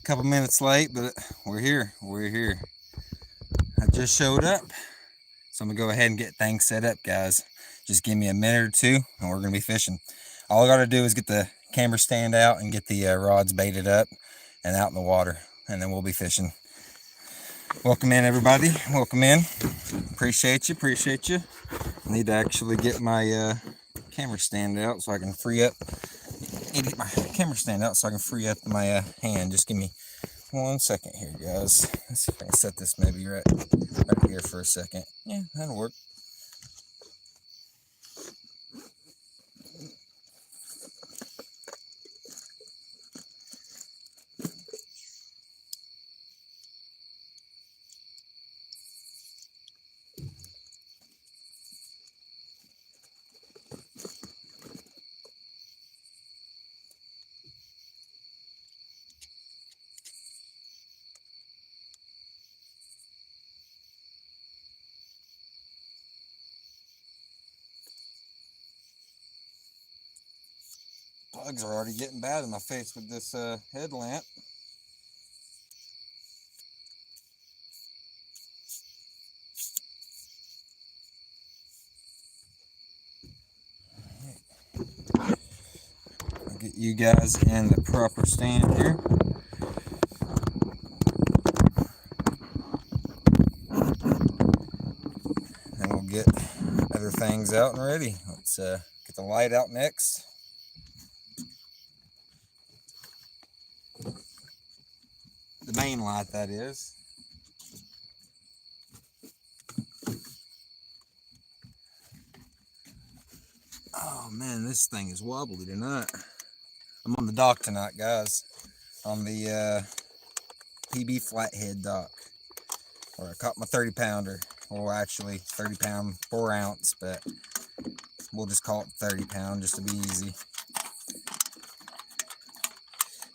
couple minutes late, but we're here. We're here. I just showed up, so I'm gonna go ahead and get things set up, guys. Just give me a minute or two, and we're gonna be fishing. All I gotta do is get the camera stand out and get the rods baited up and out in the water, and then we'll be fishing. Welcome in, everybody. Welcome in. Appreciate you. Appreciate you. I need to actually get my camera stand out so I can free up. I need to get my camera stand out so I can free up my hand. Just give me 1 second here, guys. Let's see if I can set this maybe right here for a second. Yeah, that'll work. Bugs are already getting bad in my face with this headlamp. I'll get you guys in the proper stand here. And we'll get other things out and ready. Let's get the light out next. The main light, that is. Oh man, this thing is wobbly tonight. I'm on the dock tonight, guys. On the PB flathead dock, where I caught my 30-pounder. Well, actually 30-pound, 4-ounce, but we'll just call it 30-pound just to be easy.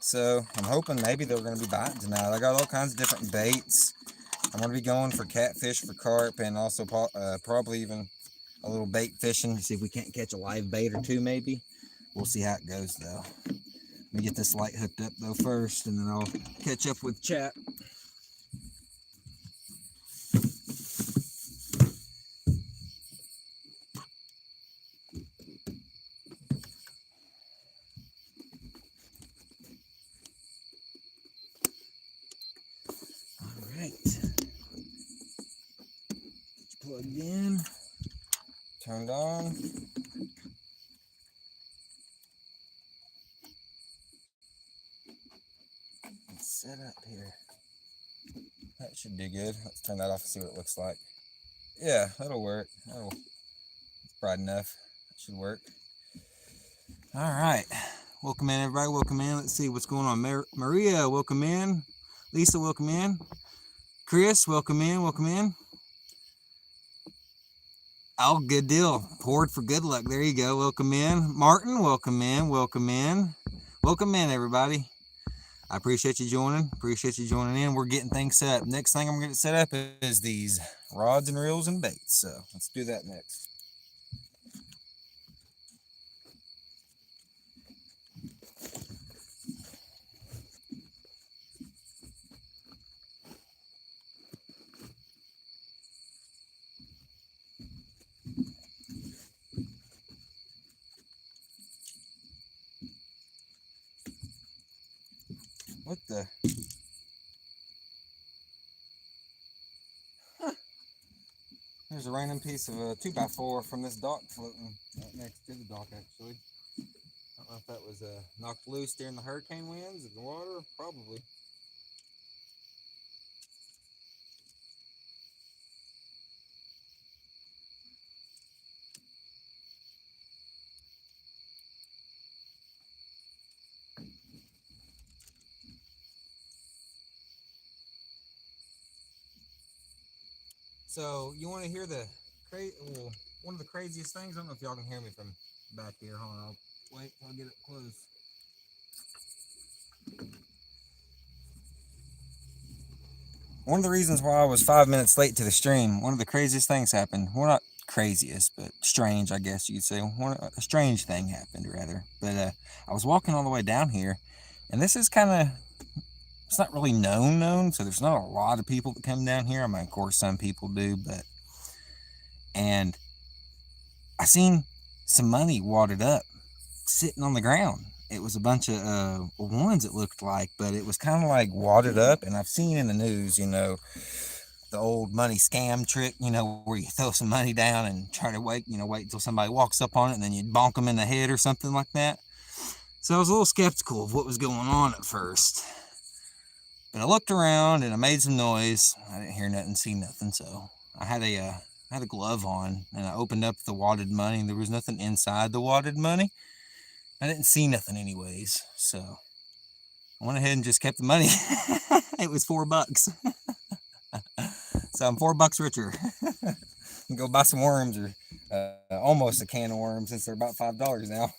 So I'm hoping maybe they're going to be biting tonight. I got all kinds of different baits. I'm going to be going for catfish, for carp, and also probably even a little bait fishing to see if we can't catch a live bait or two maybe. We'll see how it goes though. Let me get this light hooked up though first, and then I'll catch up with chat. Plugged in, turned on. Let's set up here. That should be good. Let's turn that off and see what it looks like. Yeah, that'll work. It's bright enough. That should work. All right. Welcome in, everybody. Welcome in. Let's see what's going on. Maria, welcome in. Lisa, welcome in. Chris, welcome in. Welcome in. Oh, good deal. Poured for good luck. There you go. Welcome in. Martin, welcome in. Welcome in. Welcome in, everybody. I appreciate you joining. Appreciate you joining in. We're getting things set up. Next thing I'm going to set up is these rods and reels and baits. So let's do that next. What the? Huh. There's a random piece of a 2x4 from this dock floating right next to the dock, actually. I don't know if that was knocked loose during the hurricane winds of the water. Probably. So you want to hear one of the craziest things? I don't know if y'all can hear me from back here. Hold on, I'll get it close. One of the reasons why I was 5 minutes late to the stream, one of the craziest things happened. Well, not craziest, but strange, I guess you could say. A strange thing happened, rather. But I was walking all the way down here, and this is kind of it's not really known, so there's not a lot of people that come down here. I mean, of course, some people do, but and I seen some money wadded up, sitting on the ground. It was a bunch of ones it looked like, but it was kind of like wadded up. And I've seen in the news, the old money scam trick, where you throw some money down and try to wait until somebody walks up on it and then you bonk them in the head or something like that. So I was a little skeptical of what was going on at first. But I looked around and I made some noise. I didn't hear nothing, see nothing. So I had a glove on and I opened up the wadded money. There was nothing inside the wadded money. I didn't see nothing anyways. So I went ahead and just kept the money. It was $4. So I'm $4 richer. Go buy some worms, or almost a can of worms, since they're about $5 now.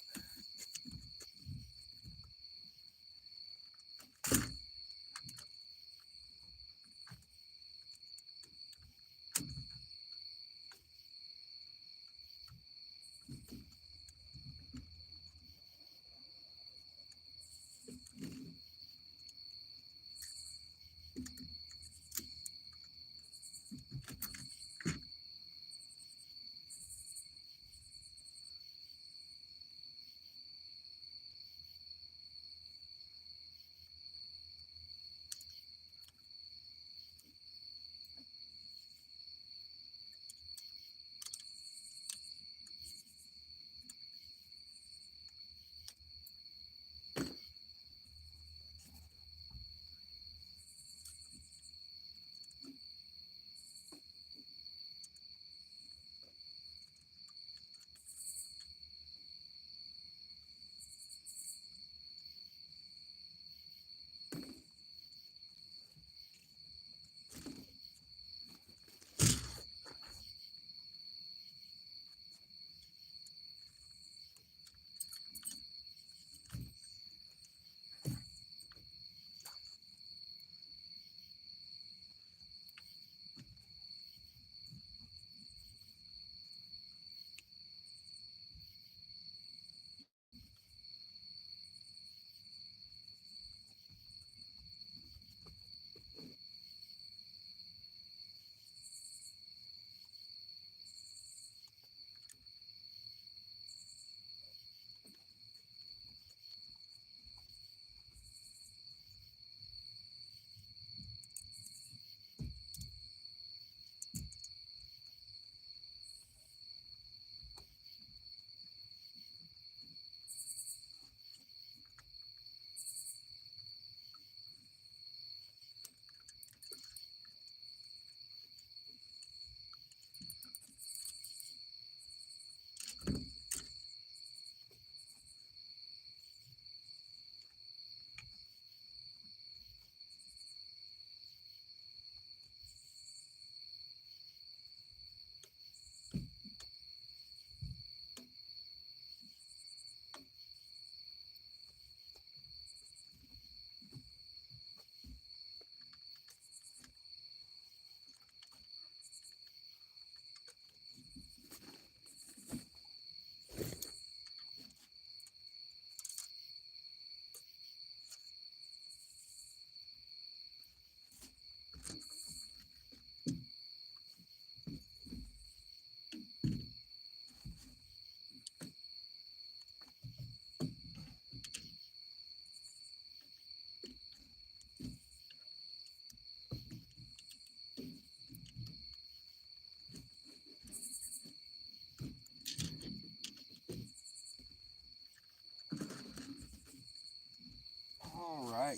All right,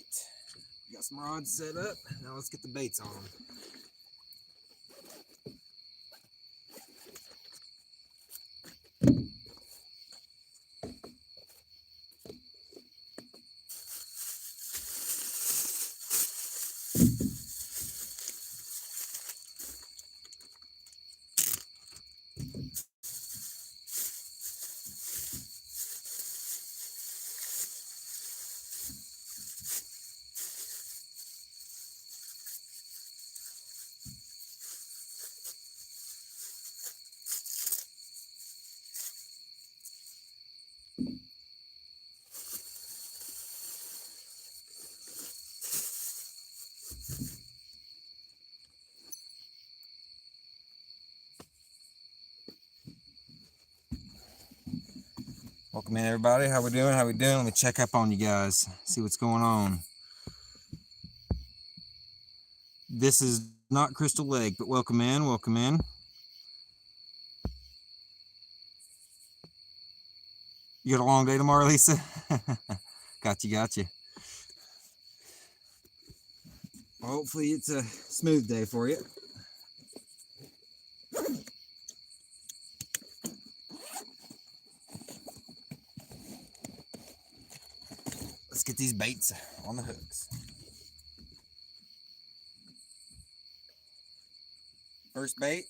got some rods set up. Now let's get the baits on them. Welcome in, everybody. How we doing? How we doing? Let me check up on you guys. See what's going on. This is not Crystal Lake, but welcome in. Welcome in. You got a long day tomorrow, Lisa? Got you. Got you. Well, hopefully it's a smooth day for you. Let's get these baits on the hooks. First bait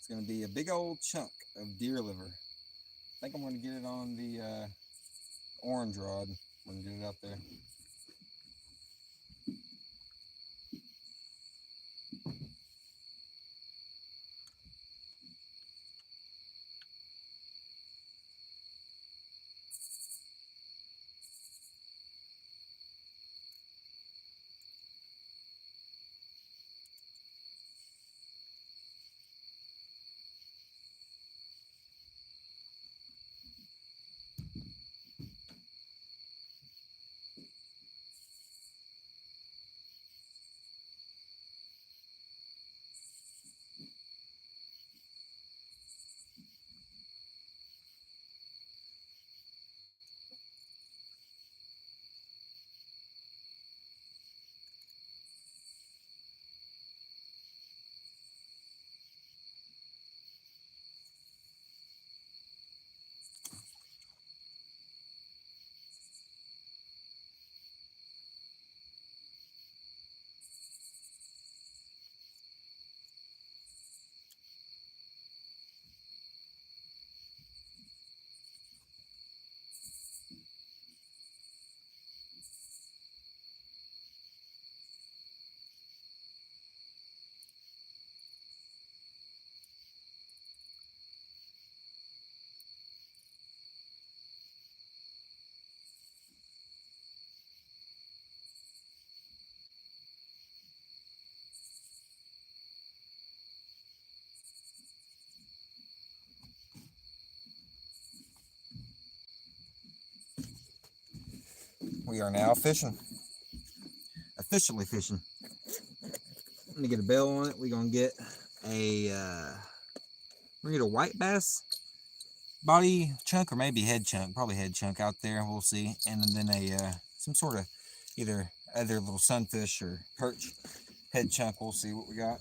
is going to be a big old chunk of deer liver. I think I'm going to get it on the orange rod. I'm going to get it out there. We are now fishing. Officially fishing. Let me get a bell on it. We're gonna get a white bass body chunk or maybe head chunk, probably head chunk out there. We'll see, and then a some sort of either other little sunfish or perch head chunk. We'll see what we got.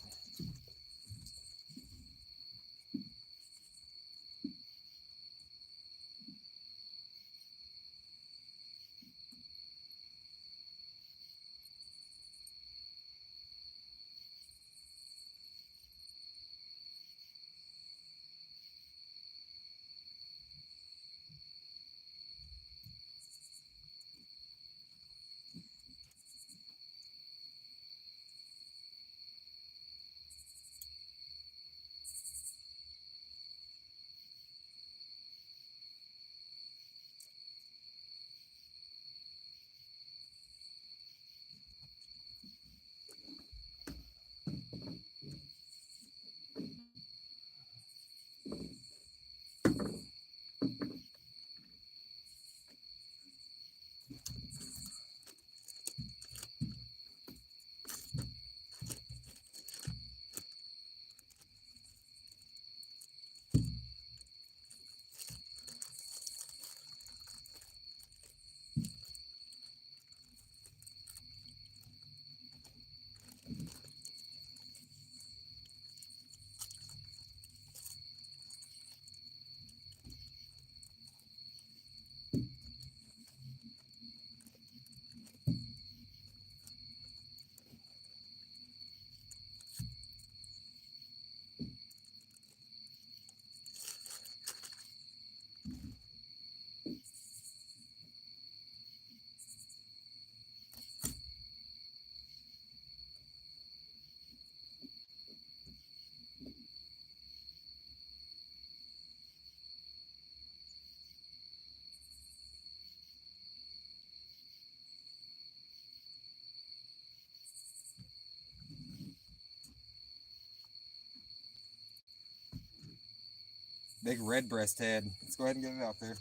Big red breast head. Let's go ahead and get it out there.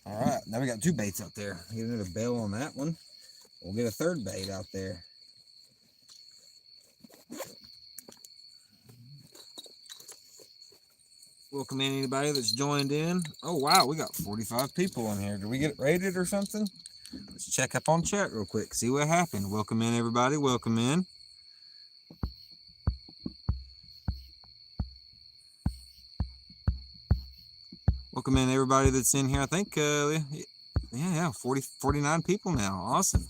All right, now we got 2 baits out there. Get another bail on that one. We'll get a 3rd bait out there. Welcome in anybody that's joined in. Oh wow, we got 45 people in here. Did we get it rated or something? Let's check up on chat real quick, see what happened. Welcome in everybody, welcome in. Welcome in everybody that's in here. I think yeah, 49 people now. Awesome.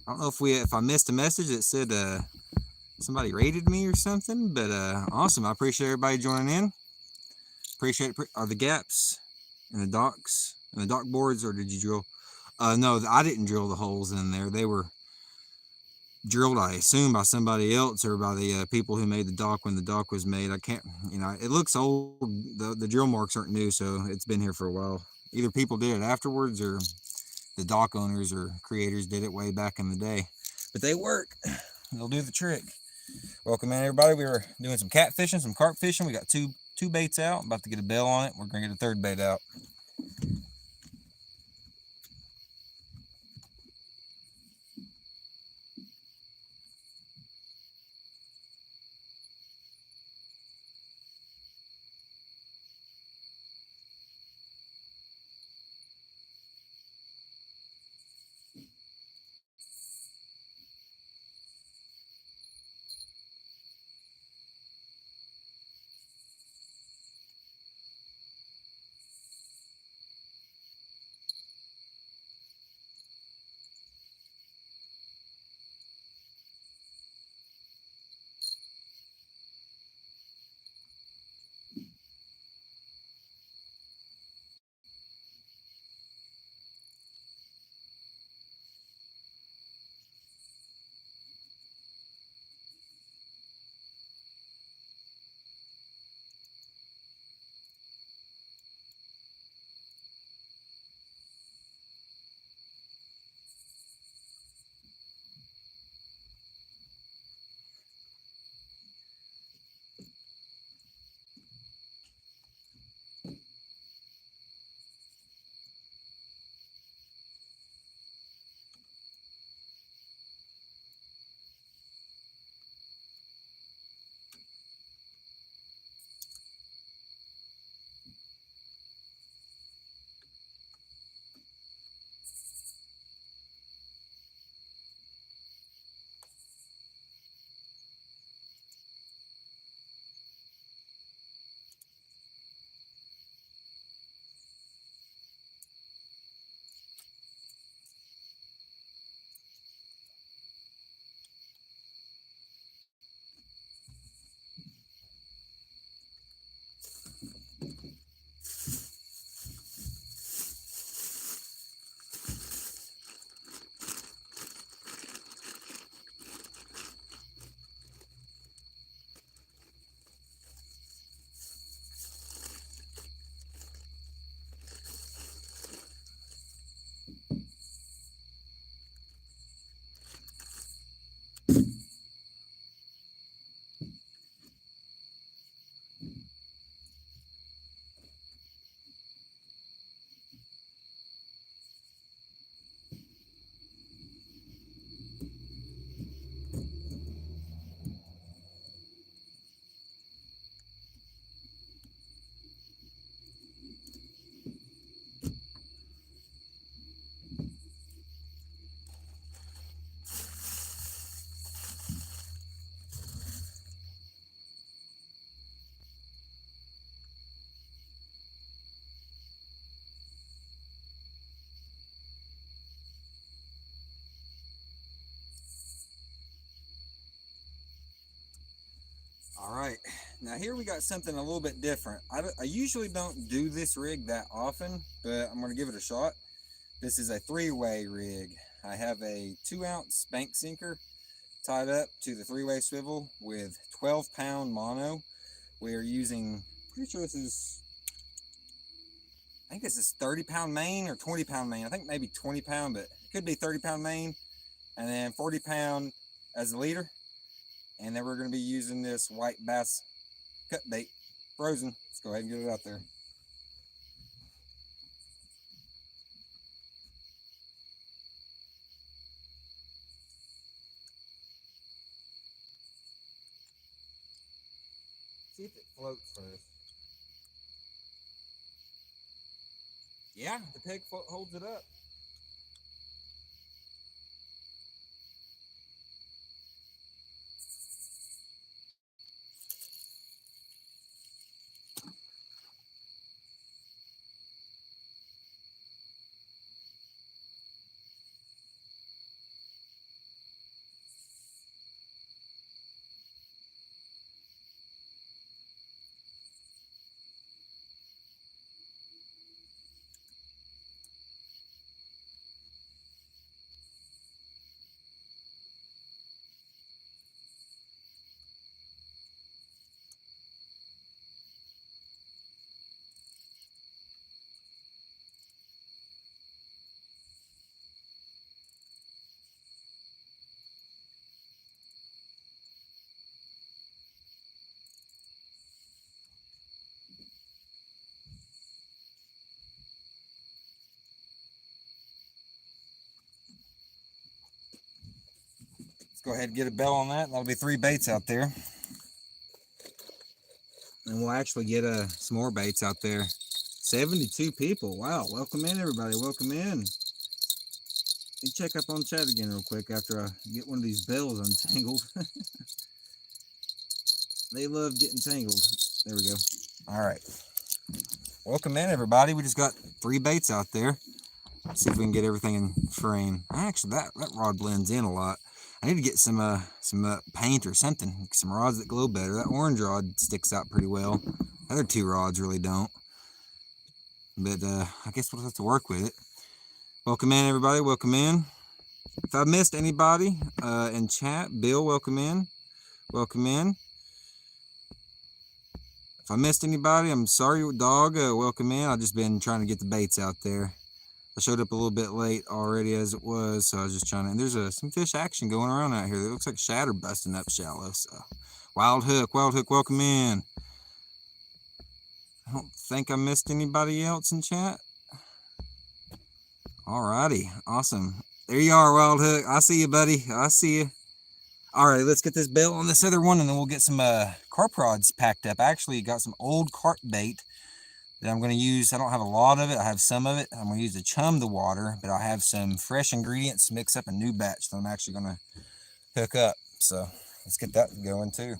I don't know if I missed a message that said somebody rated me or something, but awesome. I appreciate everybody joining in. Appreciate it. Are the gaps and the docks and the dock boards, or did you drill? No, I didn't drill the holes in there. They were drilled, I assume, by somebody else or by the people who made the dock when the dock was made. I can't, it looks old. The drill marks aren't new, so it's been here for a while. Either people did it afterwards or the dock owners or creators did it way back in the day. But they work. They'll do the trick. Welcome in, everybody. We were doing some catfishing, some carp fishing. We got two baits out. I'm about to get a bail on it. We're going to get a 3rd bait out. All right, now here we got something a little bit different. I usually don't do this rig that often, but I'm going to give it a shot. This is a 3-way rig. I have a 2-ounce spank sinker tied up to the 3-way swivel with 12-pound mono. We are using, pretty sure this is, I think this is 30-pound main or 20-pound main. I think maybe 20-pound, but it could be 30-pound main, and then 40-pound as the leader. And then we're going to be using this white bass cut bait, frozen. Let's go ahead and get it out there. floats first. Yeah, the peg holds it up. Let's go ahead and get a bell on that. That'll be 3 baits out there. And we'll actually get some more baits out there. 72 people. Wow. Welcome in, everybody. Welcome in. Let me check up on chat again real quick after I get one of these bells untangled. They love getting tangled. There we go. All right. Welcome in, everybody. We just got 3 baits out there. Let's see if we can get everything in frame. Actually, that rod blends in a lot. I need to get some paint or something, some rods that glow better. That orange rod sticks out pretty well. The other 2 rods really don't. But I guess we'll have to work with it. Welcome in, everybody. Welcome in. If I missed anybody in chat, Bill, welcome in. Welcome in. If I missed anybody, I'm sorry, dog. Welcome in. I've just been trying to get the baits out there. I showed up a little bit late already as it was, so I was just trying to, and there's some fish action going around out here. It looks like shatter busting up shallow, so. Wild Hook, welcome in. I don't think I missed anybody else in chat. Alrighty, awesome. There you are, Wild Hook. I see you, buddy. I see you. Alright, let's get this bell on this other one, and then we'll get some carp rods packed up. I actually got some old carp bait that I'm going to use. I don't have a lot of it. I have some of it. I'm going to use to chum the water, but I have some fresh ingredients to mix up a new batch that I'm actually going to hook up. So let's get that going too.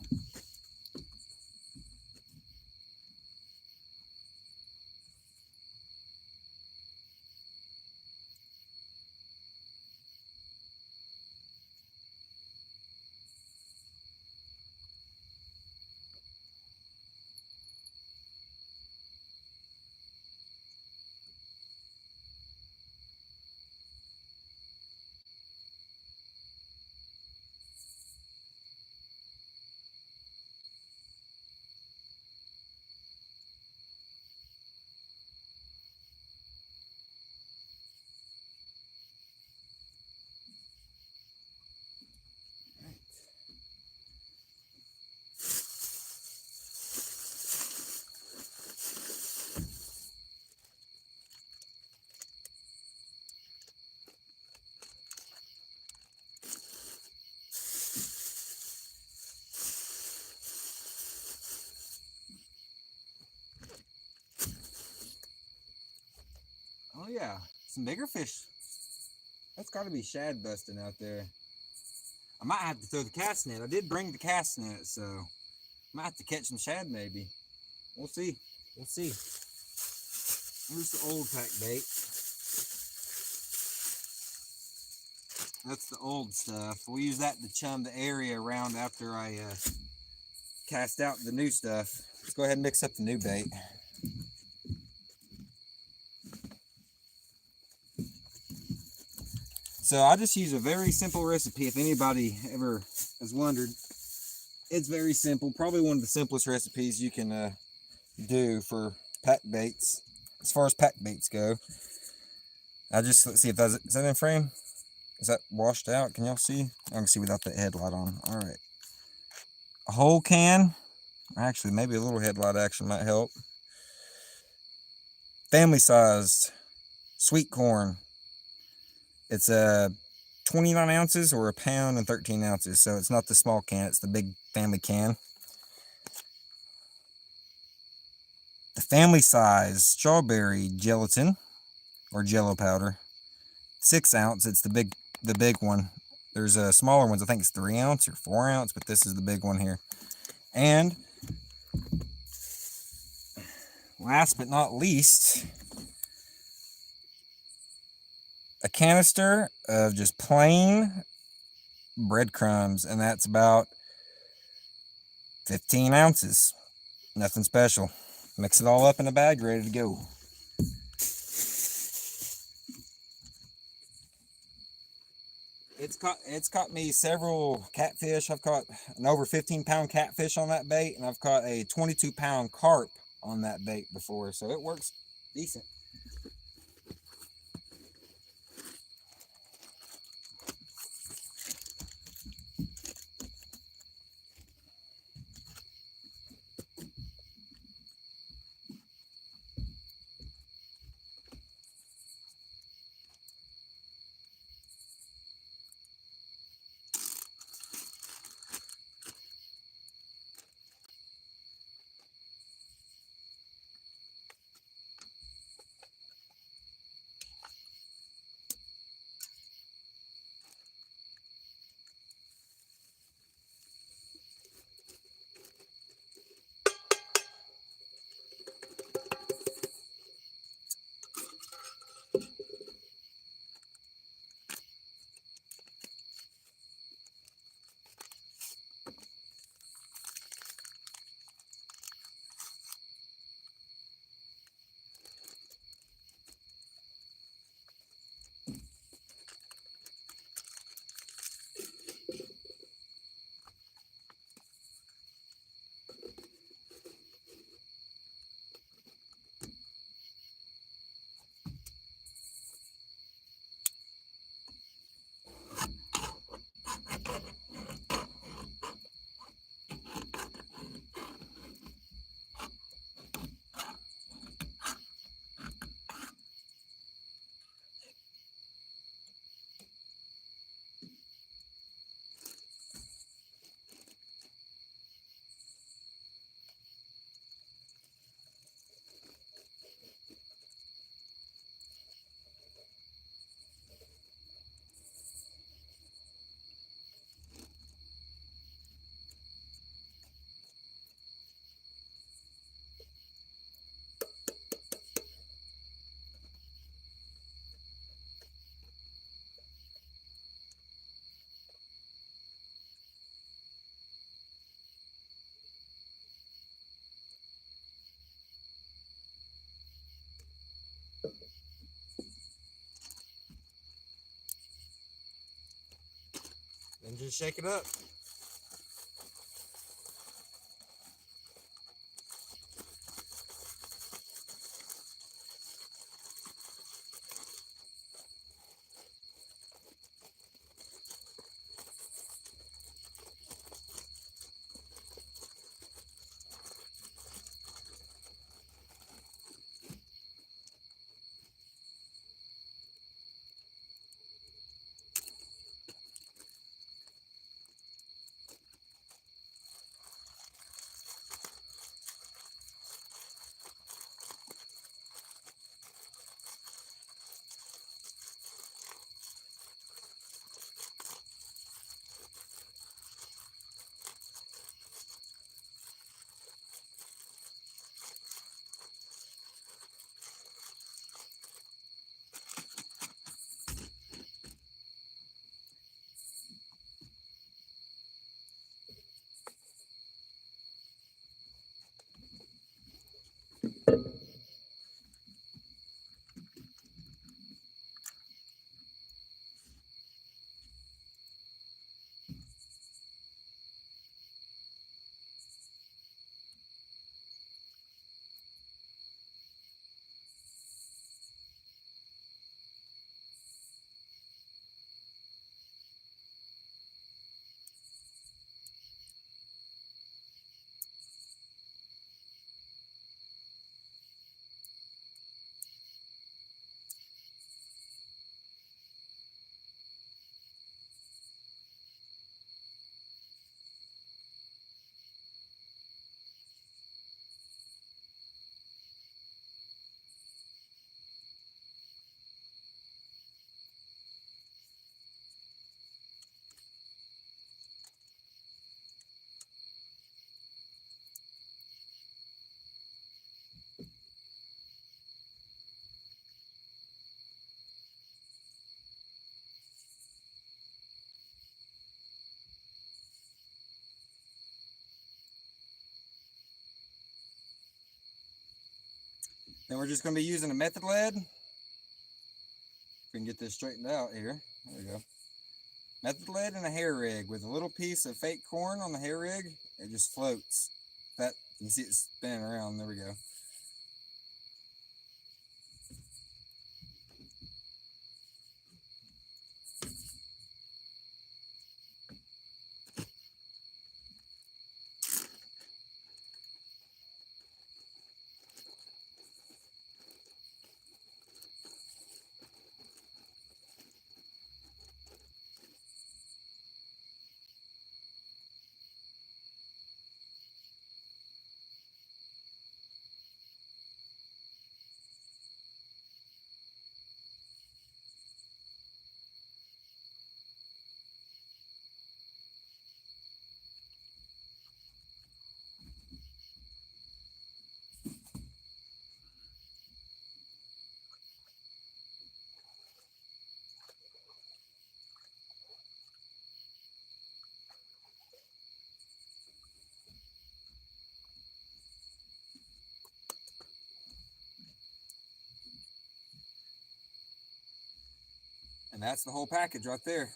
Oh yeah, some bigger fish. That's got to be shad busting out there. I might have to throw the cast net. I did bring the cast net, so I might have to catch some shad maybe. We'll see. We'll see. Here's the old pack bait. That's the old stuff. We'll use that to chum the area around after I cast out the new stuff. Let's go ahead and mix up the new bait. So I just use a very simple recipe. If anybody ever has wondered, it's very simple. Probably one of the simplest recipes you can do for pack baits. As far as pack baits go, let's see if is that in frame? Is that washed out? Can y'all see? I can see without the headlight on. All right. A whole can. Actually, maybe a little headlight action might help. Family sized sweet corn. It's 29 ounces or a pound and 13 ounces. So it's not the small can, it's the big family can. family size strawberry gelatin or jello powder, 6 ounce. It's the big one. There's smaller ones. I think it's 3 ounce or 4 ounce, but this is the big one here. And last but not least, a canister of just plain breadcrumbs, and that's about 15 ounces. Nothing special. Mix it all up in a bag, ready to go. It's caught me several catfish. I've caught an over 15-pound catfish on that bait, and I've caught a 22-pound carp on that bait before, so it works decent. Then just shake it up. Then we're just going to be using a method lead. If we can get this straightened out here. There we go. Method lead and a hair rig with a little piece of fake corn on the hair rig. It just floats. That, you can see it spinning around. There we go. And that's the whole package right there.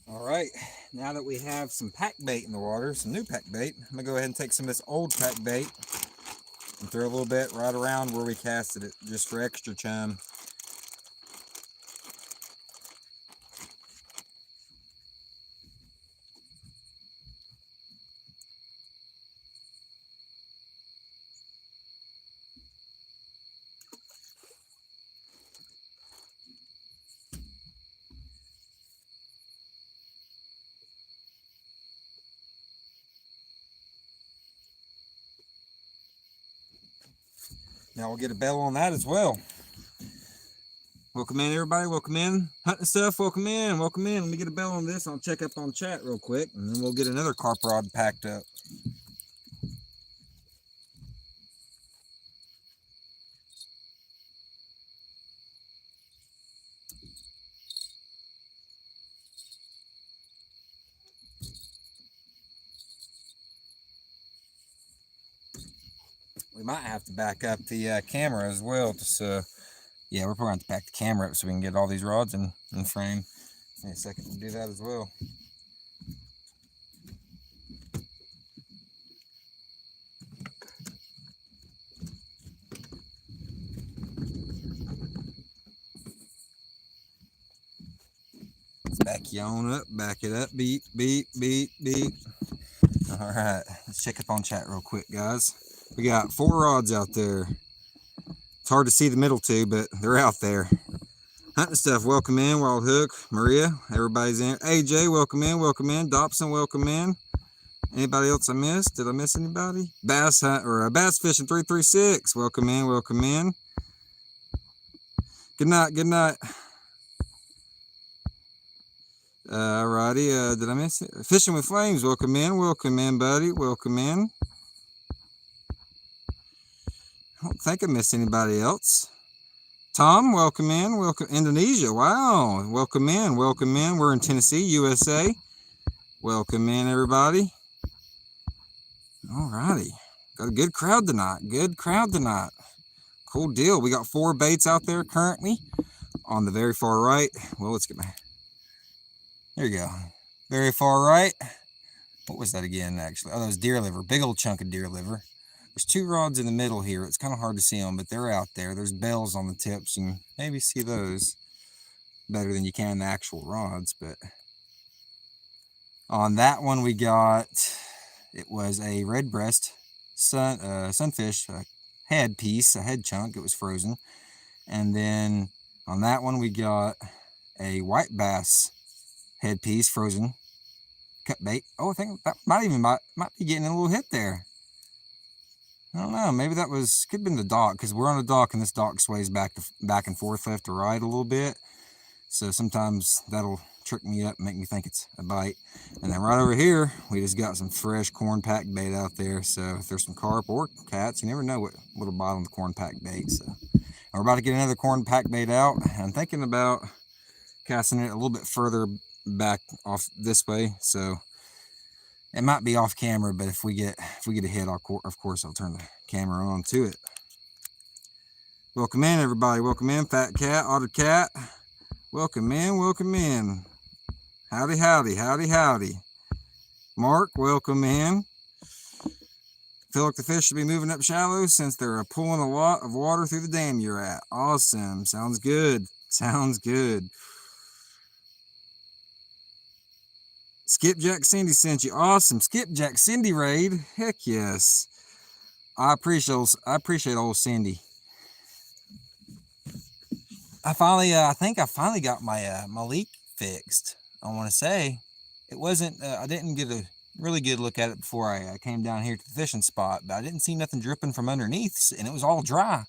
All right, now that we have some pack bait in the water, some new pack bait, I'm gonna go ahead and take some of this old pack bait and throw a little bit right around where we casted it, just for extra chum. Now we'll get a bell on that as well. Welcome in, everybody. Welcome in. Hunting stuff. Welcome in. Welcome in. Let me get a bell on this. I'll check up on chat real quick, and then we'll get another carp rod packed up. We might have to back up the camera as well. Just yeah, we're probably going to back the camera up so we can get all these rods in frame. Give me a second to do that as well. Let's back you on up, back it up, beep, beep, beep, beep. All right, let's check up on chat real quick, guys. We got 4 rods out there. It's hard to see the middle 2, but they're out there. Hunting stuff, welcome in. Wild Hook, Maria, everybody's in. AJ, welcome in, welcome in. Dobson, welcome in. Anybody else I missed? Did I miss anybody? Bass Hunt or Bass Fishing 336, welcome in, welcome in. Good night, good night. Alrighty, did I miss it? Fishing with Flames, welcome in, buddy, welcome in. I don't think I missed anybody else. Tom, welcome in, welcome. Indonesia, wow, welcome in, welcome in. We're in Tennessee, USA. Welcome in, everybody. Alrighty, got a good crowd tonight, good crowd tonight. Cool deal. We got 4 baits out there currently. On the very far right, well, let's get my There you go. Very far right. What was that again, actually? Oh, that was deer liver. Big old chunk of deer liver. There's two rods in the middle here. It's kind of hard to see them, but they're out there. There's bells on the tips. You can maybe see those better than you can the actual rods. But on that one, we got, it was a red breast sunfish head piece, a head chunk. It was frozen. And then on that one, we got a white bass head piece, frozen, cut bait. Oh, I think that might be getting a little hit there. I don't know. Maybe that could have been the dock, because we're on a dock and this dock sways back and forth, left to right a little bit. So sometimes that'll trick me up and make me think it's a bite. And then right over here, we just got some fresh corn pack bait out there. So if there's some carp or cats, you never know what'll bite on the corn pack bait. So we're about to get another corn pack bait out. I'm thinking about casting it a little bit further back off this way. So it might be off camera, but if we get a hit, of course I'll turn the camera on to it. Welcome in, everybody. Welcome in, Fat Cat, Otter Cat. Welcome in, welcome in. Howdy, howdy, howdy, howdy. Mark, welcome in. Feel like the fish should be moving up shallow since they're pulling a lot of water through the dam you're at. Awesome. Sounds good. Sounds good. Skipjack Cindy sent you. Awesome. Skipjack Cindy raid. Heck yes. I appreciate old Cindy. I think I finally got my my leak fixed. I want to say it wasn't. I didn't get a really good look at it before I came down here to the fishing spot, but I didn't see nothing dripping from underneath, and it was all dry.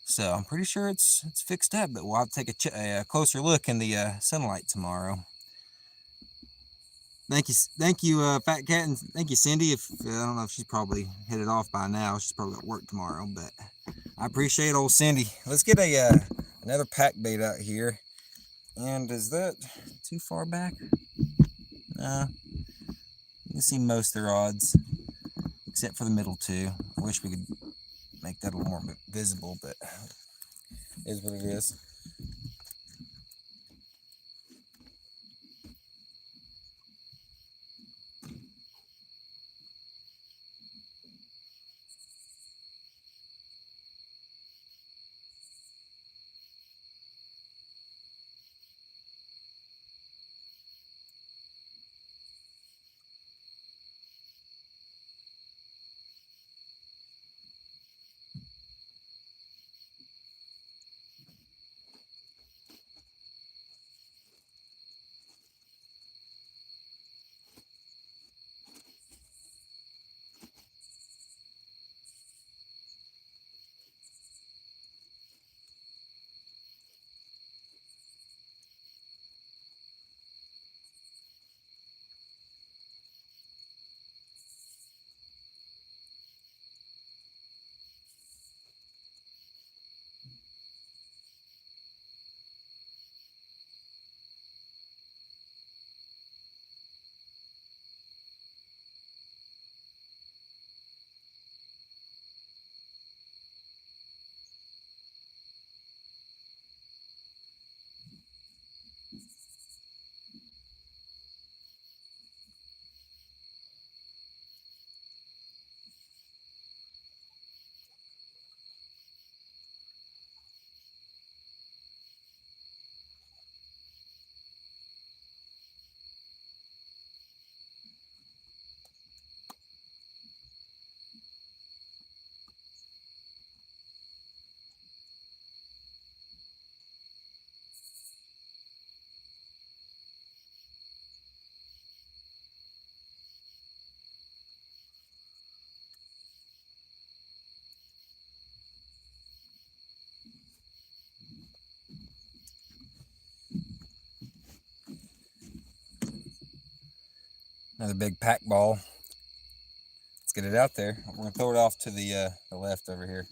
So I'm pretty sure it's fixed up. But we'll have to take a closer look in the sunlight tomorrow. Thank you, Fat Cat, and thank you, Cindy. If I don't know if she's probably headed off by now, she's probably at work tomorrow. But I appreciate old Cindy. Let's get another pack bait out here. And is that too far back? No. You can see most of the rods, except for the middle two. I wish we could make that a little more visible, but it is what it is. Another big pack ball. Let's get it out there. We're gonna throw it off to the left over here.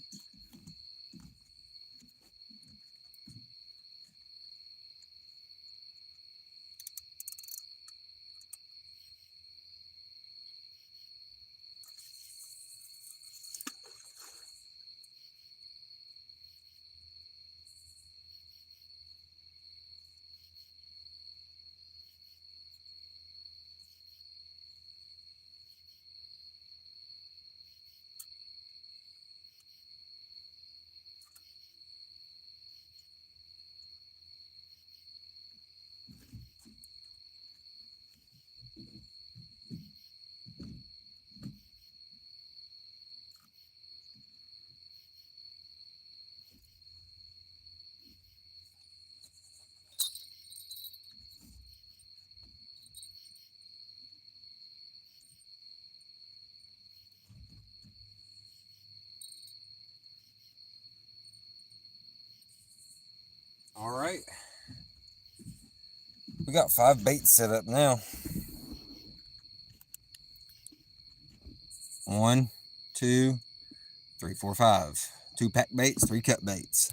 All right. We got 5 baits set up now. 1, 2, 3, 4, 5. 2 pack baits, 3 cut baits.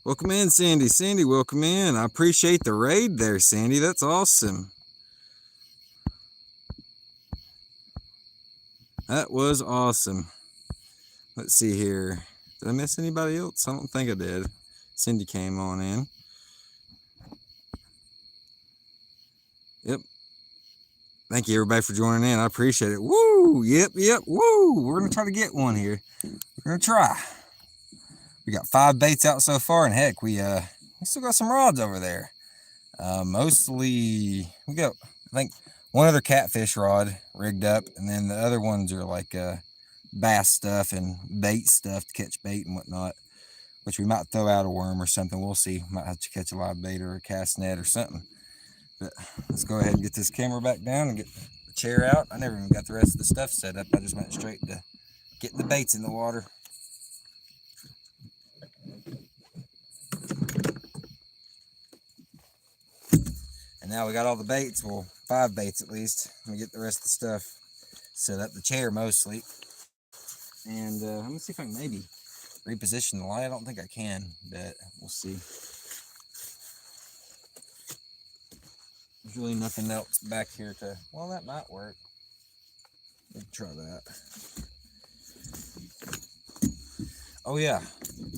Welcome in, Sandy. Sandy, welcome in. I appreciate the raid there, Sandy. That's awesome. That was awesome. Let's see here. Did I miss anybody else? I don't think I did. Cindy came on in. Yep. Thank you, everybody, for joining in. I appreciate it. Woo! Yep. Woo! We're going to try to get one here. We're going to try. We got 5 baits out so far, and heck, we still got some rods over there. Mostly, we got, I think, one other catfish rod rigged up, and then the other ones are like bass stuff and bait stuff to catch bait and whatnot, which we might throw out a worm or something. We'll see. Might have to catch a live bait or a cast net or something. But let's go ahead and get this camera back down and get the chair out. I never even got the rest of the stuff set up. I just went straight to getting the baits in the water. And now we got all the baits, well, 5 baits at least. Let me get the rest of the stuff set up, the chair mostly. And let me see if I can maybe reposition the light. I don't think I can, but we'll see. There's really nothing else back here to, well, that might work. Let's try that. Oh yeah,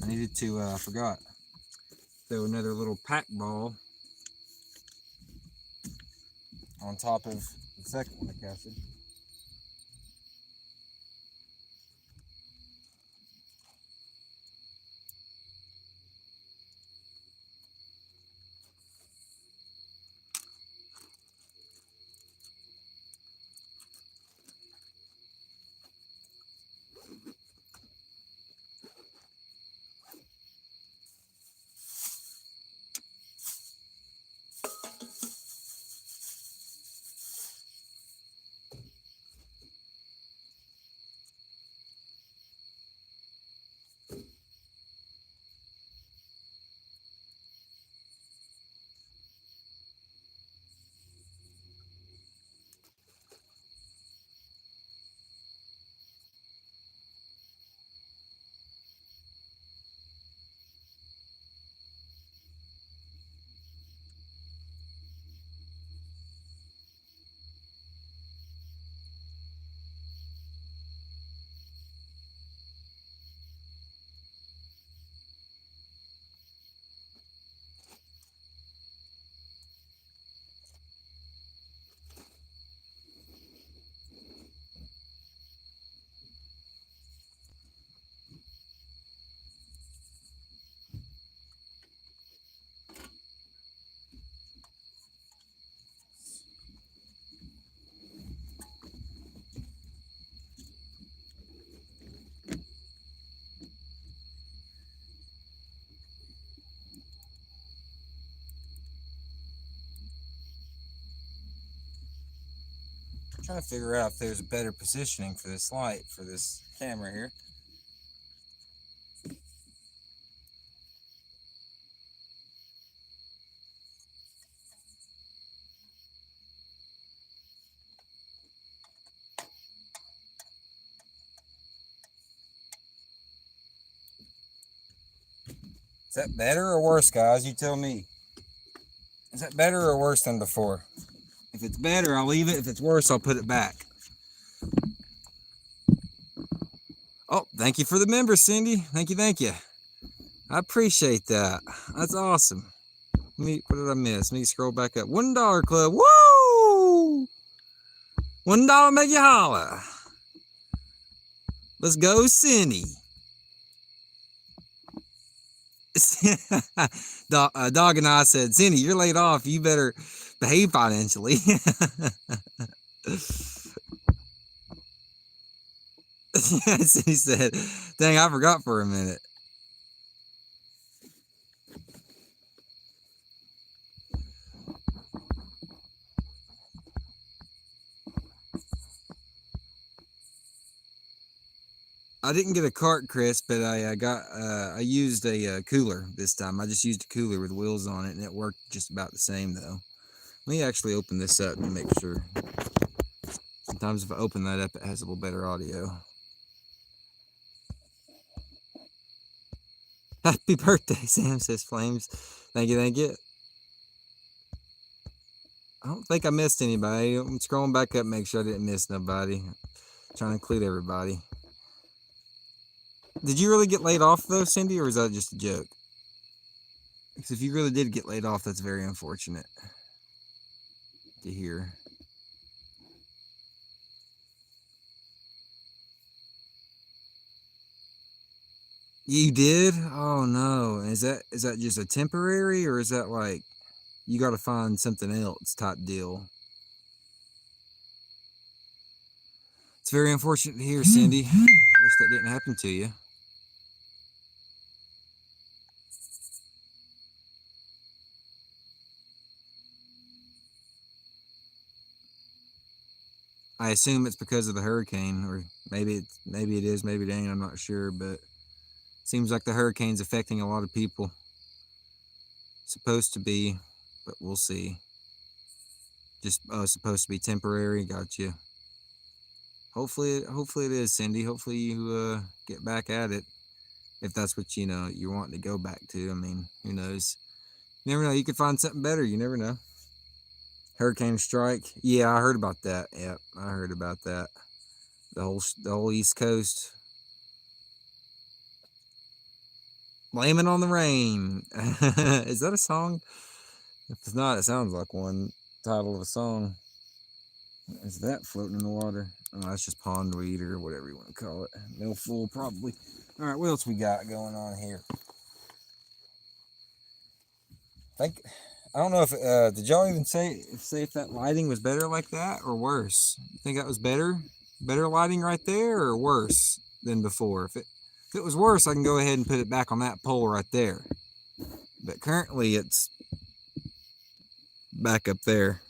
I needed to, I forgot, throw another little pack ball on top of the second one I casted. Trying to figure out if there's a better positioning for this light for this camera here. Is that better or worse, guys? You tell me. Is that better or worse than before? If it's better, I'll leave it. If it's worse, I'll put it back. Oh, thank you for the member, Cindy. Thank you. I appreciate that. That's awesome. What did I miss? Let me scroll back up. $1 club. Woo! $1 make you holla. Let's go, Cindy. Dog and I said, Cindy, you're laid off. You better behave financially. Cindy said, dang, I forgot for a minute. I didn't get a cart, Chris, but I used a cooler this time. I just used a cooler with wheels on it, and it worked just about the same though. Let me actually open this up to make sure. Sometimes if I open that up, it has a little better audio. Happy birthday, Sam, says Flames. Thank you, thank you. I don't think I missed anybody. I'm scrolling back up, make sure I didn't miss nobody. I'm trying to include everybody. Did you really get laid off though, Cindy, or is that just a joke? Because if you really did get laid off, that's very unfortunate to hear. You did? Oh no. Is that just a temporary, or is that like you got to find something else type deal? It's very unfortunate to hear, Cindy. I wish that didn't happen to you. I assume it's because of the hurricane, or maybe it is, maybe it ain't. I'm not sure, but it seems like the hurricane's affecting a lot of people. Supposed to be, but we'll see. Just supposed to be temporary. Got you. Hopefully it is, Cindy. Hopefully you get back at it, if that's what you're wanting to go back to. I mean, who knows? You never know. You could find something better. You never know. Hurricane strike. Yeah, I heard about that. Yep, I heard about that. The whole East Coast. Blame it on the rain. Is that a song? If it's not, it sounds like one. Title of a song. Is that floating in the water? Oh, that's just pondweed or whatever you want to call it. Milfoil, probably. All right, what else we got going on here? I don't know if did y'all even say if that lighting was better like that or worse? You think that was better lighting right there, or worse than before? If it was worse, I can go ahead and put it back on that pole right there. But currently, it's back up there.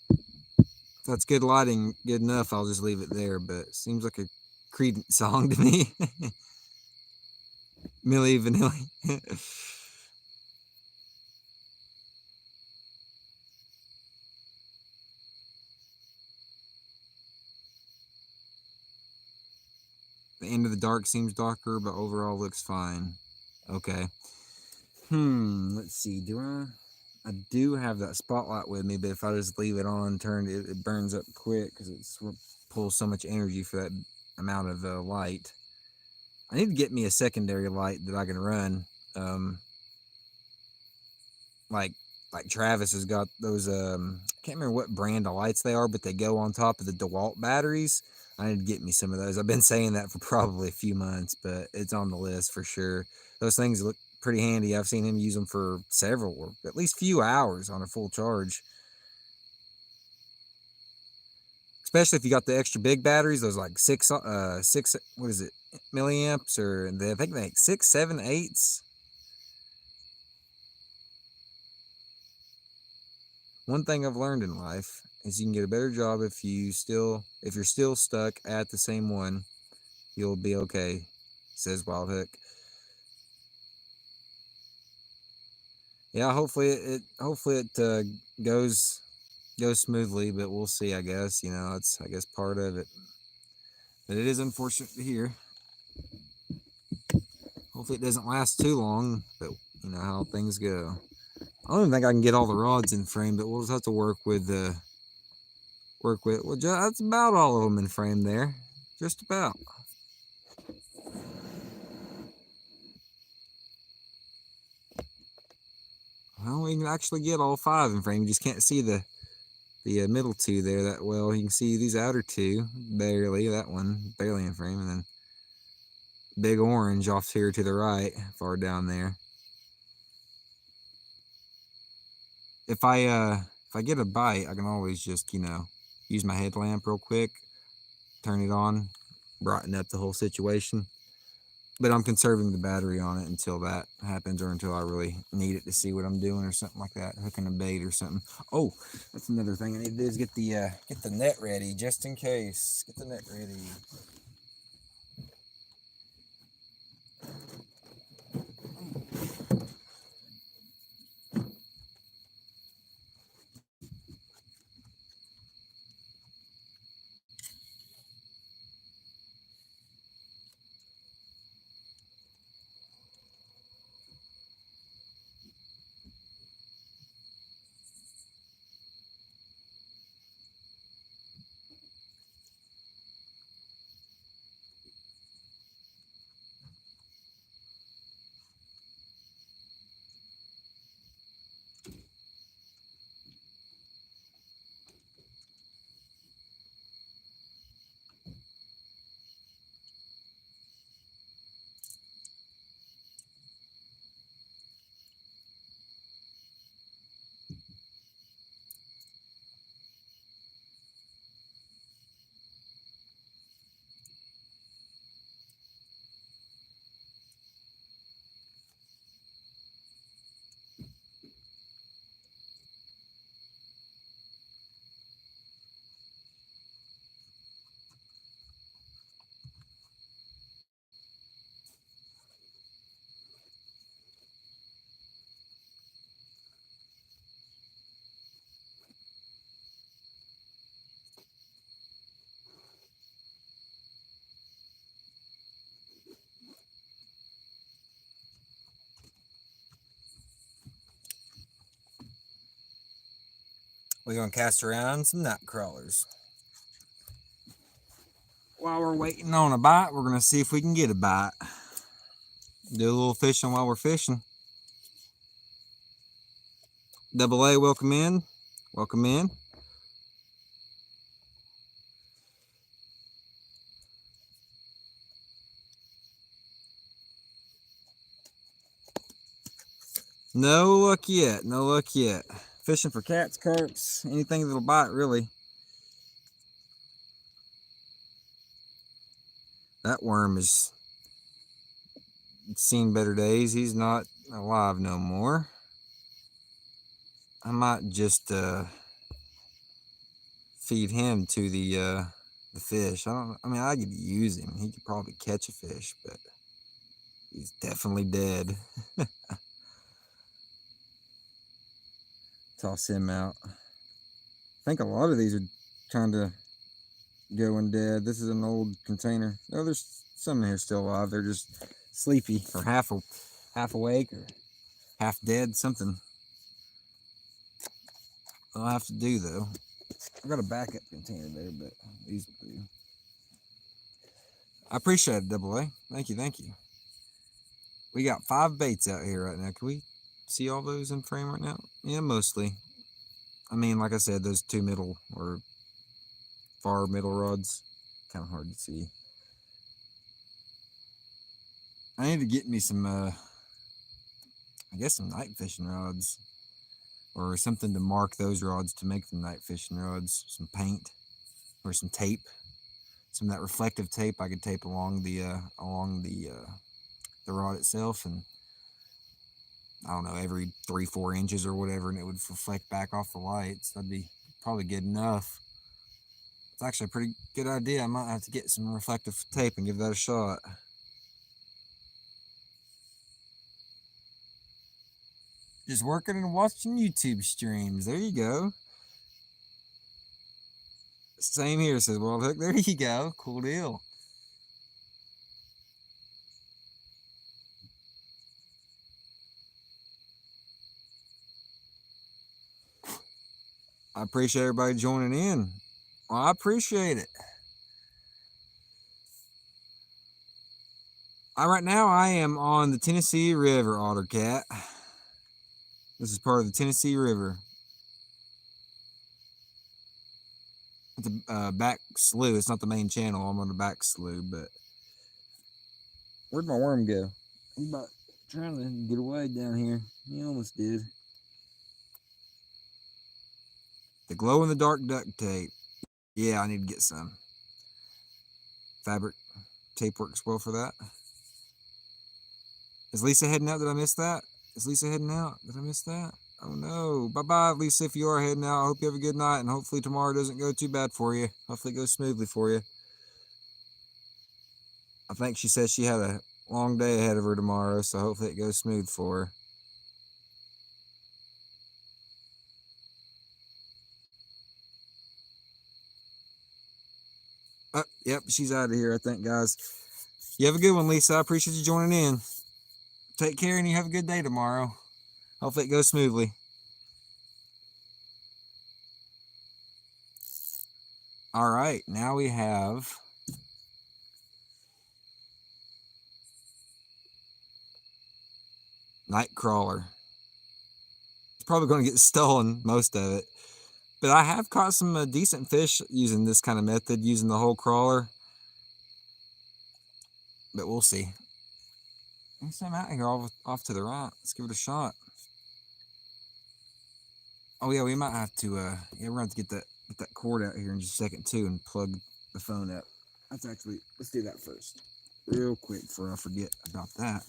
If that's good lighting, good enough, I'll just leave it there. But it seems like a Creedence song to me. Milli Vanilli. The end of the dark seems darker, but overall looks fine. Okay. Let's see. I do have that spotlight with me, but if I just leave it on turned, it burns up quick because it pulls so much energy for that amount of light. I need to get me a secondary light that I can run. Like Travis has got those. I can't remember what brand of lights they are, but they go on top of the DeWalt batteries. I need to get me some of those. I've been saying that for probably a few months, but it's on the list for sure. Those things look pretty handy. I've seen him use them for several, or at least few hours on a full charge. Especially if you got the extra big batteries, those like six, what is it, milliamps, or I think they like 6, 7, 8s. One thing I've learned in life is you can get a better job if you're still stuck at the same one. You'll be okay, says Wild Hook. Yeah, hopefully it goes smoothly, but we'll see. I guess it's part of it. But it is unfortunate to hear. Hopefully it doesn't last too long. But you know how things go. I don't even think I can get all the rods in frame, but we'll just have to work with. Well, that's about all of them in frame there. Just about. Well, we can actually get all 5 in frame. You just can't see the middle 2 there that well. You can see these outer 2 barely. That one barely in frame, and then big orange off here to the right, far down there. If I get a bite, I can always just use my headlamp real quick, turn it on, brighten up the whole situation. But I'm conserving the battery on it until that happens, or until I really need it to see what I'm doing or something like that, hooking a bait or something. Oh, that's another thing I need to do is get the net ready, just in case. Get the net ready. We're gonna cast around some night crawlers. While we're waiting on a bite, we're gonna see if we can get a bite. Do a little fishing while we're fishing. Double A, welcome in. Welcome in. No luck yet. No luck yet. Fishing for cats, carps, anything that'll bite, really. That worm has seen better days. He's not alive no more. I might just feed him to the fish. I mean, I could use him. He could probably catch a fish, but he's definitely dead. Toss him out. I think a lot of these are trying to go and dead. This is an old container. Oh, there's some in here still alive. They're just sleepy or half awake or half dead. Something I'll have to do though. I've got a backup container there, but these will do. I appreciate it, Double A. Thank you, thank you. We got 5 baits out here right now. Can we see all those in frame right now? Yeah, mostly. I mean, like I said, those 2 middle or far middle rods, kind of hard to see. I need to get me some, I guess some night fishing rods or something to mark those rods to make them night fishing rods. Some paint or some tape, some of that reflective tape I could tape along the rod itself, and I don't know, every 3-4 inches or whatever, and it would reflect back off the lights. That'd be probably good enough. It's actually a pretty good idea. I might have to get some reflective tape and give that a shot. Just working and watching YouTube streams. There you go. Same here, says Wild Hook. There you go. Cool deal. I appreciate everybody joining in. Well, I appreciate it. Right now, I am on the Tennessee River, Ottercat. This is part of the Tennessee River. It's a back slough. It's not the main channel. I'm on the back slough, but where'd my worm go? He's about trying to get away down here. He almost did. The glow-in-the-dark duct tape. Yeah, I need to get some. Fabric tape works well for that. Is Lisa heading out? Did I miss that? Is Lisa heading out? Did I miss that? Oh no. Bye-bye, Lisa, if you are heading out. I hope you have a good night, and hopefully tomorrow doesn't go too bad for you. Hopefully it goes smoothly for you. I think she said she had a long day ahead of her tomorrow, so hopefully it goes smooth for her. Oh, yep, she's out of here, I think, guys. You have a good one, Lisa. I appreciate you joining in. Take care, and you have a good day tomorrow. Hopefully it goes smoothly. All right, now we have Nightcrawler. It's probably going to get stolen, most of it. But I have caught some decent fish using this kind of method, using the whole crawler. But we'll see. There's some out here off to the right. Let's give it a shot. Oh yeah, we might have to. Yeah, we're gonna have to get that cord out here in just a second too, and plug the phone up. Let's do that first, real quick, before I forget about that.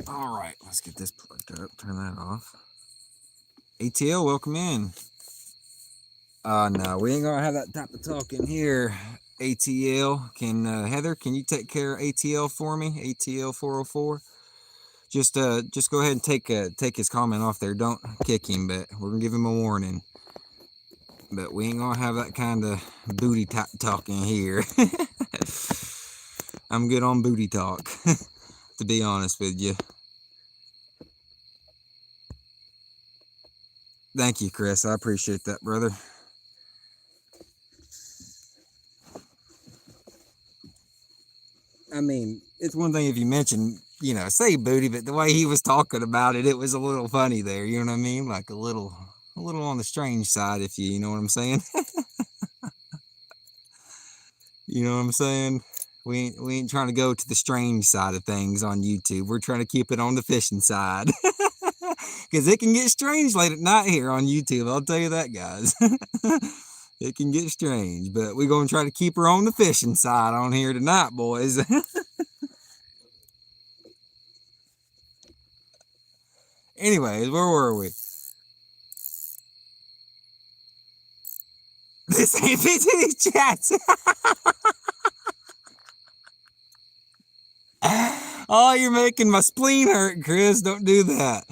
All right, let's get this plugged up. Turn that off. ATL, welcome in. No, we ain't gonna have that type of talk in here. ATL, can Heather, can you take care of ATL for me? ATL 404. Just go ahead and take his comment off there. Don't kick him, but we're gonna give him a warning. But we ain't gonna have that kind of booty talk in here. I'm good on booty talk, to be honest with you. Thank you, Chris. I appreciate that, brother. I mean, it's one thing if you mention, say booty, but the way he was talking about it, it was a little funny there. You know what I mean? Like a little on the strange side, if you know what I'm saying. You know what I'm saying? We ain't trying to go to the strange side of things on YouTube. We're trying to keep it on the fishing side. Because it can get strange late at night here on YouTube. I'll tell you that, guys. It can get strange, but we're going to try to keep her on the fishing side on here tonight, boys. Anyways, where were we? This ain't PTD chats. Oh, you're making my spleen hurt, Chris. Don't do that.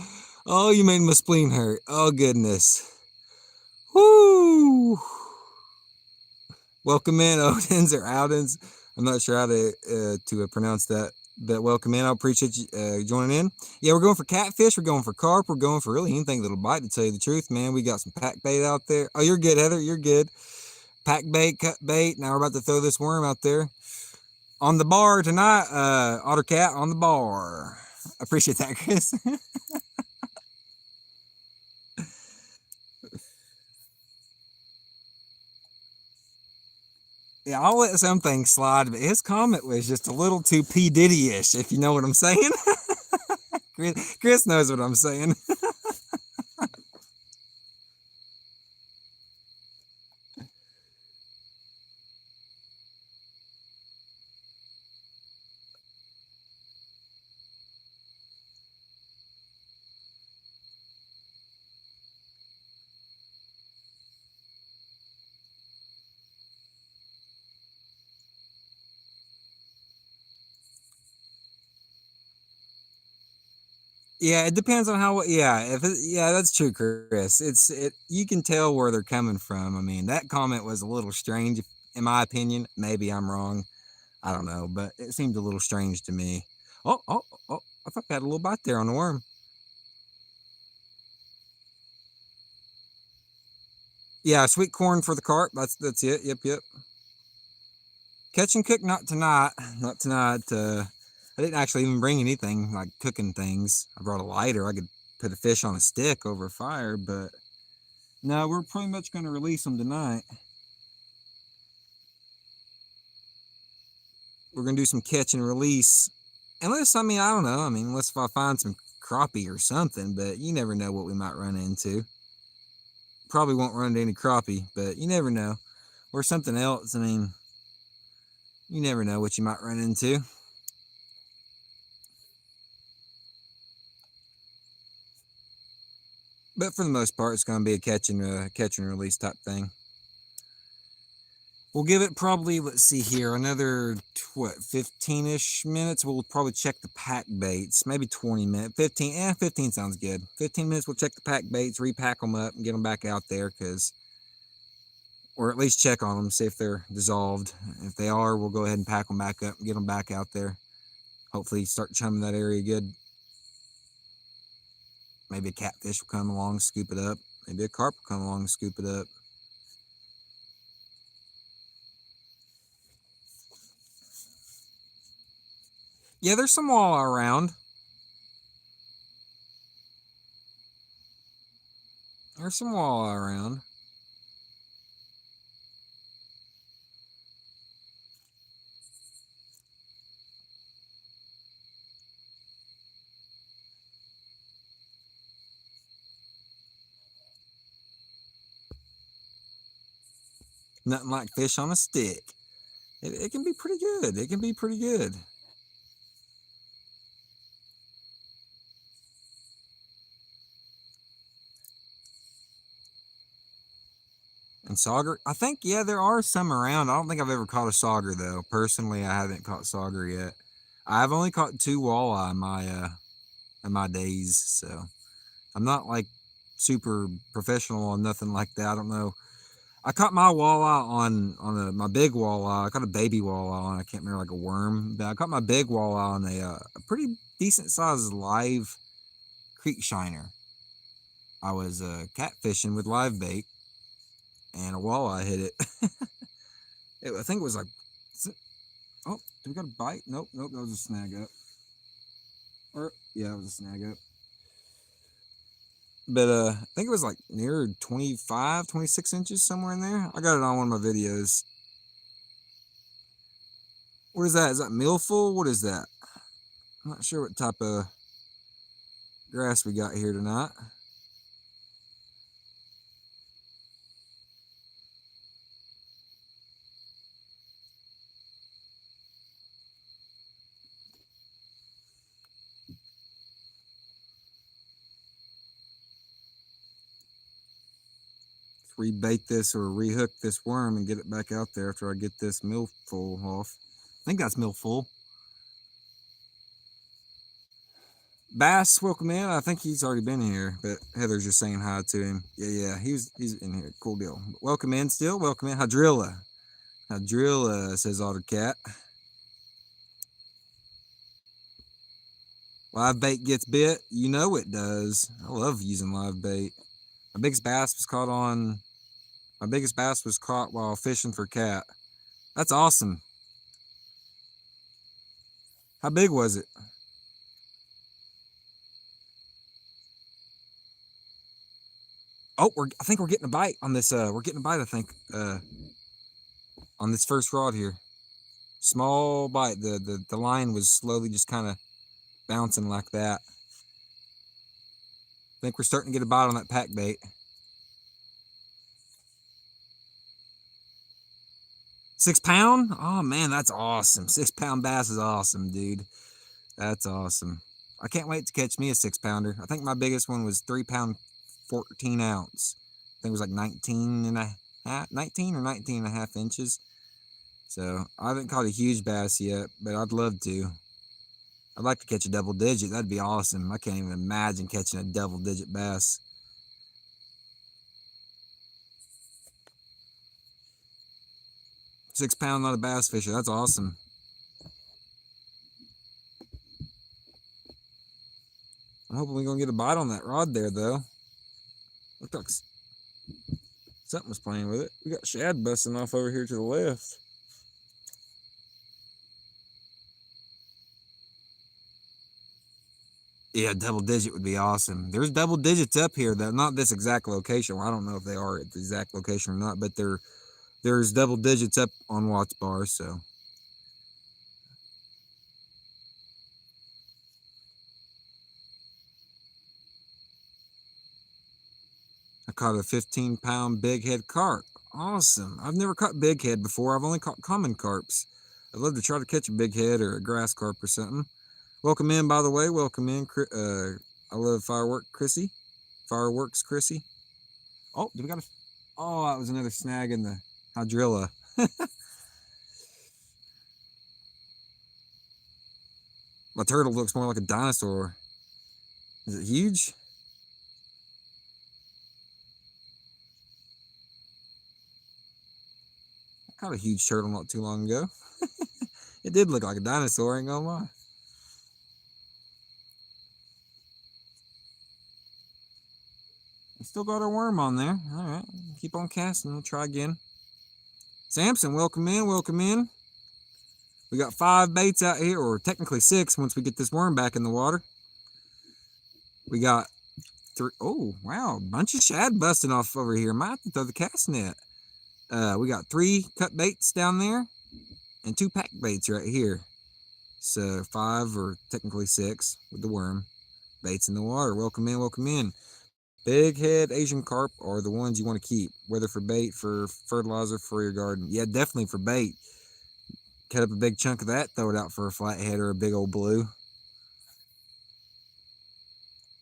Oh, you made my spleen hurt. Oh, goodness. Woo! Welcome in, Odins or Outins. I'm not sure how to pronounce that, but welcome in. I appreciate you joining in. Yeah, we're going for catfish. We're going for carp. We're going for really anything that'll bite, to tell you the truth, man. We got some pack bait out there. Oh, you're good, Heather. You're good. Pack bait, cut bait. Now we're about to throw this worm out there. On the bar tonight, Otter Cat on the bar. I appreciate that, Chris. Yeah, I'll let some things slide, but his comment was just a little too P. Diddy-ish, if you know what I'm saying. Chris knows what I'm saying. Yeah, it depends on how. Yeah, yeah, that's true, Chris. You can tell where they're coming from. I mean, that comment was a little strange, in my opinion. Maybe I'm wrong. I don't know, but it seemed a little strange to me. Oh, oh, oh! I thought I had a little bite there on the worm. Yeah, sweet corn for the carp. That's it. Yep, yep. Catch and cook, not tonight. Not tonight. I didn't actually even bring anything like cooking things. I brought a lighter. I could put a fish on a stick over a fire, but no, we're pretty much going to release them tonight. We're going to do some catch and release. Unless, I mean, I don't know. I mean, unless if I find some crappie or something, but you never know what we might run into. Probably won't run into any crappie, but you never know. Or something else. I mean, you never know what you might run into. But for the most part, it's going to be a catch and release type thing. We'll give it probably, let's see here, another, 15-ish minutes. We'll probably check the pack baits. Maybe 20 minutes. 15 sounds good. 15 minutes, we'll check the pack baits, repack them up, and get them back out there, or at least check on them, see if they're dissolved. If they are, we'll go ahead and pack them back up and get them back out there. Hopefully start chumming that area good. Maybe a catfish will come along, scoop it up. Maybe a carp will come along and scoop it up. Yeah, there's some walleye around. There's some walleye around. Nothing like fish on a stick. It can be pretty good. It can be pretty good. And sauger, I think, yeah, there are some around. I don't think I've ever caught a sauger though. Personally, I haven't caught sauger yet. I've only caught 2 walleye in my days, so I'm not like super professional or nothing like that. I don't know. I caught my walleye on my big walleye. I caught a baby walleye on, I can't remember, like a worm, but I caught my big walleye on a pretty decent sized live creek shiner. I was catfishing with live bait, and a walleye hit it. I think it was like, oh, do we got a bite? Nope, that was a snag up. Or yeah, it was a snag up. But I think it was like near 25, 26 inches, somewhere in there. I got it on one of my videos. What is that? Is that millful? What is that? I'm not sure what type of grass we got here tonight. 'Rebait this or rehook this worm and get it back out there after I get this millful off. I think that's millful. Bass, welcome in. I think he's already been here, but Heather's just saying hi to him. Yeah, he's in here. Cool deal. Welcome in still. Welcome in. Hadrilla says Ottercat. Live bait gets bit. You know it does. I love using live bait. My biggest bass was caught while fishing for cat. That's awesome. How big was it? Oh, I think we're getting a bite on this. We're getting a bite, I think, on this first rod here. Small bite. The line was slowly just kind of bouncing like that. I think we're starting to get a bite on that pack bait. 6 pound? Oh man, that's awesome. 6 pound bass is awesome, dude. That's awesome. I can't wait to catch me a 6 pounder. I think my biggest one was 3 pound, 14 ounce. I think it was like 19 or 19 and a half inches. So I haven't caught a huge bass yet, but I'd love to. I'd like to catch a double digit. That'd be awesome. I can't even imagine catching a double digit bass. £6 not a bass fisher. That's awesome. I'm hoping we're gonna get a bite on that rod there, though. Looked like something was playing with it. We got shad busting off over here to the left. Yeah, double digit would be awesome. There's double digits up here, though. Not this exact location. Well, I don't know if they are at the exact location or not, but there's double digits up on Watts Bar, so. I caught a 15 pound big head carp. Awesome. I've never caught big head before. I've only caught common carps. I'd love to try to catch a big head or a grass carp or something. Welcome in, by the way. Welcome in. I love Fireworks Chrissy. Oh, do we got a... Oh, that was another snag in the hydrilla. My turtle looks more like a dinosaur. Is it huge? I caught a huge turtle not too long ago. It did look like a dinosaur, ain't gonna lie. We still got our worm on there. All right, keep on casting. We'll try again. Samson, welcome in, welcome in. We got 5 baits out here, or technically 6 once we get this worm back in the water. We got 3. Oh, wow, a bunch of shad busting off over here. Might have to throw the cast net. We got 3 cut baits down there and 2 pack baits right here. So 5 or technically 6 with the worm. Baits in the water. Welcome in, welcome in. Big head Asian carp are the ones you want to keep, whether for bait, for fertilizer, for your garden. Yeah, definitely for bait. Cut up a big chunk of that, throw it out for a flathead or a big old blue.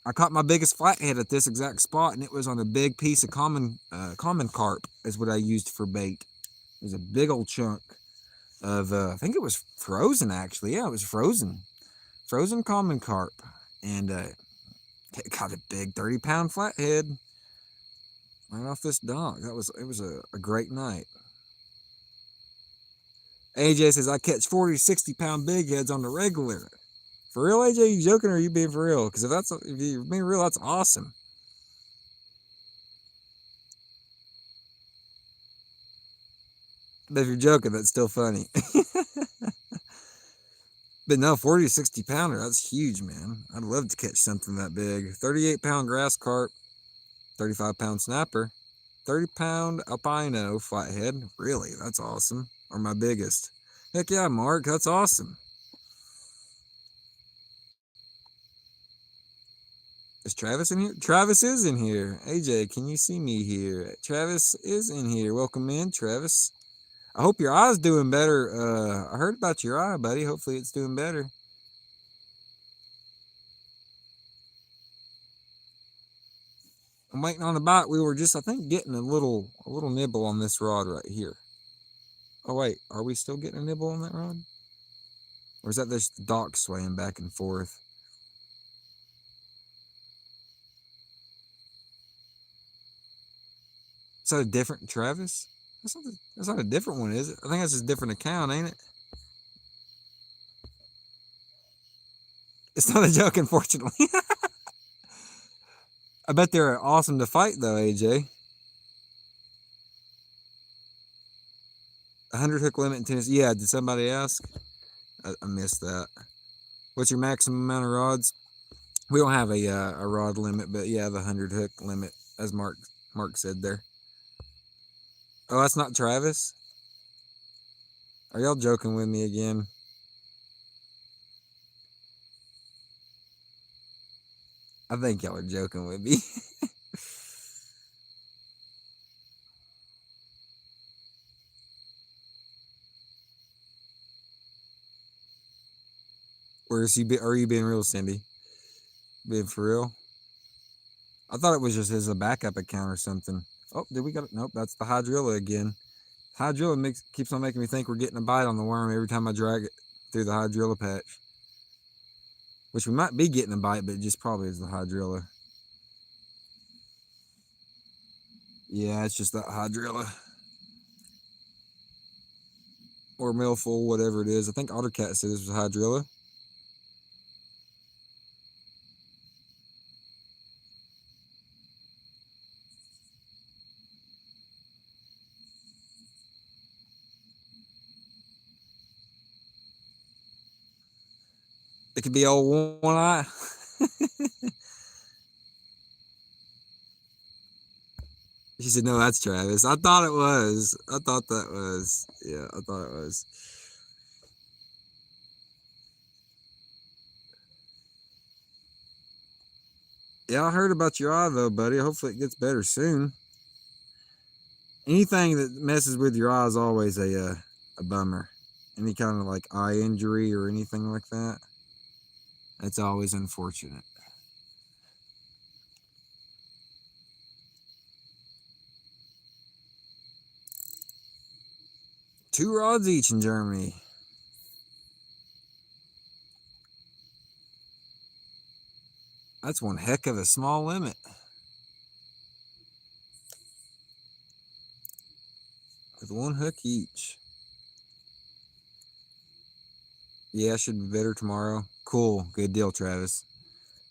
I caught my biggest flathead at this exact spot, and it was on a big piece of common carp, is what I used for bait. It was a big old chunk of, I think it was frozen actually. Yeah, it was frozen common carp, and it got a big 30-pound flathead right off this dock. It was a great night. AJ says I catch 40 to 60-pound big heads on the regular. For real, AJ? You joking or are you being for real? Because if you're being real, that's awesome. But if you're joking, that's still funny. But no, 40 to 60 pounder, that's huge, man. I'd love to catch something that big. 38-pound grass carp, 35-pound snapper, 30-pound albino flathead. Really, that's awesome. Or my biggest. Heck yeah, Mark, that's awesome. Is Travis in here? Travis is in here. AJ, can you see me here? Travis is in here. Welcome in, Travis. I hope your eye's doing better. I heard about your eye, buddy. Hopefully it's doing better. I'm waiting on the bite. We were just, I think, getting a little nibble on this rod right here. Oh wait, are we still getting a nibble on that rod? Or is that just the dock swaying back and forth? Is that a different Travis? That's not a different one, is it? I think that's just a different account, ain't it? It's not a joke, unfortunately. I bet they're awesome to fight, though, AJ. 100 hook limit in Tennessee. Yeah, did somebody ask? I missed that. What's your maximum amount of rods? We don't have a rod limit, but yeah, the 100 hook limit, as Mark said there. Oh, that's not Travis? Are y'all joking with me again? I think y'all are joking with me. Or are you being real, Cindy? Being for real? I thought it was just as a backup account or something. Oh, did we got it? Nope, that's the hydrilla again. Hydrilla keeps on making me think we're getting a bite on the worm every time I drag it through the hydrilla patch. Which we might be getting a bite, but it just probably is the hydrilla. Yeah, it's just that hydrilla. Or millful, whatever it is. I think Ottercat said this was hydrilla. It could be old one eye. She said, no, that's Travis. I thought it was. I thought that was. Yeah, I thought it was. Yeah, I heard about your eye, though, buddy. Hopefully it gets better soon. Anything that messes with your eye is always a bummer. Any kind of like eye injury or anything like that. It's always unfortunate. Two rods each in Germany. That's one heck of a small limit. With one hook each. Yeah, should be better tomorrow. Cool. Good deal, Travis.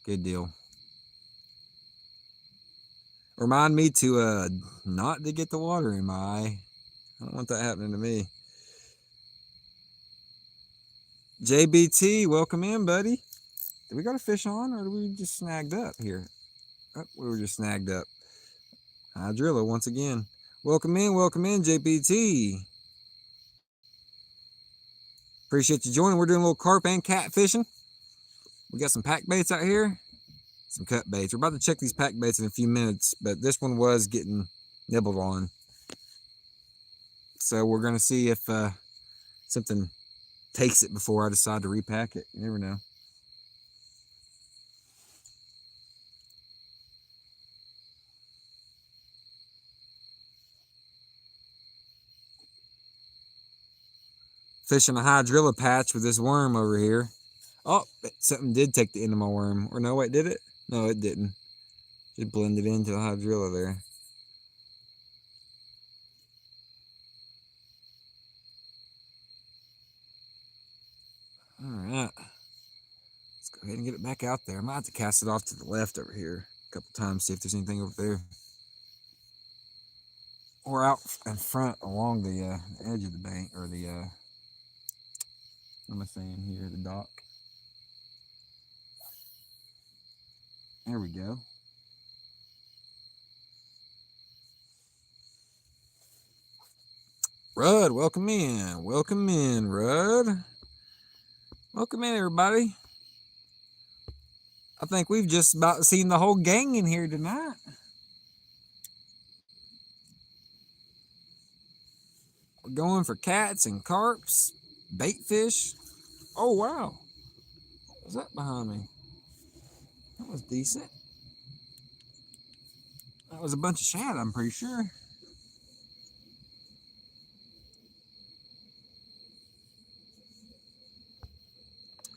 Good deal. Remind me to not to get the water in my eye. I don't want that happening to me. JBT, welcome in, buddy. Did we got a fish on, or did we just snagged up here? Oh, we were just snagged up. Hydrilla once again. Welcome in, JBT. Appreciate you joining. We're doing a little carp and cat fishing. We got some pack baits out here, some cut baits. We're about to check these pack baits in a few minutes, but this one was getting nibbled on. So we're gonna see if something takes it before I decide to repack it. You never know. Fishing a hydrilla patch with this worm over here. Oh, something did take the end of my worm. Or no, wait, did it? No, it didn't. Just blended into the hydrilla there. All right. Let's go ahead and get it back out there. I might have to cast it off to the left over here a couple times, see if there's anything over there. Or out in front along the edge of the bank, or the, what am I saying here, the dock. There we go. Rudd, welcome in. Welcome in, Rudd. Welcome in, everybody. I think we've just about seen the whole gang in here tonight. We're going for cats and carps, bait fish. Oh, wow. What was that behind me? That was decent. That was a bunch of shad, I'm pretty sure.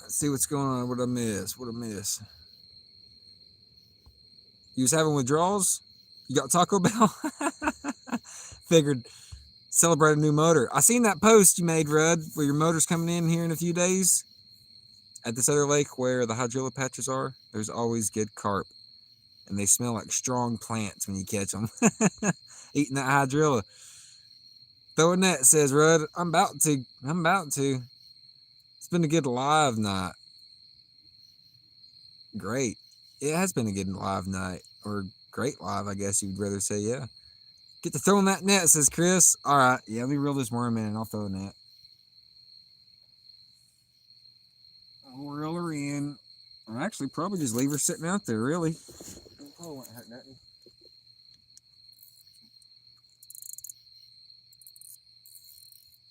Let's see what's going on. What I miss? What I miss? You was having withdrawals? You got Taco Bell? Figured celebrate a new motor. I seen that post you made, Rudd, where your motor's coming in here in a few days. At this other lake where the hydrilla patches are, there's always good carp. And they smell like strong plants when you catch them. Eating that hydrilla. Throw a net, says Rudd. I'm about to. It's been a good live night. Great. It has been a good live night. Or great live, I guess you'd rather say, yeah. Get to throwing that net, says Chris. All right. Yeah, let me reel this worm in and I'll throw a net. I'll reel her in. Or actually, probably just leave her sitting out there, really. Probably won't hurt nothing.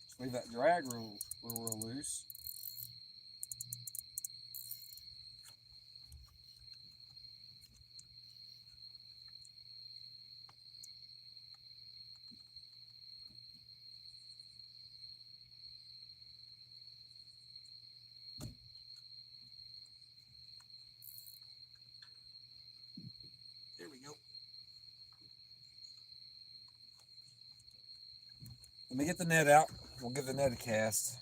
Just leave that drag real loose. There we go. Let me get the net out. We'll give the net a cast.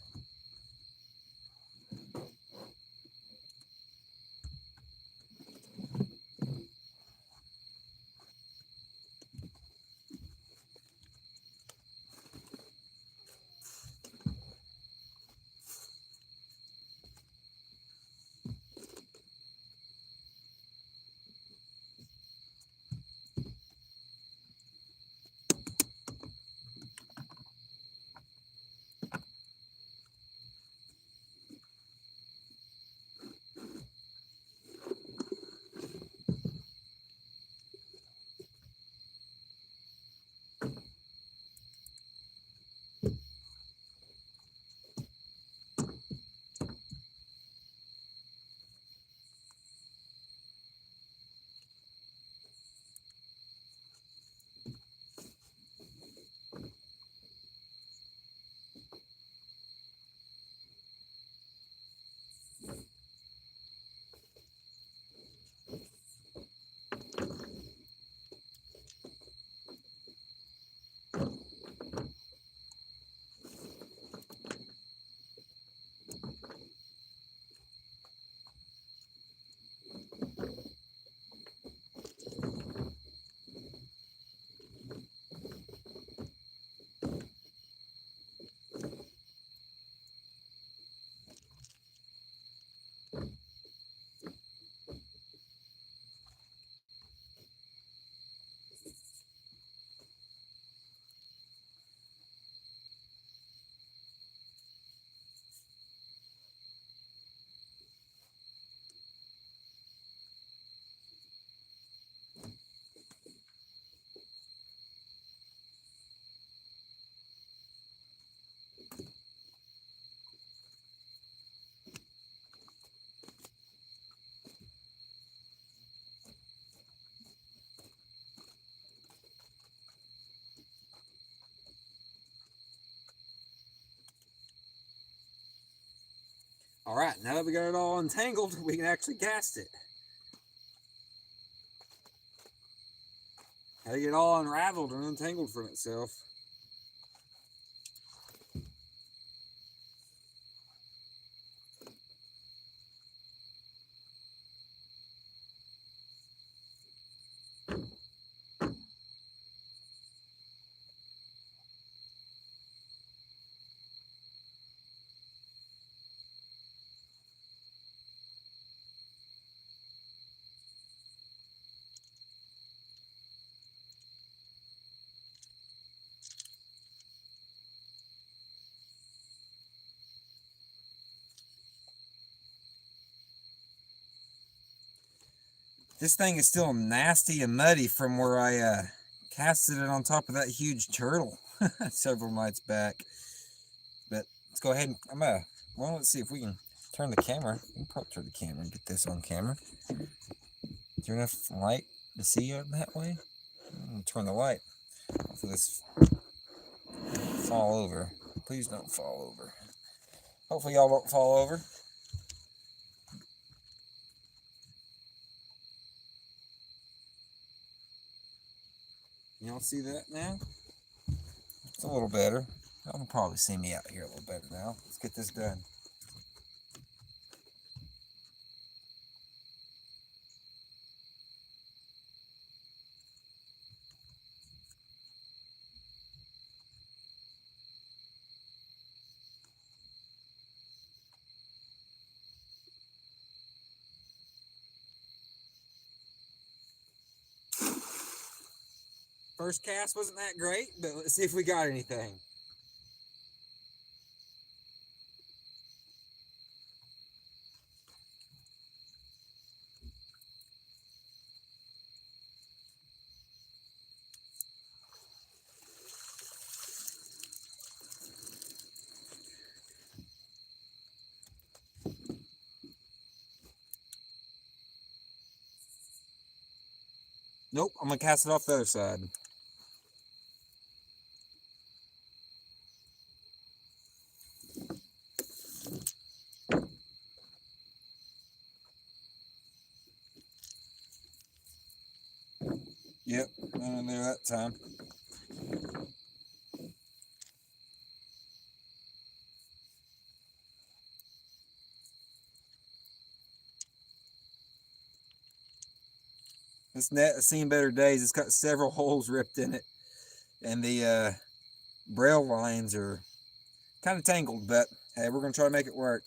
All right, now that we got it all untangled, we can actually cast it. How to get it all unraveled and untangled from itself. This thing is still nasty and muddy from where I casted it on top of that huge turtle several nights back. But let's go ahead and well, let's see if we can turn the camera. We can probably turn the camera and get this on camera. Is there enough light to see it that way? I'm gonna turn the light. Hopefully this fall over. Please don't fall over. Hopefully y'all don't fall over. Y'all see that now? It's a little better. Y'all can probably see me out here a little better now. Let's get this done. First cast wasn't that great, but let's see if we got anything. Nope, I'm gonna cast it off the other side. Yep, went in there that time. This net has seen better days. It's got several holes ripped in it, and the braille lines are kind of tangled, but hey, we're gonna try to make it work.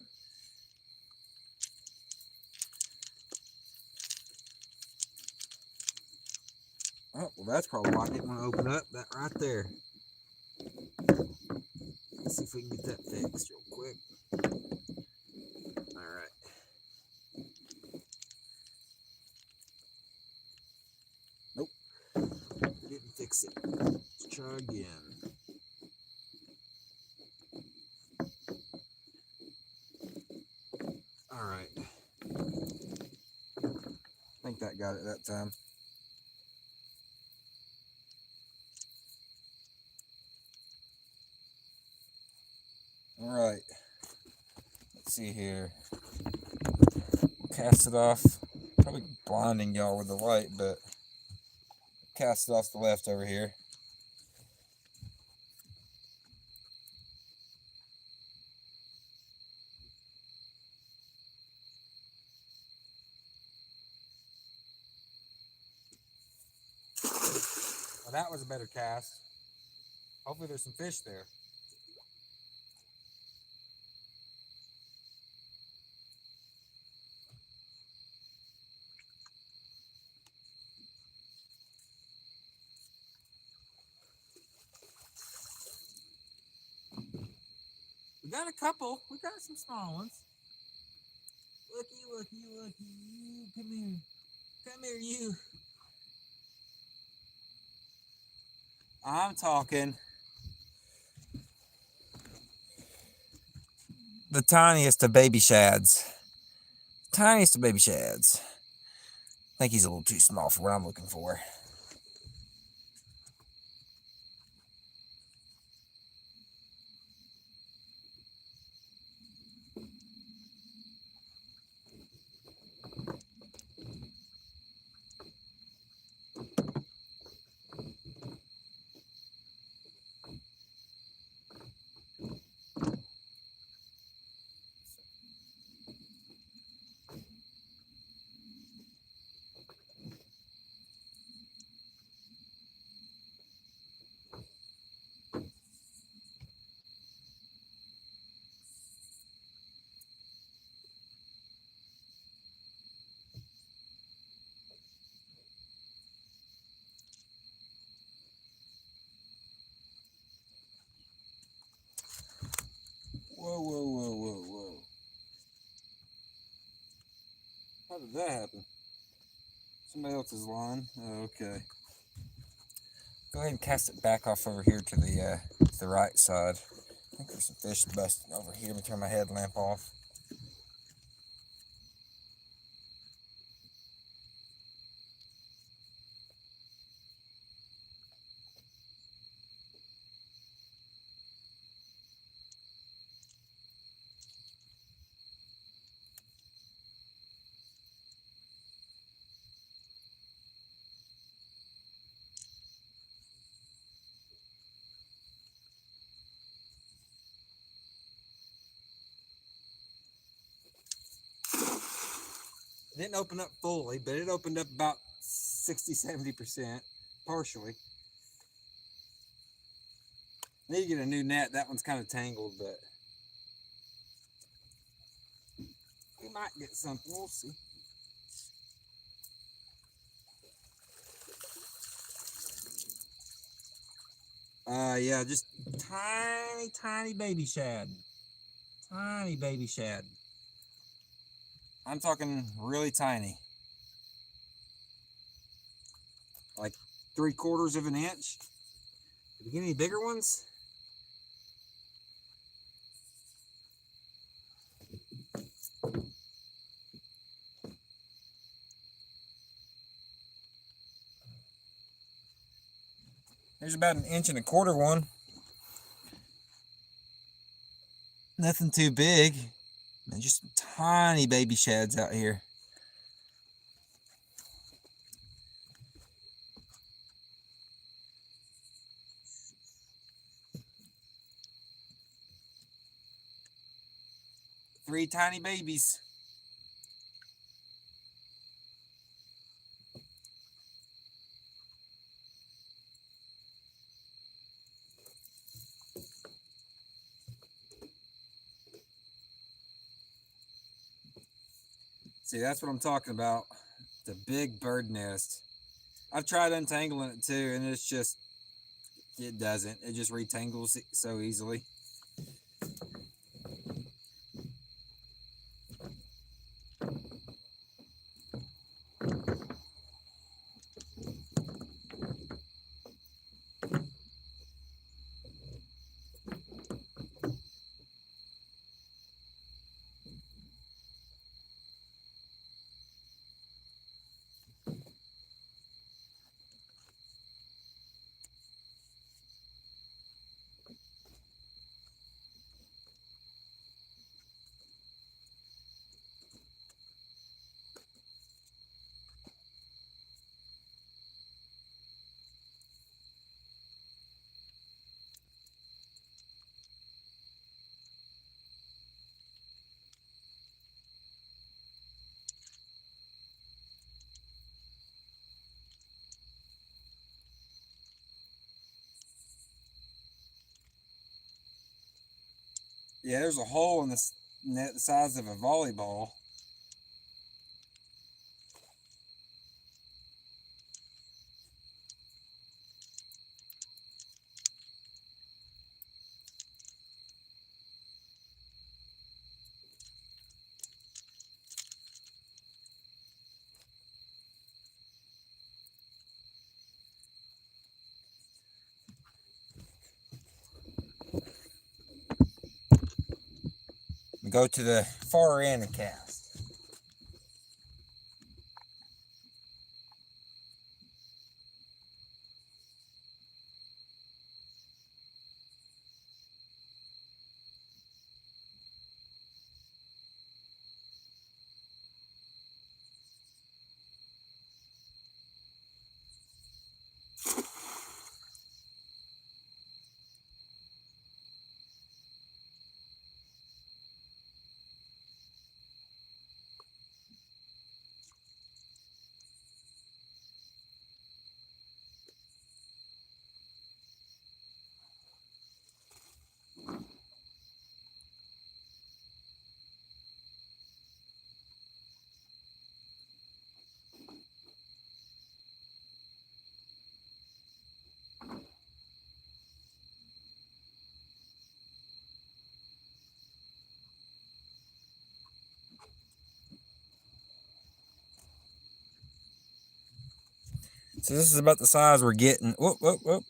Oh, well, that's probably why I didn't want to open up that right there. Let's see if we can get that fixed real quick. All right. Nope. Didn't fix it. Let's try again. All right. I think that got it that time. All right. Let's see here. Cast it off. Probably blinding y'all with the light, but cast it off the left over here. Well, that was a better cast. Hopefully there's some fish there. We got a couple. We got some small ones. Looky. You, come here. Come here, you. I'm talking. The tiniest of baby shads. Tiniest of baby shads. I think he's a little too small for what I'm looking for. did that happen? Somebody else's line. Oh, okay. Go ahead and cast it back off over here to the right side. I think there's some fish busting over here. Let me turn my headlamp off. It didn't open up fully, but it opened up about 60-70%, partially. I need to get a new net. That one's kind of tangled, but we might get something. We'll see. Yeah, just tiny baby shad. Tiny baby shad. I'm talking really tiny. Like 3/4 of an inch. Did we get any bigger ones? There's about 1.25 inch one. Nothing too big. Just tiny baby shads out here. Three tiny babies. See, that's what I'm talking about. The big bird nest. I've tried untangling it too, and it's just, it doesn't. It just retangles it so easily. Yeah, there's a hole in this net the size of a volleyball. We go to the far end and cast. So this is about the size we're getting. Whoop, whoop, whoop.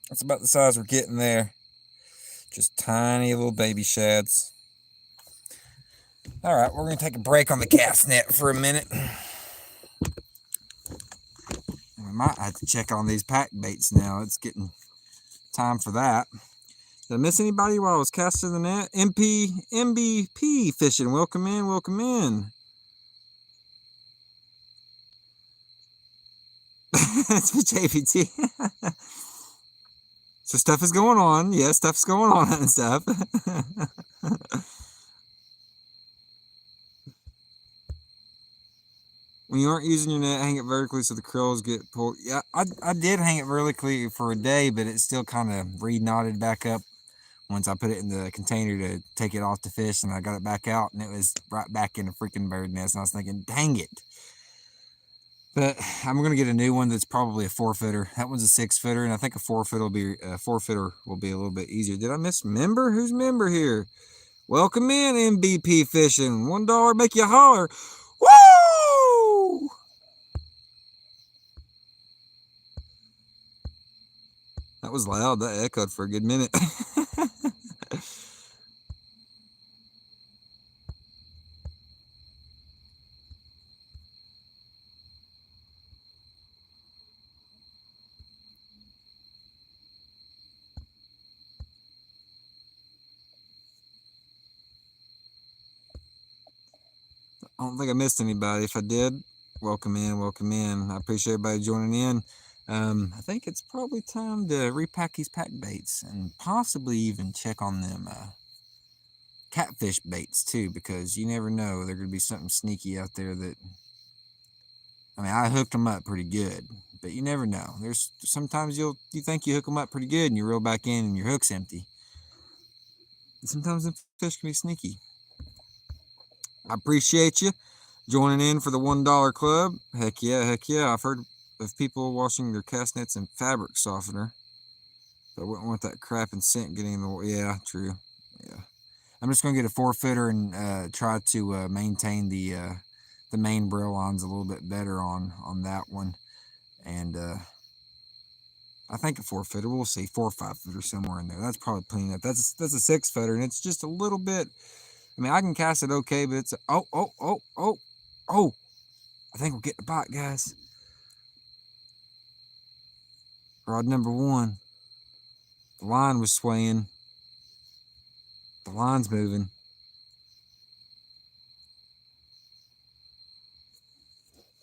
That's about the size we're getting there. Just tiny little baby shads. All right, we're going to take a break on the cast net for a minute. We might have to check on these pack baits now. It's getting time for that. Did I miss anybody while I was casting the net? MBP fishing. Welcome in, welcome in. It's for JPT. So stuff is going on. Yeah, stuff's going on and stuff. When you aren't using your net, hang it vertically so the krills get pulled. Yeah, I did hang it vertically for a day, but it still kind of re-knotted back up once I put it in the container to take it off the fish, and I got it back out, and it was right back in a freaking bird nest. And I was thinking, dang it. But I'm going to get a new one that's probably a 4-footer. That one's a 6-footer, and I think a 4-footer will be a little bit easier. Did I miss member? Who's member here? Welcome in, MBP Fishing. $1 make you holler. Woo! That was loud. That echoed for a good minute. I don't think I missed anybody. If I did, welcome in, welcome in. I appreciate everybody joining in. I think it's probably time to repack these pack baits and possibly even check on them catfish baits too, because you never know. There could be something sneaky out there that, I mean, I hooked them up pretty good, but you never know. There's sometimes you think you hook them up pretty good and you reel back in and your hook's empty. And sometimes the fish can be sneaky. I appreciate you joining in for the $1 club. Heck yeah, heck yeah. I've heard of people washing their cast nets in fabric softener. But I wouldn't want that crap and scent getting in the water. Yeah, true. Yeah. I'm just going to get a 4-footer and try to maintain the main braille lines a little bit better on that one. And I think a 4-footer. We'll see, 4 or 5-footer somewhere in there. That's probably plenty enough. That's a 6-footer, and it's just a little bit. I mean, I can cast it okay, but it's oh! I think we'll get the bite, guys. Rod number 1. The line was swaying. The line's moving.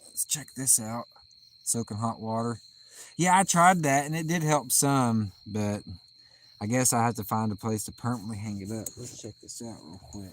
Let's check this out. Soaking hot water. Yeah, I tried that, and it did help some, but I guess I have to find a place to permanently hang it up. Let's check this out real quick.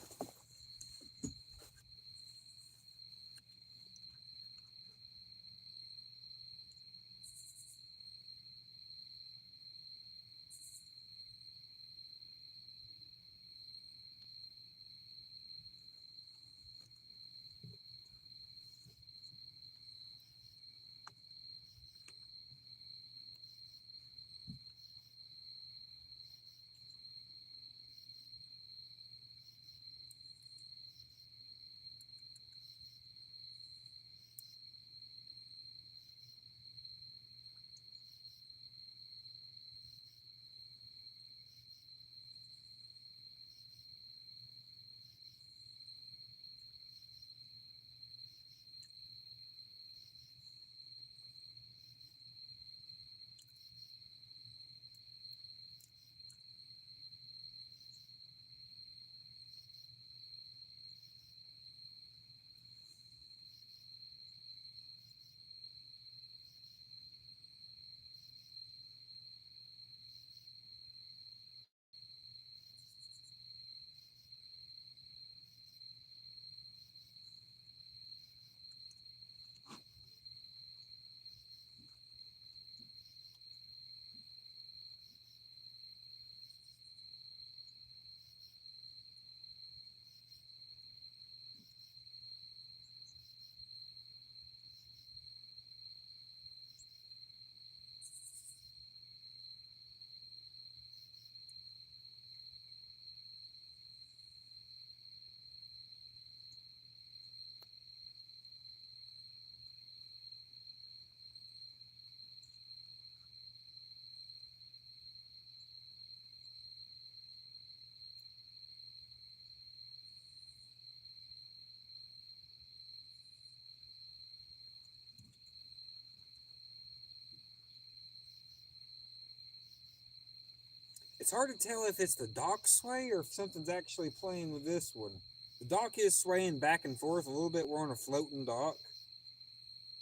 It's hard to tell if it's the dock sway or if something's actually playing with this one. The dock is swaying back and forth a little bit. We're on a floating dock,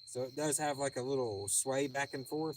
so it does have like a little sway back and forth.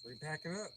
Repacking up.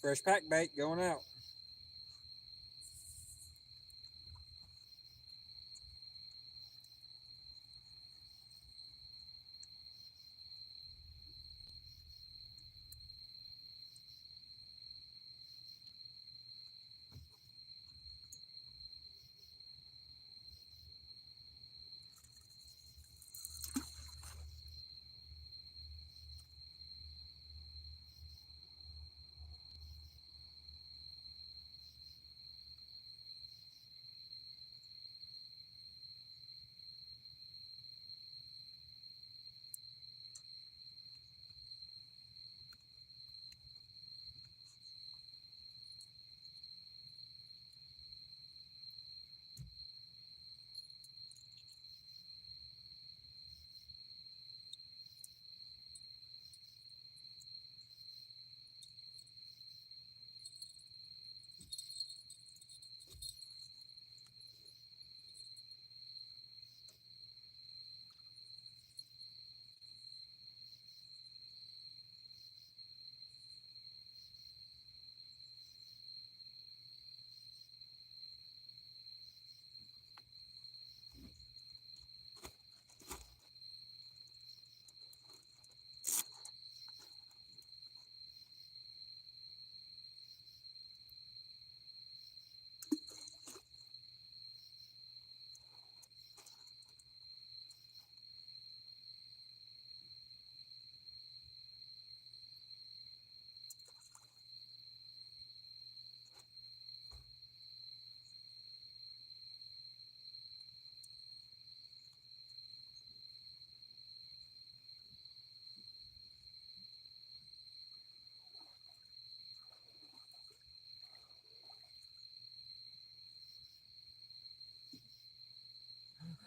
Fresh pack bait going out.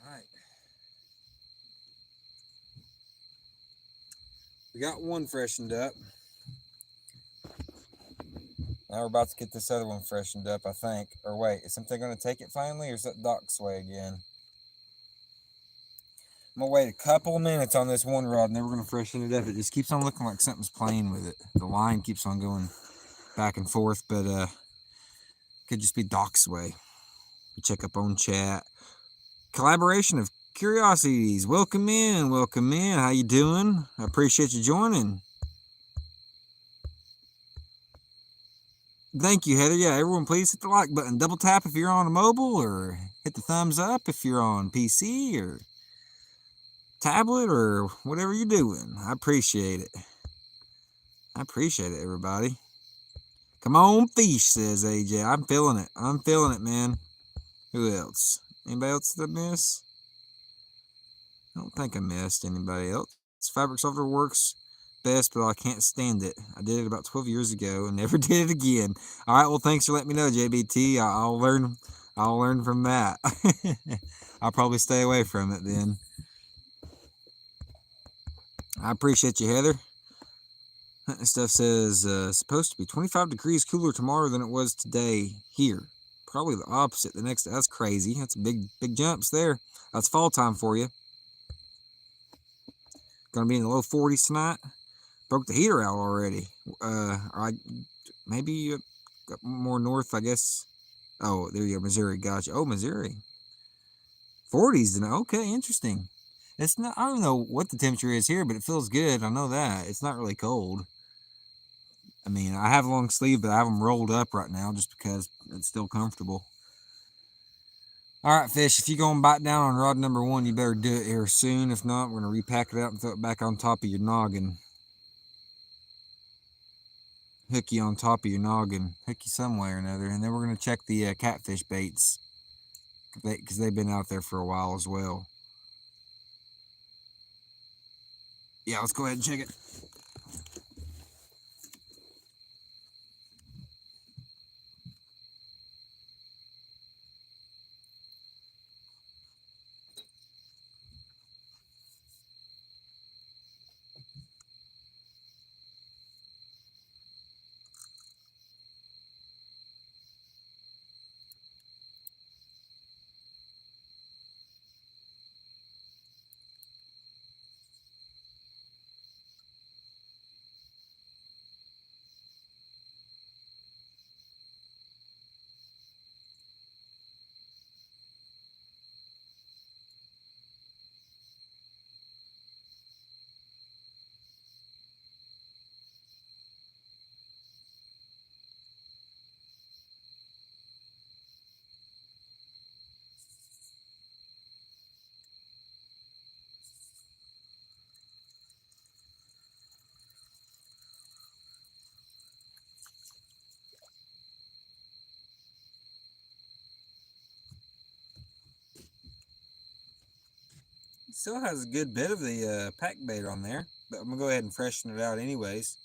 All right. We got one freshened up. Now we're about to get this other one freshened up, I think. Or wait, is something going to take it finally, or is that Doc's way again? I'm going to wait a couple of minutes on this one rod, and then we're going to freshen it up. It just keeps on looking like something's playing with it. The line keeps on going back and forth, but could just be Doc's way. We check up on chat. Collaboration of curiosities. Welcome in. Welcome in. How you doing? I appreciate you joining. Thank you, Heather. Yeah, everyone please hit the like button. Double tap if you're on a mobile, or hit the thumbs up if you're on PC or tablet or whatever you're doing. I appreciate it. I appreciate it, everybody. Come on, fish, says AJ. I'm feeling it. I'm feeling it, man. Who else? Anybody else that I miss? I don't think I missed anybody else. Fabric software works best, but I can't stand it. I did it about 12 years ago and never did it again. All right, well, thanks for letting me know, JBT. I'll learn from that. I'll probably stay away from it then. I appreciate you, Heather. Stuff says supposed to be 25 degrees cooler tomorrow than it was today here. Probably the opposite. That's crazy. That's big jumps there. That's fall time for you. Gonna be in the low 40s tonight. Broke the heater out already. Maybe more north, I guess. Oh, there you go, Missouri. Gotcha. Oh, Missouri. 40s tonight. Okay, interesting. It's not. I don't know what the temperature is here, but it feels good. I know that it's not really cold. I mean, I have a long sleeve, but I have them rolled up right now just because it's still comfortable. All right, fish, if you're going to bite down on rod number 1, you better do it here soon. If not, we're going to repack it out and throw it back on top of your noggin. Hook you on top of your noggin. Hook you some way or another. And then we're going to check the catfish baits because they've been out there for a while as well. Yeah, let's go ahead and check it. It still has a good bit of the pack bait on there, but I'm going to go ahead and freshen it out anyways.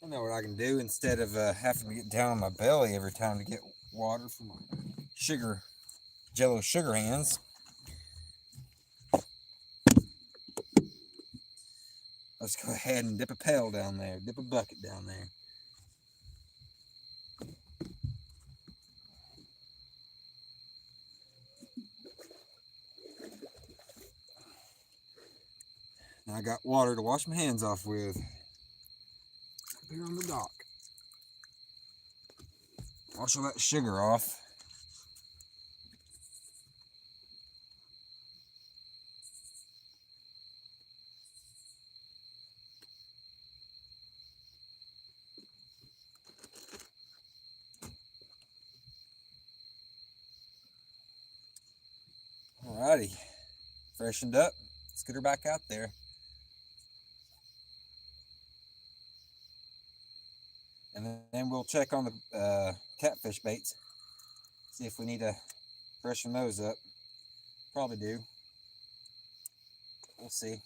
I know what I can do instead of having to get down on my belly every time to get water from my sugar, Jello sugar hands. Let's go ahead and dip a pail down there, dip a bucket down there. Now I got water to wash my hands off with. Up here on the dock. Wash all that sugar off. Alrighty, freshened up. Let's get her back out there. And then we'll check on the catfish baits. See if we need to freshen those up. Probably do. We'll see.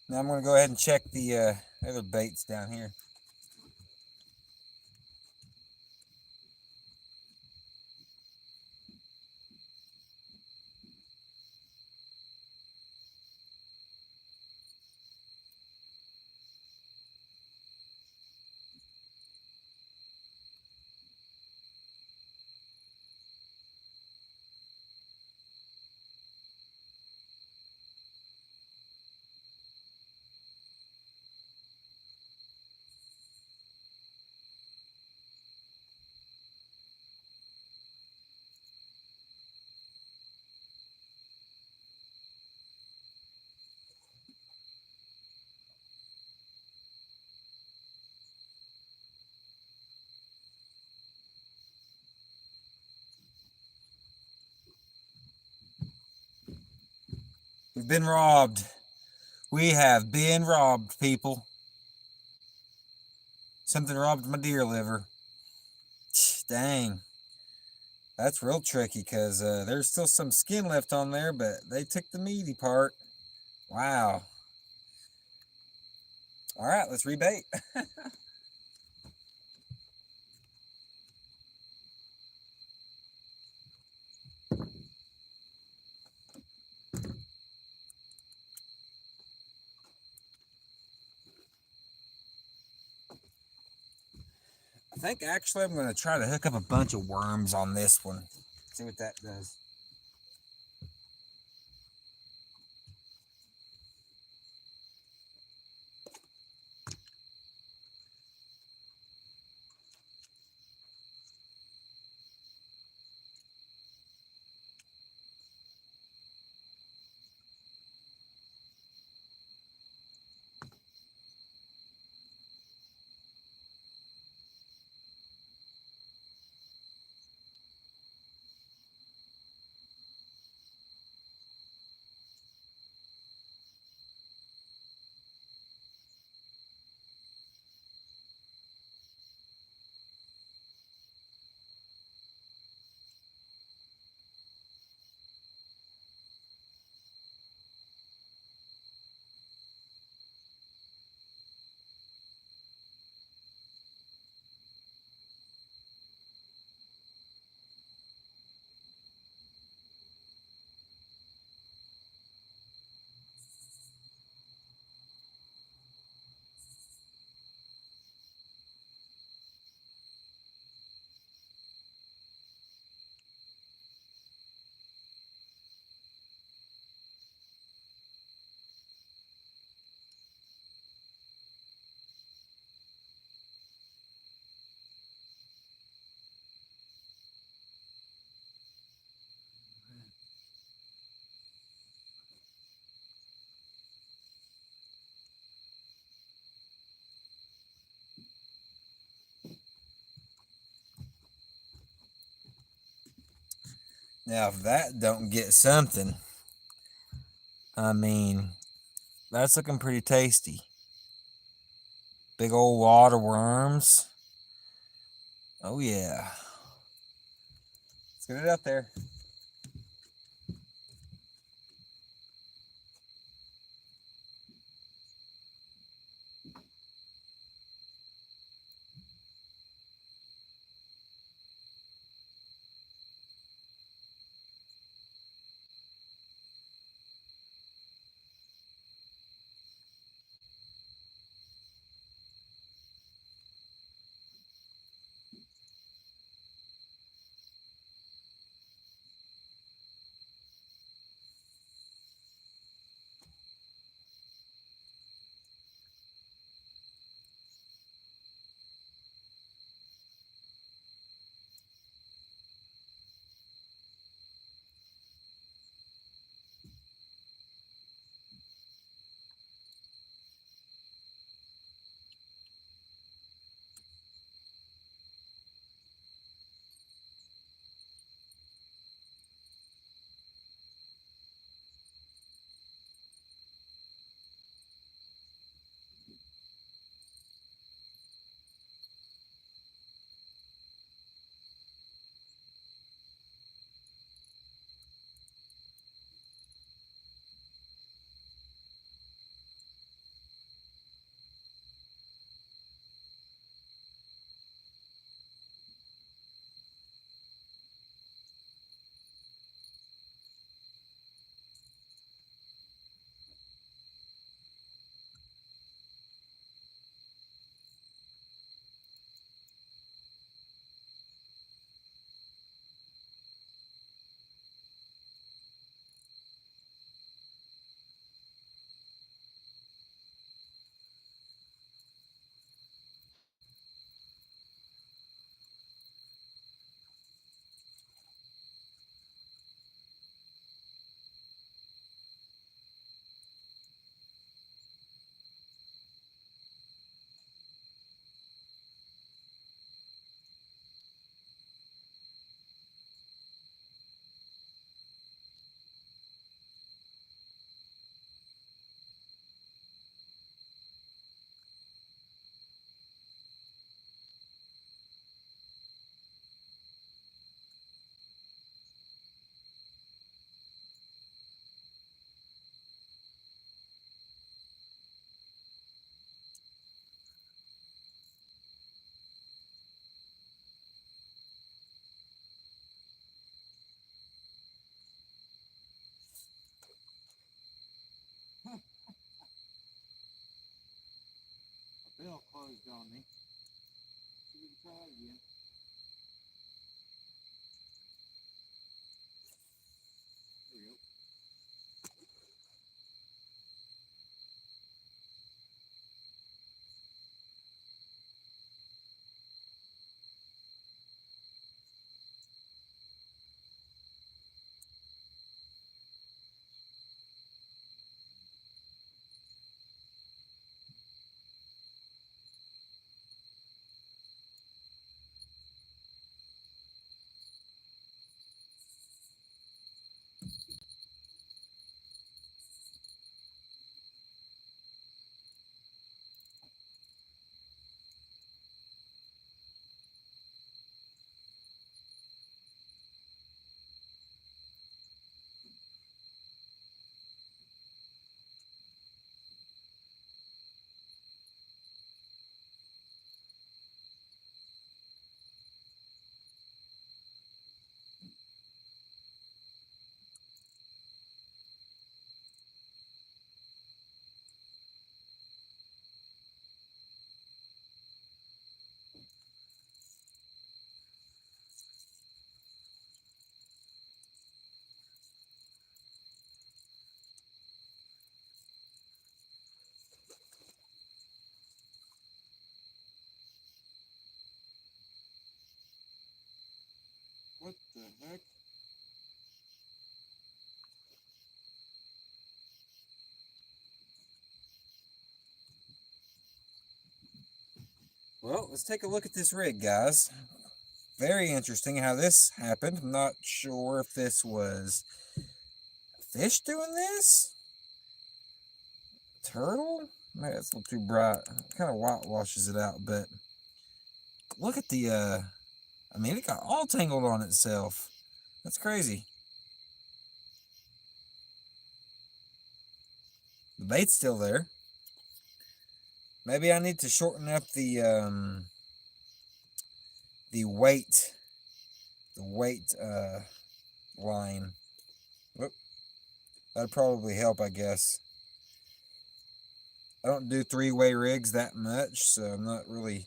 Now I'm going to go ahead and check the other baits down here. We've been robbed. We have been robbed, people. Something robbed my deer liver. Dang. That's real tricky because there's still some skin left on there, but they took the meaty part. Wow. All right, let's rebait. I think actually I'm going to try to hook up a bunch of worms on this one. See what that does. Now, if that don't get something, I mean, that's looking pretty tasty. Big old water worms. Oh, yeah. Let's get it up there. closed on me. So we can try it again. There we go. What the heck? Well, let's take a look at this rig, guys. Very interesting how this happened. I'm not sure if this was a fish doing this. Turtle? Maybe that's a little too bright. It kind of whitewashes it out, but look at the, I mean, it got all tangled on itself. That's crazy. The bait's still there. Maybe I need to shorten up the weight line. Whoop. That'd probably help, I guess. I don't do three-way rigs that much, so I'm not really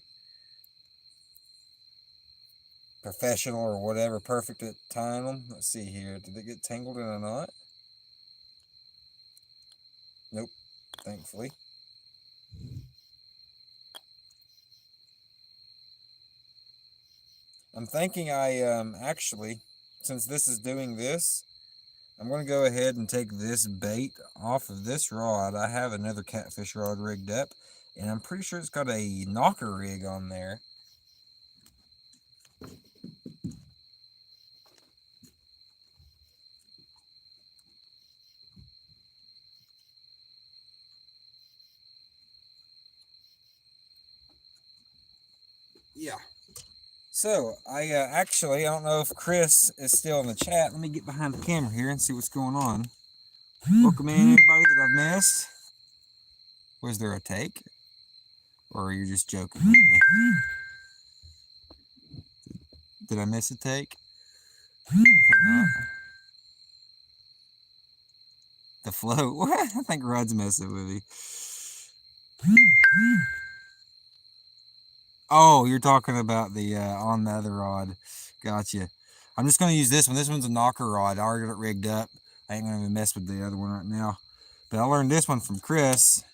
professional or whatever, perfect at tying them. Let's see here. Did it get tangled in a knot? Nope, thankfully. I'm thinking I actually, since this is doing this, I'm going to go ahead and take this bait off of this rod. I have another catfish rod rigged up, and I'm pretty sure it's got a knocker rig on there. Yeah. So, I actually, I don't know if Chris is still in the chat. Let me get behind the camera here and see what's going on. Welcome in, everybody that I've missed. Was there a take? Or are you just joking with me? Did I miss a take? Hopefully not. The float? What? I think Rod's messing with me. Oh, you're talking about the on the other rod. Gotcha. I'm just going to use this one. This one's a knocker rod. I already got it rigged up. I ain't going to even mess with the other one right now. But I learned this one from Chris.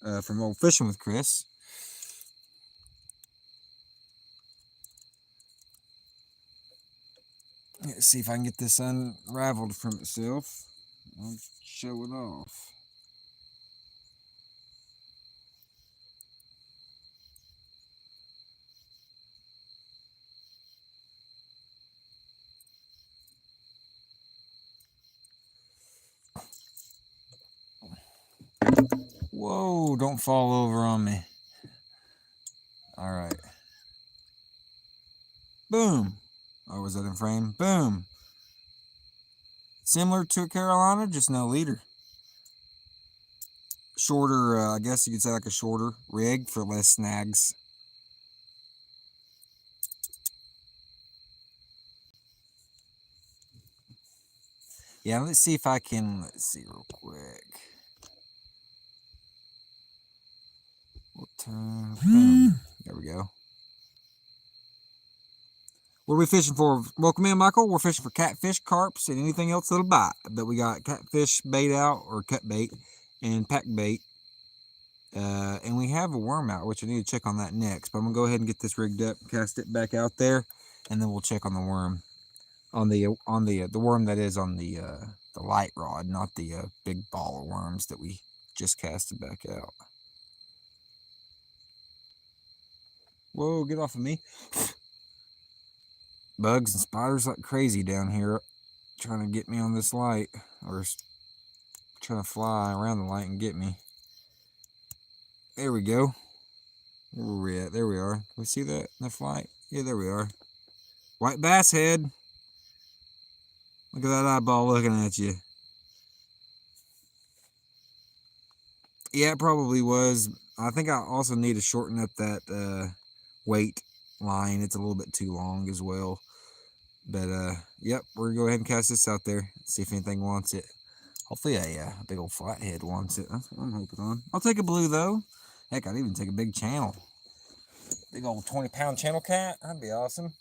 From old Fishing with Chris. Let's see if I can get this unraveled from itself. I'll show it off. Whoa, don't fall over on me. All right. Boom. Oh, was that in frame? Boom. Similar to a Carolina, just no leader. Shorter, I guess you could say like a shorter rig for less snags. Yeah, let's see if I can, let's see real quick. We'll Boom. There we go. What are we fishing for? Welcome in, Michael. We're fishing for catfish, carps, and anything else that'll bite. But we got catfish bait out, or cut bait, and pack bait. And we have a worm out, which I need to check on that next. But I'm going to go ahead and get this rigged up, cast it back out there, and then we'll check on the worm. On the worm that is on the light rod, not the big ball of worms that we just casted back out. Whoa, get off of me. Bugs and spiders like crazy down here trying to get me on this light, or trying to fly around the light and get me. There we go. Where were we at? There we are. We see that in the flight? Yeah, there we are. White bass head. Look at that eyeball looking at you. Yeah, it probably was. I think I also need to shorten up that weight line. It's a little bit too long as well. But yep, we're gonna go ahead and cast this out there. See if anything wants it. Hopefully a big old flathead wants it. That's what I'm hoping on. I'll take a blue though. Heck, I'd even take a big channel. Big old 20-pound channel cat. That'd be awesome.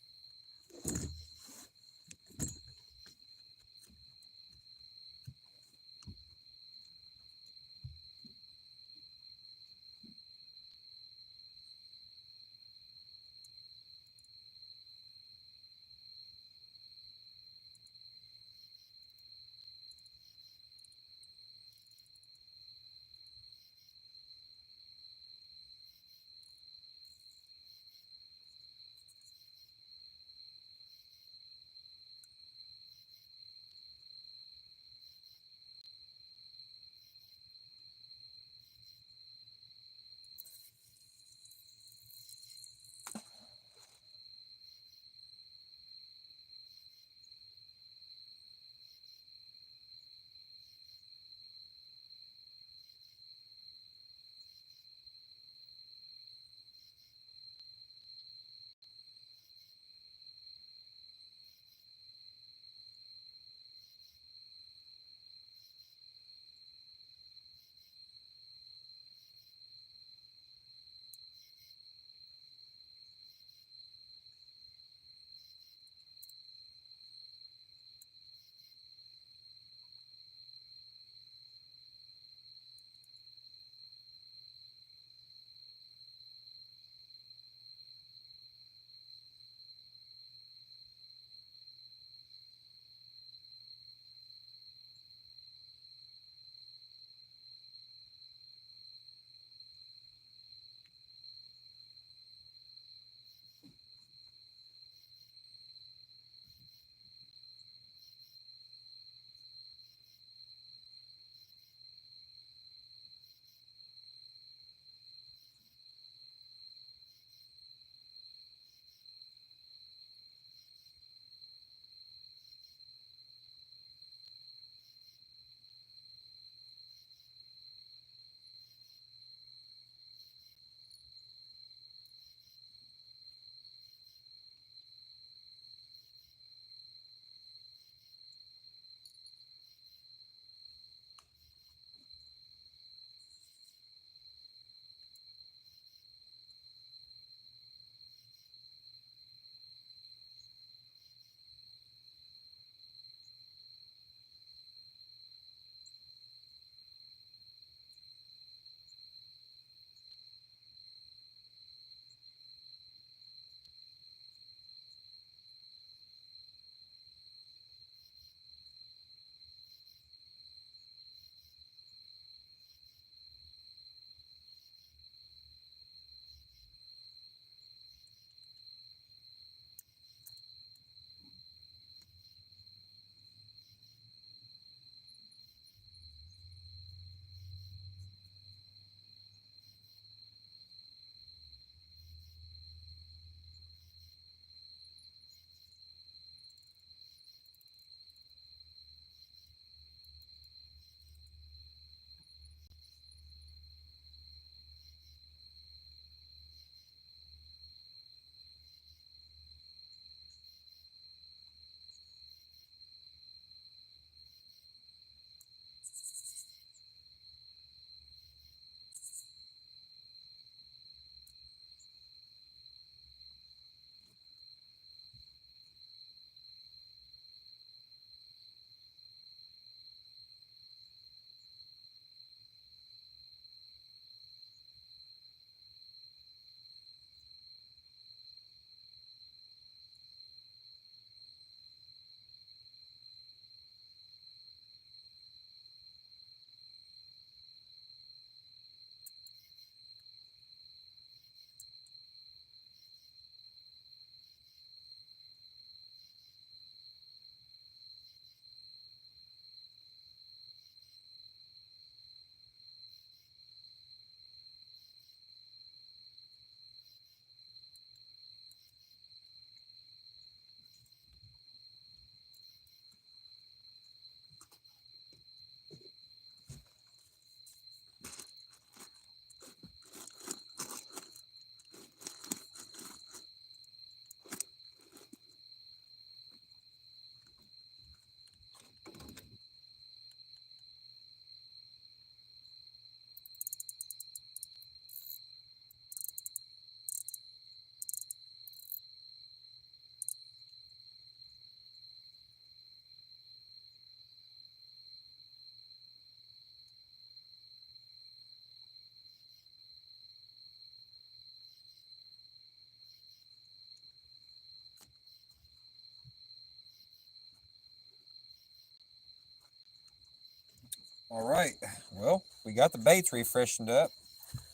All right. Well, we got the baits refreshened up,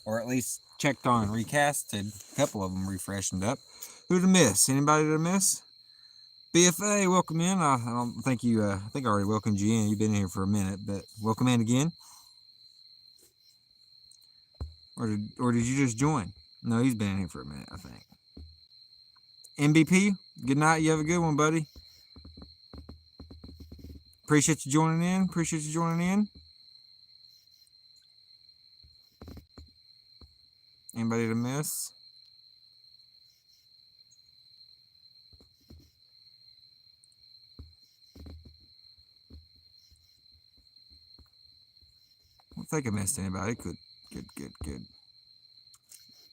or at least checked on and recasted. A couple of them refreshened up. Who to miss? Anybody to miss? BFA, welcome in. I don't think you. I think I already welcomed you in. You've been here for a minute, but welcome in again. Or did you just join? No, he's been here for a minute, I think. MVP, good night. You have a good one, buddy. Appreciate you joining in. Appreciate you joining in. Anybody to miss? I don't think I missed anybody. Good.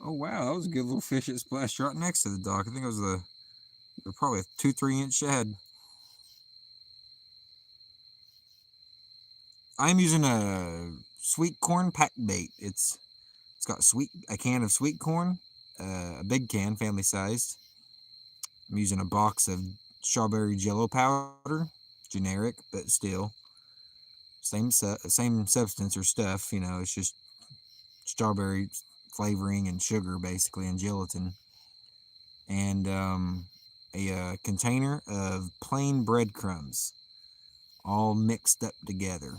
Oh wow, that was a good little fish that splashed right next to the dock. I think it was probably a 2-3 inch shad. I'm using a sweet corn pack bait. It's got a can of sweet corn, a big can, family sized. I'm using a box of strawberry jello powder, generic, but still same substance or stuff. You know, it's just strawberry flavoring and sugar basically and gelatin, and a container of plain breadcrumbs, all mixed up together.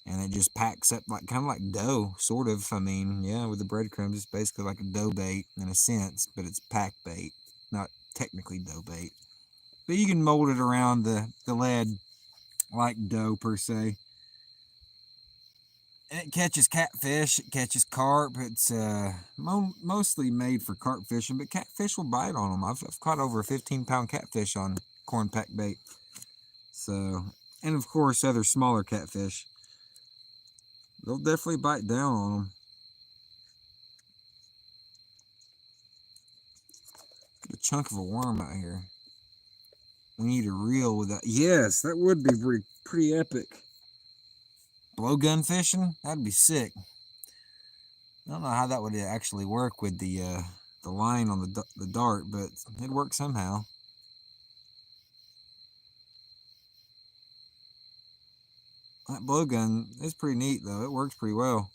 And it just packs up like kind of like dough, sort of. I mean, yeah, with the breadcrumbs, it's basically like a dough bait in a sense, but it's pack bait, not technically dough bait. But you can mold it around the lead like dough per se. And it catches catfish, it catches carp. It's mostly made for carp fishing, but catfish will bite on them. I've caught over a 15-pound catfish on corn pack bait. So, and of course, other smaller catfish. They'll definitely bite down on them. Get a chunk of a worm out here. We need a reel with that. Yes, that would be pretty epic. Blowgun fishing? That'd be sick. I don't know how that would actually work with the line on the dart, but it'd work somehow. That blowgun is pretty neat though. It works pretty well.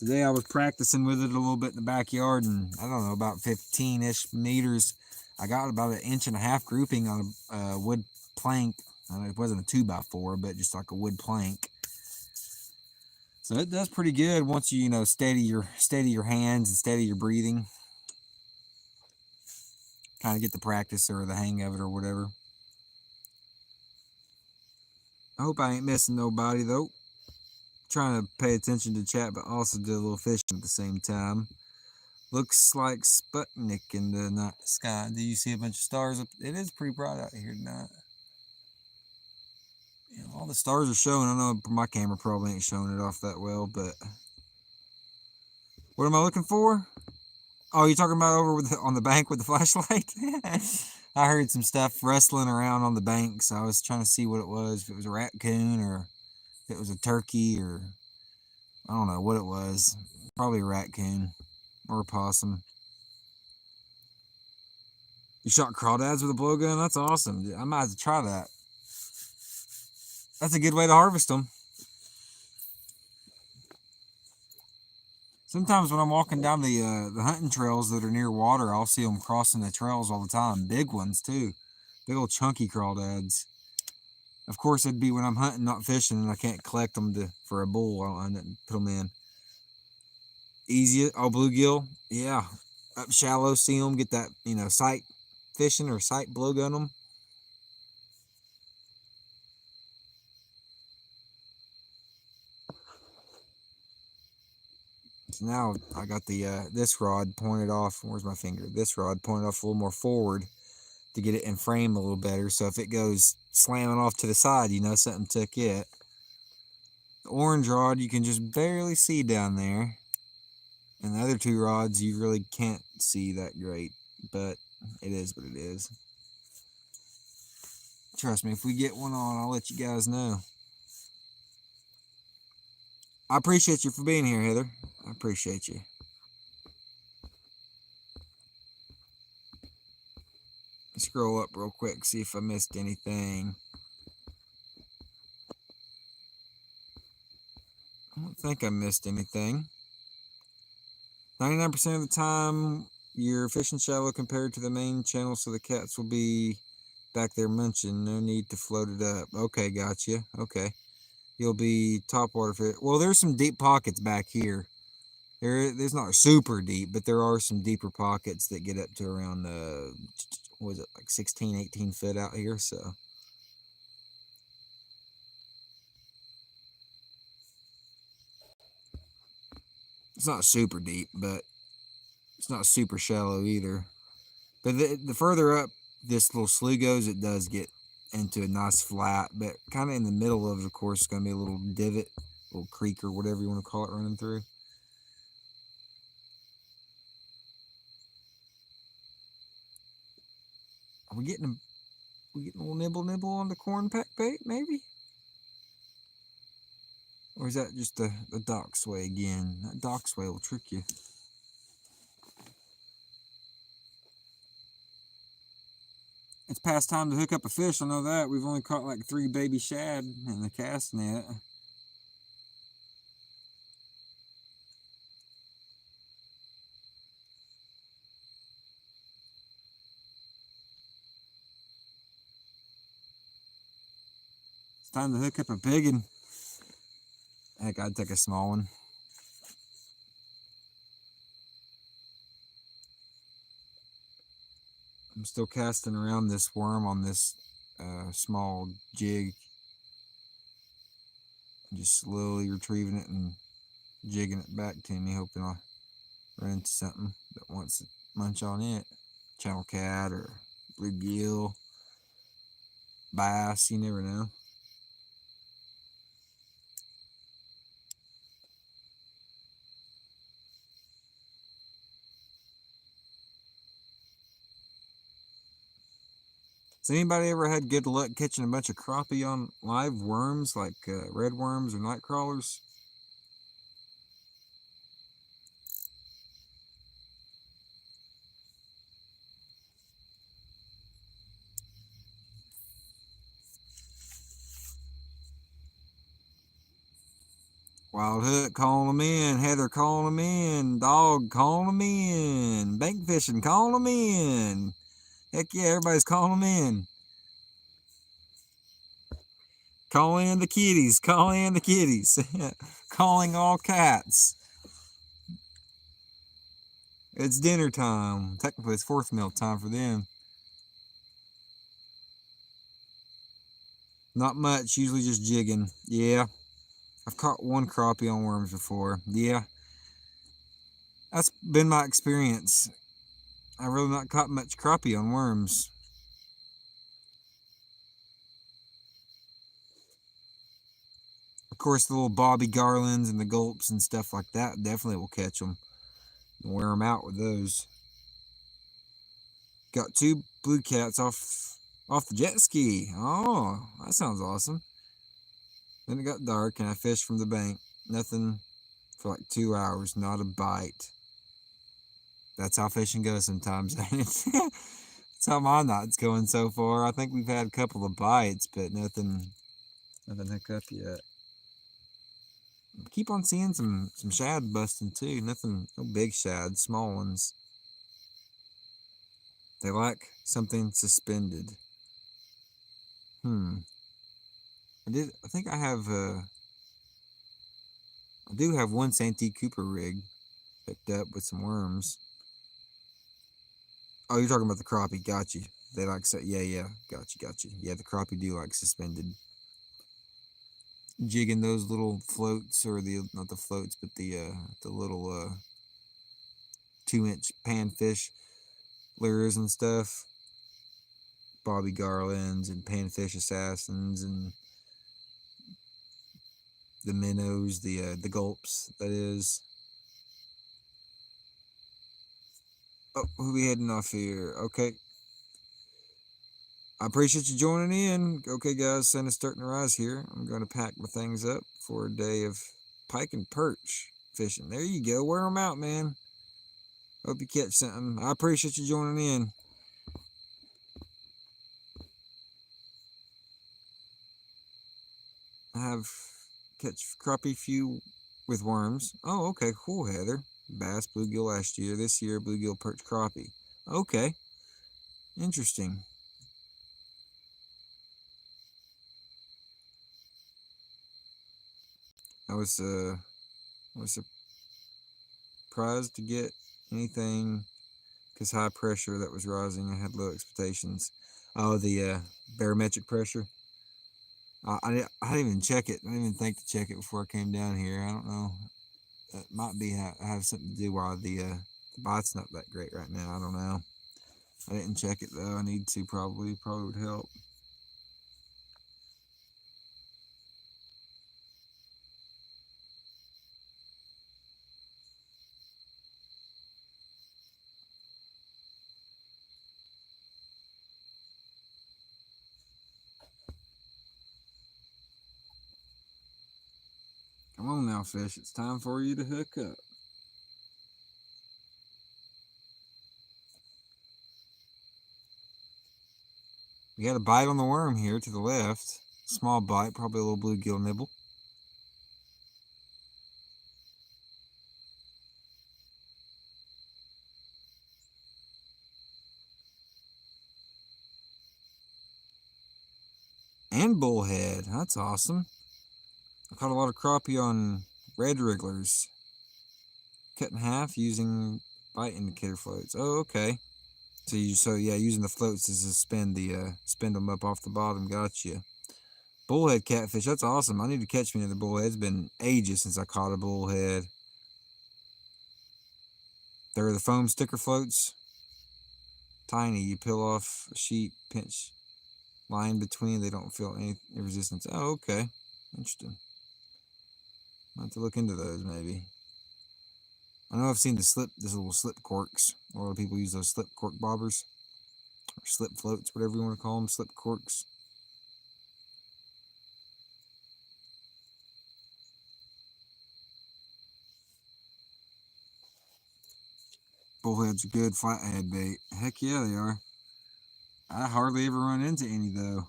Today I was practicing with it a little bit in the backyard, and I don't know, about 15-ish meters. I got about an 1.5-inch grouping on a wood plank. I mean, it wasn't a 2x4, but just like a wood plank. So it does pretty good once you steady your hands and steady your breathing. Kind of get the practice or the hang of it or whatever. I hope I ain't missing nobody though. Trying to pay attention to chat, but also do a little fishing at the same time. Looks like Sputnik in the night sky. Do you see a bunch of stars up? It is pretty bright out here tonight. All the stars are showing. I know my camera probably ain't showing it off that well, but what am I looking for? Oh, you talking about over on the bank with the flashlight? I heard some stuff rustling around on the bank, so I was trying to see what it was. If it was a raccoon or if it was a turkey or I don't know what it was. Probably a raccoon or a possum. You shot crawdads with a blowgun? That's awesome. I might have to try that. That's a good way to harvest them. Sometimes when I'm walking down the hunting trails that are near water, I'll see them crossing the trails all the time. Big ones too, big old chunky crawdads. Of course, it'd be when I'm hunting, not fishing, and I can't collect them for a bull. I don't put them in. Easy, bluegill, yeah, up shallow, see them, get that sight fishing or sight blowgun them. So now I got this rod pointed off. Where's my finger? This rod pointed off a little more forward to get it in frame a little better. So if it goes slamming off to the side, something took it. The orange rod you can just barely see down there. And the other two rods you really can't see that great. But it is what it is. Trust me, if we get one on, I'll let you guys know. I appreciate you for being here, Heather. I appreciate you. Scroll up real quick, see if I missed anything. I don't think I missed anything. 99% of the time, you're fishing shallow compared to the main channel, so the cats will be back there munching. No need to float it up. Okay, gotcha. Okay. You'll be topwater fish. Well, there's some deep pockets back here. There's not super deep, but there are some deeper pockets that get up to around, what was it, like 16, 18 foot out here, so. It's not super deep, but it's not super shallow either. But the further up this little slough goes, it does get into a nice flat, but kind of in the middle of it, of course, it's going to be a little divot, a little creek or whatever you want to call it running through. Are we getting a little nibble on the corn pack bait, maybe? Or is that just the dock sway again? That dock sway will trick you. It's past time to hook up a fish, I know that. We've only caught like 3 baby shad in the cast net. It's time to hook up a big one. Heck, I'd take a small one. I'm still casting around this worm on this small jig. Just slowly retrieving it and jigging it back to me, hoping I'll run into something that wants to munch on it. Channel cat or bluegill, bass, you never know. Has anybody ever had good luck catching a bunch of crappie on live worms like red worms or night crawlers? Wild Hook calling them in, Heather calling them in, Dog calling them in, bank fishing calling them in. Heck yeah, everybody's calling them in. Call in the kitties, call in the kitties. Calling all cats. It's dinner time. Technically, it's fourth meal time for them. Not much, usually just jigging. Yeah, I've caught 1 crappie on worms before. Yeah, that's been my experience. I've really not caught much crappie on worms. Of course, the little bobby garlands and the gulps and stuff like that definitely will catch them and wear them out with those. Got 2 blue cats off the jet ski. Oh, that sounds awesome. Then it got dark and I fished from the bank. Nothing for like 2 hours, not a bite. That's how fishing goes sometimes, ain't it? That's how my night's going so far. I think we've had a couple of bites, but nothing hooked up yet. Keep on seeing some shad busting too. Nothing, no big shad, small ones. They like something suspended. I think I have I do have 1 Santee Cooper rig hooked up with some worms. Oh, you're talking about the crappie. Got you. They like, yeah. Got you. Yeah, the crappie do like suspended. Jigging those little floats, or not the floats, but the little 2-inch panfish lures and stuff. Bobby garlands and panfish assassins and the minnows, the gulps, that is. Oh, who we heading off here? Okay. I appreciate you joining in. Okay, guys, sun is starting to rise here. I'm going to pack my things up for a day of pike and perch fishing. There you go. Wear them out, man. Hope you catch something. I appreciate you joining in. I have catch crappie few with worms. Oh, okay, cool, Heather. Bass, bluegill last year. This year, bluegill, perch, crappie. Okay, interesting. I was surprised to get anything because high pressure that was rising. I had low expectations. Oh, the barometric pressure. I didn't even check it. I didn't even think to check it before I came down here. I don't know. It might be have something to do why the bite's not that great right now. I don't know. I didn't check it though. I need to probably. Probably would help. Come on now, fish. It's time for you to hook up. We got a bite on the worm here to the left. Small bite, probably a little bluegill nibble. And bullhead. That's awesome. I caught a lot of crappie on red wrigglers. Cut in half using bite indicator floats. Oh, okay. So yeah, using the floats to suspend them up off the bottom. Gotcha. Bullhead catfish. That's awesome. I need to catch me another bullhead. It's been ages since I caught a bullhead. They're the foam sticker floats. Tiny. You peel off a sheet, pinch line between. They don't feel any resistance. Oh, okay. Interesting. I'll have to look into those maybe. I know I've seen this little slip corks. A lot of people use those slip cork bobbers or slip floats, whatever you want to call them, slip corks. Bullheads are good flathead bait. Heck yeah, they are. I hardly ever run into any though.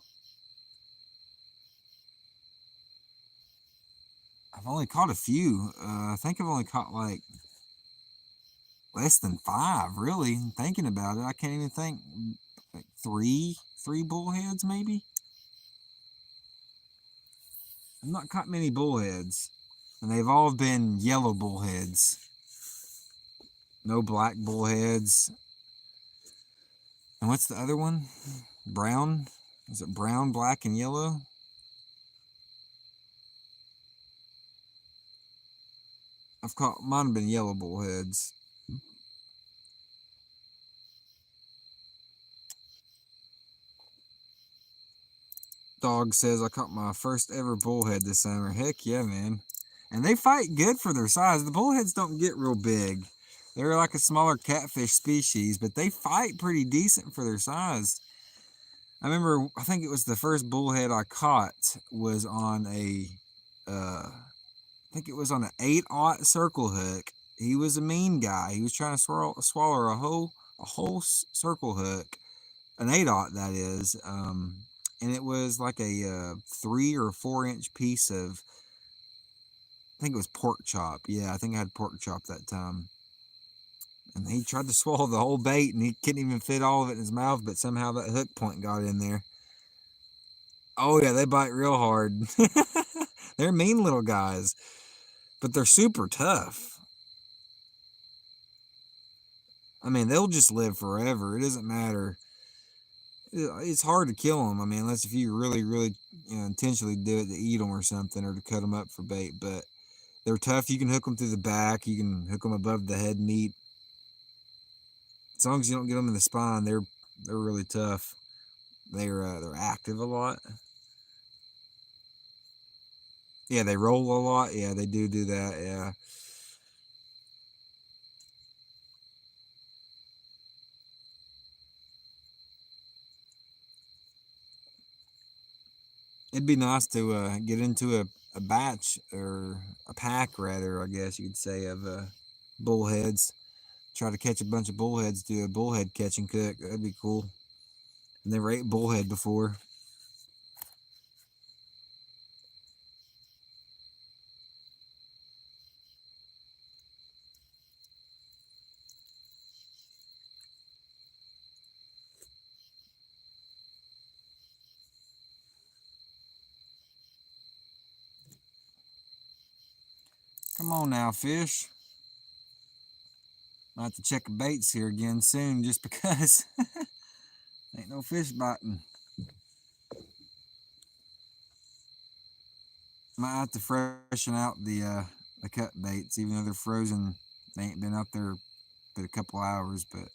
I've only caught a few. I think I've only caught like less than 5, really. Thinking about it, I can't even think. Like three bullheads maybe. I've not caught many bullheads, and they've all been yellow bullheads. No black bullheads. And what's the other one? Brown? Is it brown, black, and yellow? I've caught mine have been yellow bullheads. Dog says I caught my first ever bullhead this summer. Heck yeah, man. And they fight good for their size. The bullheads don't get real big. They're like a smaller catfish species, but they fight pretty decent for their size. I remember, I think it was the first bullhead I caught was on I think it was on an 8/0 circle hook. He was a mean guy. He was trying to swallow a whole circle hook, an 8/0 that is, and it was like a 3 or 4 inch piece of, I think it was pork chop. Yeah, I think I had pork chop that time. And he tried to swallow the whole bait, and he couldn't even fit all of it in his mouth, but somehow that hook point got in there. Oh yeah, they bite real hard. They're mean little guys, but they're super tough. I mean, they'll just live forever. It doesn't matter. It's hard to kill them. I mean, unless if you really, really, intentionally do it to eat them or something, or to cut them up for bait. But they're tough. You can hook them through the back. You can hook them above the head meat. As long as you don't get them in the spine, they're really tough. They're active a lot. Yeah, they roll a lot. Yeah, they do that. Yeah. It'd be nice to get into a batch, or a pack rather, I guess you could say, of bullheads. Try to catch a bunch of bullheads, do a bullhead catch and cook. That'd be cool. Never ate bullhead before. Come on now, fish. Might have to check the baits here again soon just because ain't no fish biting. Might have to freshen out the cut baits, even though they're frozen. They ain't been out there but a couple hours, but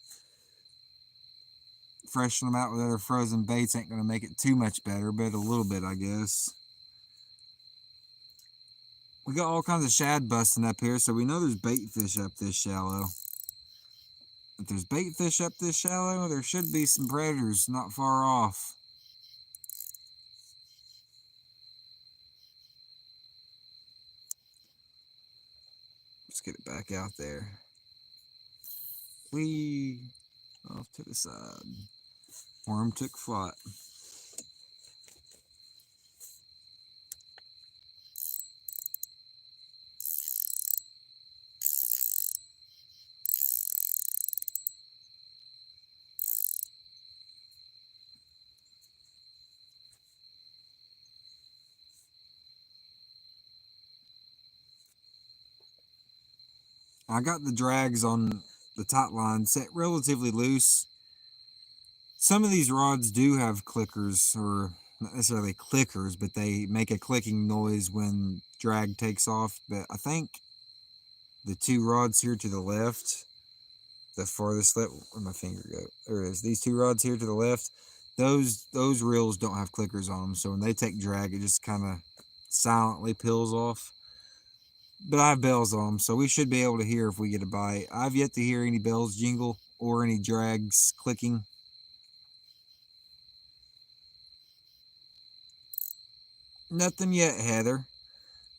freshen them out with other frozen baits ain't gonna make it too much better, but a little bit, I guess. We got all kinds of shad busting up here, so we know there's bait fish up this shallow. If there's bait fish up this shallow, there should be some predators not far off. Let's get it back out there. Whee! Off to the side. Worm took flight. I got the drags on the top line set relatively loose. Some of these rods do have clickers, or not necessarily clickers, but they make a clicking noise when drag takes off. But I think the two rods here to the left, the farthest left, where'd my finger go? There it is. These two rods here to the left, those reels don't have clickers on them. So when they take drag, it just kind of silently peels off. But I have bells on them, so we should be able to hear if we get a bite. I've yet to hear any bells jingle or any drags clicking. Nothing yet, Heather.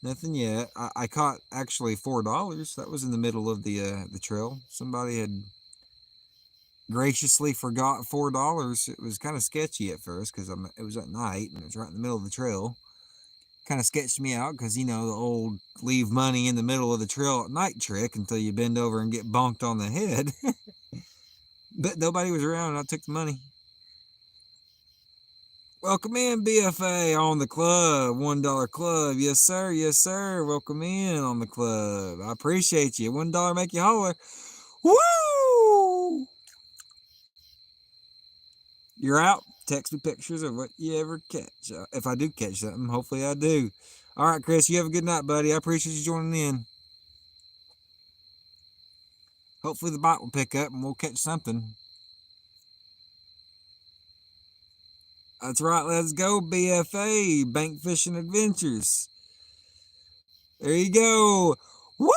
Nothing yet. I caught actually $4. That was in the middle of the trail. Somebody had graciously forgot $4. It was kind of sketchy at first because it was at night and it was right in the middle of the trail. Kind of sketched me out because, you know, the old leave money in the middle of the trail at night trick until you bend over and get bonked on the head. But nobody was around and I took the money. Welcome in, BFA, on the club. $1 club. Yes, sir. Yes, sir. Welcome in on the club. I appreciate you. $1 make you holler. Woo! You're out. Text me pictures of what you ever catch. If I do catch something, hopefully I do. All right, Chris, you have a good night, buddy. I appreciate you joining in. Hopefully the bite will pick up and we'll catch something. That's right. Let's go, BFA. Bank Fishing Adventures. There you go. Woo!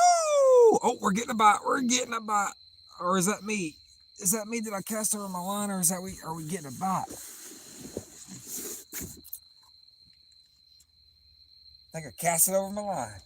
Oh, we're getting a bite. We're getting a bite. Or is that me? Is that me? Did I cast over my line, or are we getting a bite? I think I cast it over my line.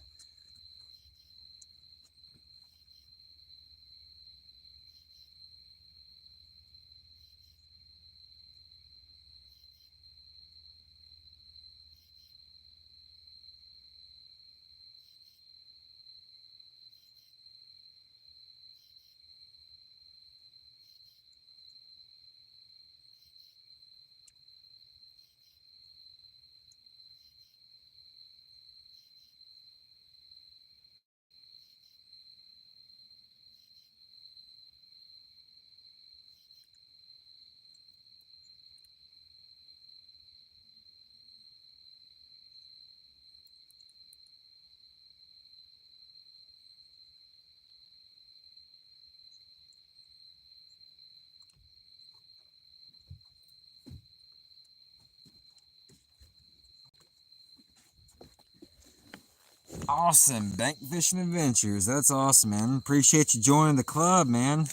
Awesome. Bank Fishing Adventures. That's awesome, man. Appreciate you joining the club, man.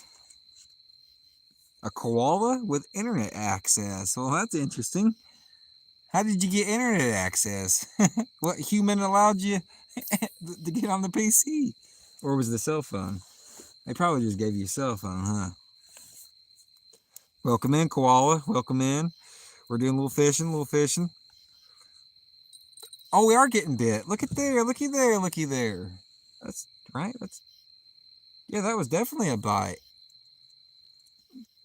A koala with internet access. Well, that's interesting. How did you get internet access? What human allowed you to get on the PC? Or was it the cell phone? They probably just gave you a cell phone, huh? Welcome in, koala. Welcome in. We're doing a little fishing, a little fishing. Oh, we are getting bit. Look at there. Looky there. Looky there. That's right. Yeah, that was definitely a bite.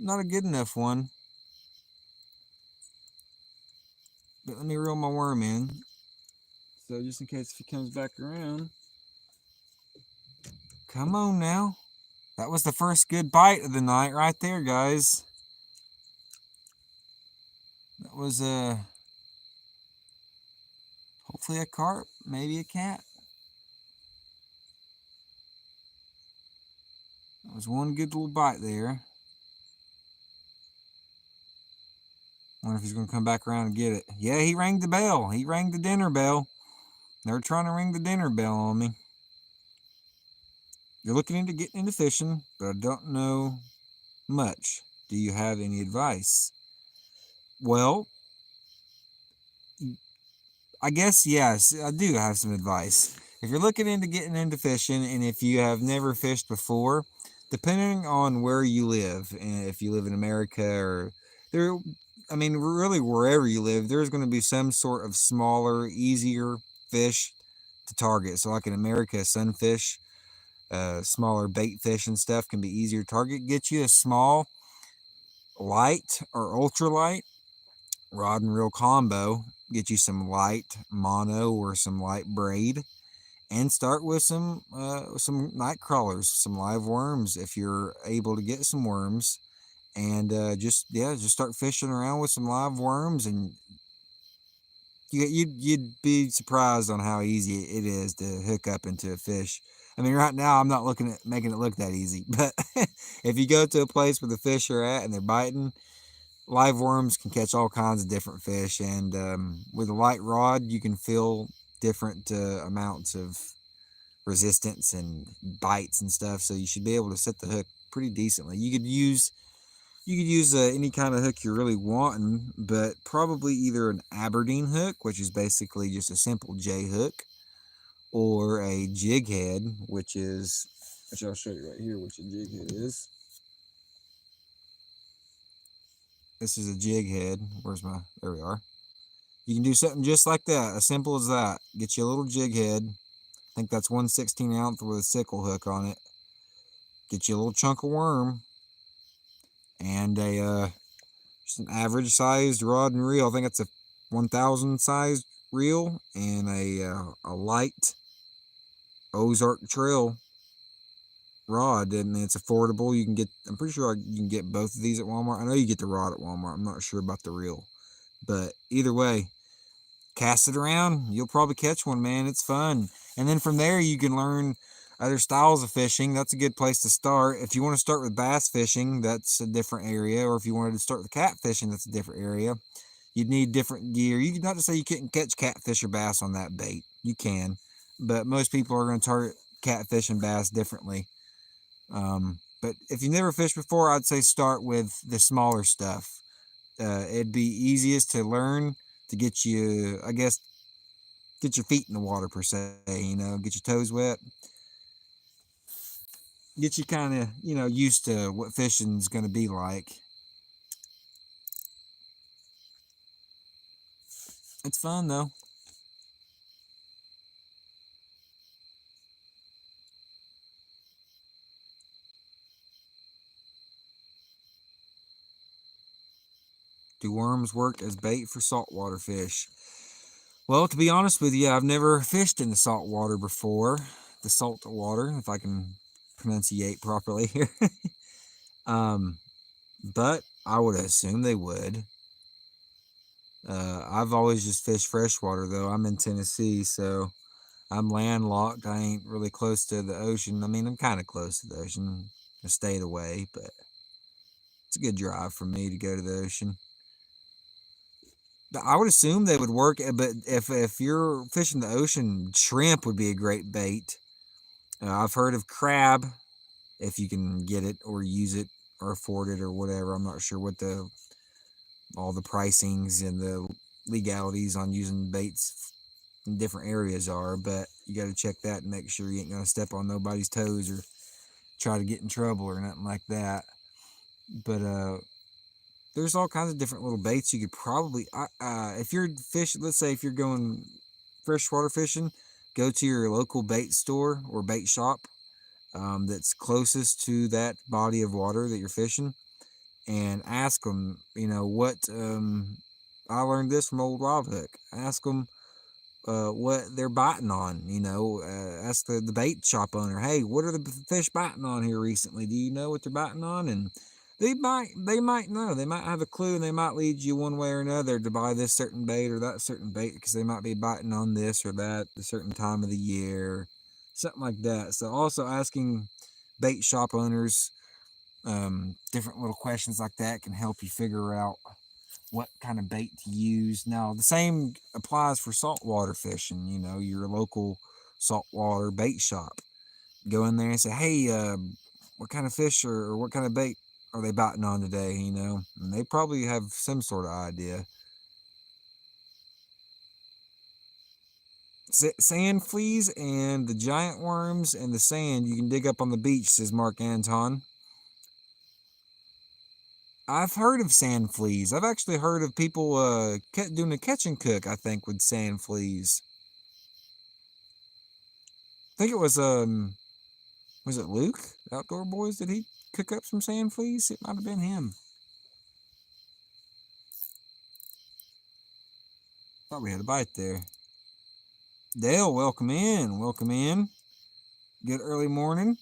Not a good enough one. But let me reel my worm in. So just in case if he comes back around. Come on now. That was the first good bite of the night right there, guys. That was hopefully a carp, maybe a cat. That was one good little bite there. Wonder if he's going to come back around and get it. Yeah, he rang the bell. He rang the dinner bell. They're trying to ring the dinner bell on me. You're looking into getting into fishing, but I don't know much. Do you have any advice? Well, I guess, yes, I do have some advice. If you're looking into getting into fishing and if you have never fished before, depending on where you live, and if you live in America or there, I mean, really wherever you live, there's going to be some sort of smaller, easier fish to target. So, like in America, sunfish, smaller bait fish and stuff can be easier to target. Get you a small light or ultralight rod and reel combo. Get you some light mono or some light braid, and start with some night crawlers, some live worms if you're able to get some worms, and just start fishing around with some live worms, and you'd be surprised on how easy it is to hook up into a fish. I mean, right now I'm not looking at making it look that easy, but if you go to a place where the fish are at and they're biting, live worms can catch all kinds of different fish, and with a light rod, you can feel different amounts of resistance and bites and stuff. So you should be able to set the hook pretty decently. You could use any kind of hook you're really wanting, but probably either an Aberdeen hook, which is basically just a simple J hook, or a jig head, which I'll show you right here, which a jig head is. This is a jig head. There we are. You can do something just like that, as simple as that. Get you a little jig head. I think that's 1/16 ounce with a sickle hook on it. Get you a little chunk of worm and just an average sized rod and reel. I think it's a 1,000 sized reel and a light Ozark Trail rod, and it's affordable. You can get, I'm pretty sure you can get both of these at Walmart. I know you get the rod at Walmart. I'm not sure about the reel, but either way, cast it around. You'll probably catch one, man. It's fun. And then from there, you can learn other styles of fishing. That's a good place to start. If you want to start with bass fishing, that's a different area. Or if you wanted to start with cat fishing, that's a different area. You'd need different gear. You not to say you couldn't catch catfish or bass on that bait. You can, but most people are going to target catfish and bass differently. But if you never fished before, I'd say start with the smaller stuff. It'd be easiest to learn to get you, I guess, get your feet in the water per se, get your toes wet, get you kind of, used to what fishing's going to be like. It's fun though. Do worms work as bait for saltwater fish? Well, to be honest with you, I've never fished in the salt water before. The salt water, if I can pronunciate properly here. But I would assume they would. I've always just fished freshwater though. I'm in Tennessee, so I'm landlocked. I ain't really close to the ocean. I mean, I'm kind of close to the ocean. I stayed away, but it's a good drive for me to go to the ocean. I would assume they would work, but if you're fishing the ocean, shrimp would be a great bait. I've heard of crab, if you can get it or use it or afford it or whatever. I'm not sure what all the pricings and the legalities on using baits in different areas are, but you got to check that and make sure you ain't gonna step on nobody's toes or try to get in trouble or nothing like that. But there's all kinds of different little baits you could probably, if you're fishing, let's say if you're going freshwater fishing, go to your local bait store or bait shop that's closest to that body of water that you're fishing, and ask them, what, I learned this from old Rob Hook. Ask them, what they're biting on. Ask the bait shop owner, hey, what are the fish biting on here recently? Do you know what they're biting on? And they might know. They might have a clue, and they might lead you one way or another to buy this certain bait or that certain bait, because they might be biting on this or that at a certain time of the year, something like that. So also asking bait shop owners different little questions like that can help you figure out what kind of bait to use. Now, the same applies for saltwater fishing. Your local saltwater bait shop. Go in there and say, hey, what kind of fish or what kind of bait are they biting on today? And they probably have some sort of idea. Sand fleas and the giant worms and the sand you can dig up on the beach, says Mark Anton. I've heard of sand fleas. I've actually heard of people doing a catch and cook, I think, with sand fleas. I think it was it Luke, Outdoor Boys? Did he cook up some sand fleas? It might have been him. Thought we had a bite there. Dale, welcome in. Welcome in. Good early morning.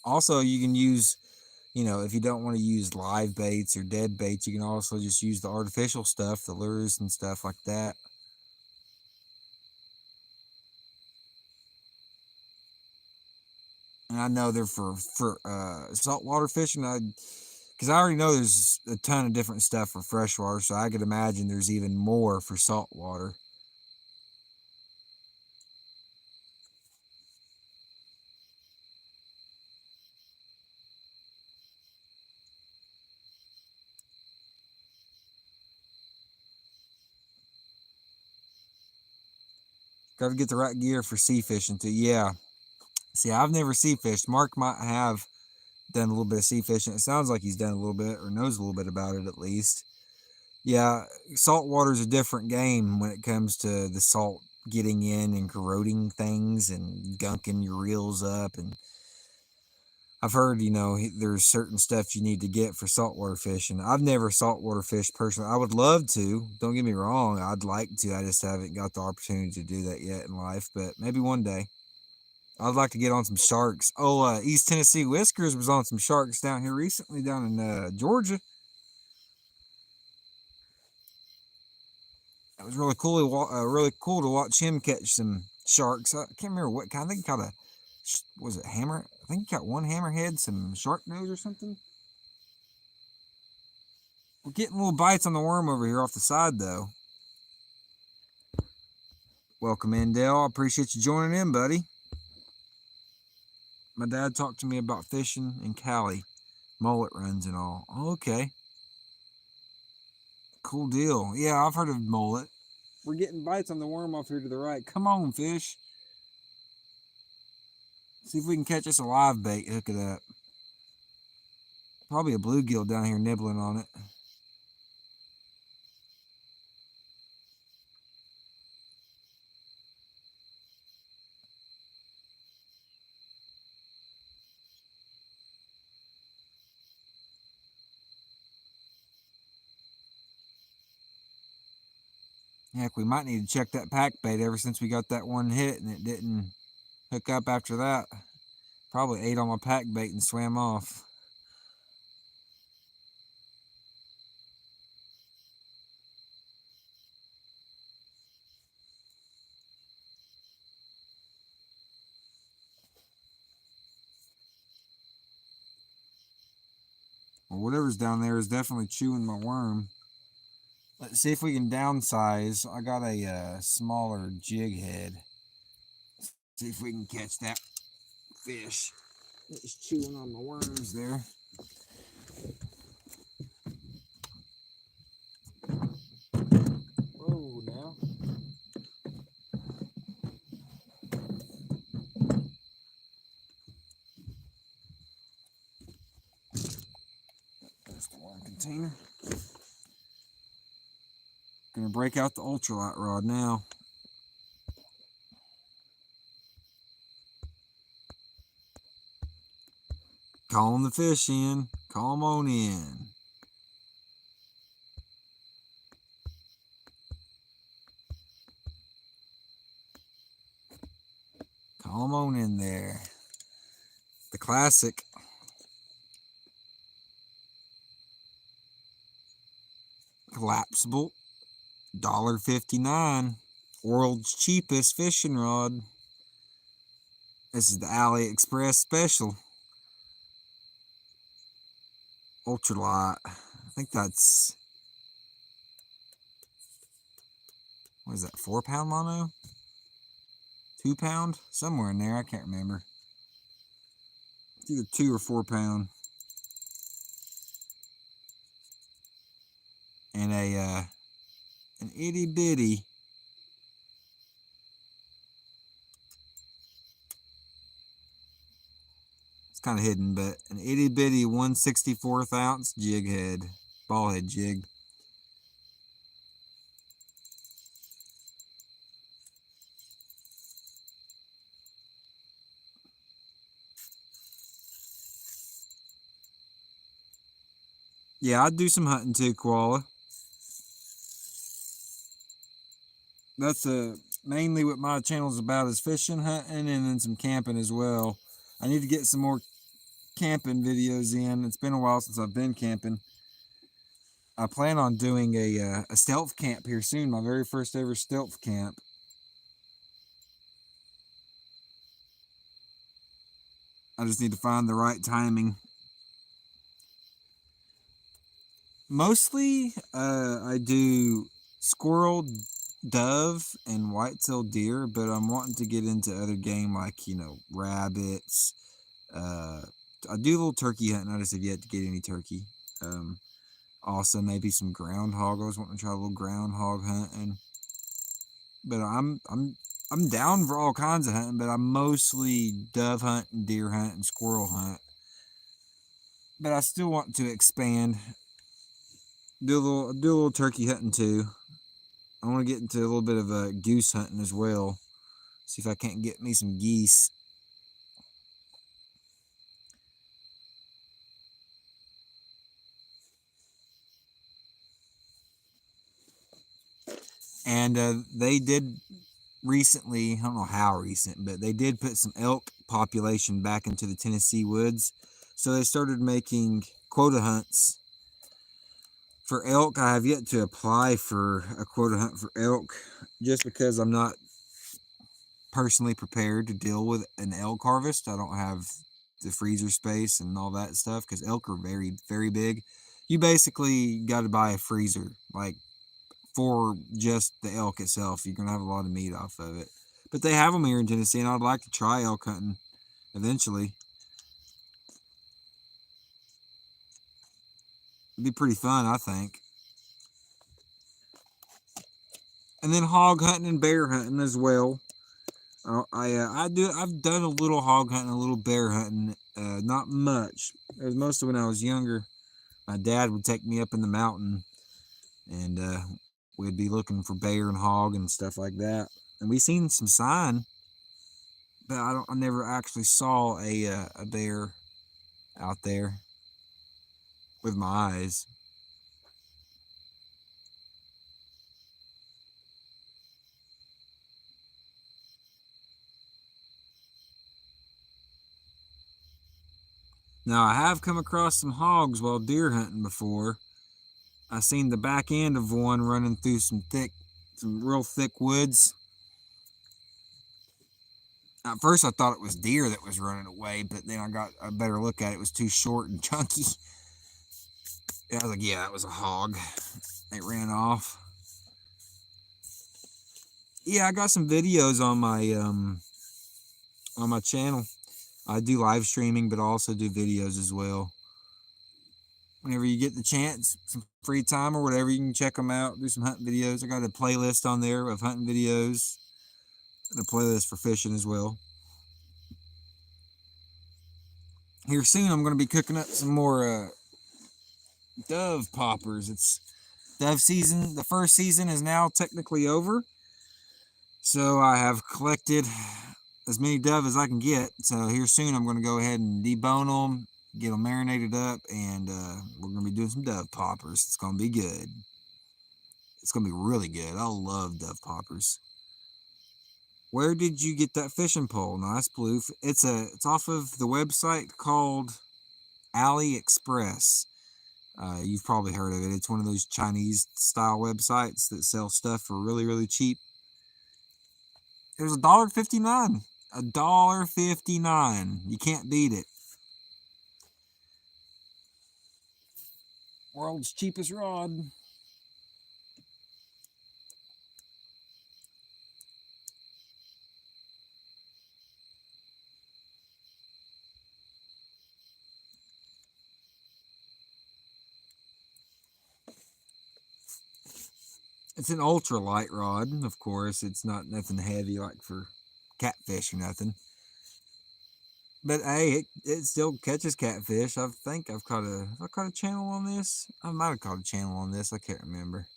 Also, you can use, if you don't want to use live baits or dead baits, you can also just use the artificial stuff, the lures and stuff like that. And I know they're for saltwater fishing. Because I already know there's a ton of different stuff for freshwater, so I could imagine there's even more for saltwater. Got to get the right gear for sea fishing too. Yeah. See, I've never sea fished. Mark might have done a little bit of sea fishing. It sounds like he's done a little bit or knows a little bit about it at least. Yeah, saltwater is a different game when it comes to the salt getting in and corroding things and gunking your reels up. And I've heard, there's certain stuff you need to get for saltwater fishing. I've never saltwater fished personally. I would love to. Don't get me wrong. I'd like to. I just haven't got the opportunity to do that yet in life. But maybe one day. I'd like to get on some sharks. Oh, East Tennessee Whiskers was on some sharks down here recently, down in Georgia. It was really cool. Really cool to watch him catch some sharks. I can't remember what kind. I think he caught was it hammer? I think he caught one hammerhead, some shark nose or something. We're getting little bites on the worm over here off the side, though. Welcome in, Dale. I appreciate you joining in, buddy. My dad talked to me about fishing in Cali, mullet runs and all. Okay. Cool deal. Yeah, I've heard of mullet. We're getting bites on the worm off here to the right. Come on, fish. See if we can catch us a live bait. Hook it up. Probably a bluegill down here nibbling on it. Heck, we might need to check that pack bait ever since we got that one hit and it didn't hook up after that. Probably ate on my pack bait and swam off. Well, whatever's down there is definitely chewing my worm. Let's see if we can downsize. I got a smaller jig head. See if we can catch that fish. It's chewing on my worms there. Whoa, now. There's the one container. Gonna break out the ultralight rod now. Calling the fish in. Call them on in. Call them on in there. The classic. Collapsible. $1.59. World's cheapest fishing rod. This is the AliExpress special. Ultralight. I think that's, what is that, 4-pound mono? 2-pound? Somewhere in there, I can't remember. It's either 2 or 4-pound. And an itty bitty kind of hidden, but an itty bitty 1/64 ounce jig head, ball head jig. Yeah, I do some hunting too, koala. That's mainly what my channel is about, is fishing, hunting, and then some camping as well. I need to get some more camping videos in. It's been a while since I've been camping. I plan on doing a stealth camp here soon, my very first ever stealth camp. I just need to find the right timing. Mostly, I do squirrel, dove, and white-tailed deer, but I'm wanting to get into other game like, rabbits. I do a little turkey hunting. I just have yet to get any turkey. Also, maybe some groundhog. I was wanting to try a little groundhog hunting. But I'm down for all kinds of hunting, but I mostly dove hunt and deer hunt and squirrel hunt. But I still want to expand. Do a little turkey hunting too. I want to get into a little bit of goose hunting as well. See if I can't get me some geese. And they did recently, I don't know how recent, but they did put some elk population back into the Tennessee woods. So they started making quota hunts for elk. I have yet to apply for a quota hunt for elk just because I'm not personally prepared to deal with an elk harvest. I don't have the freezer space and all that stuff because elk are very, very big. You basically got to buy a freezer, like, for just the elk itself. You're gonna have a lot of meat off of it. But they have them here in Tennessee, and I'd like to try elk hunting eventually. It'd be pretty fun, I think. And then hog hunting and bear hunting as well. I've done a little hog hunting, a little bear hunting, not much. It was mostly when I was younger. My dad would take me up in the mountain, and we'd be looking for bear and hog and stuff like that. And we seen some sign, but I never actually saw a bear out there with my eyes. Now, I have come across some hogs while deer hunting before. I seen the back end of one running through some real thick woods. At first, I thought it was deer that was running away, but then I got a better look at it. It was too short and chunky. I was like, yeah, that was a hog. It ran off. Yeah, I got some videos on my channel. I do live streaming, but I also do videos as well. Whenever you get the chance, some free time or whatever, you can check them out. Do some hunting videos. I got a playlist on there of hunting videos and a playlist for fishing as well. Here soon, I'm going to be cooking up some more dove poppers. It's dove season. The first season is now technically over. So I have collected as many dove as I can get. So here soon, I'm going to go ahead and debone them, get them marinated up, and we're going to be doing some dove poppers. It's going to be good. It's going to be really good. I love dove poppers. Where did you get that fishing pole? Nice blue. It's off of the website called AliExpress. You've probably heard of it. It's one of those Chinese style websites that sell stuff for really, really cheap. It was $1.59. $1.59. You can't beat it. World's cheapest rod. It's an ultralight rod, of course. It's not nothing heavy like for catfish or nothing. But hey, it still catches catfish. I think I've caught a channel on this. I might have caught a channel on this. I can't remember.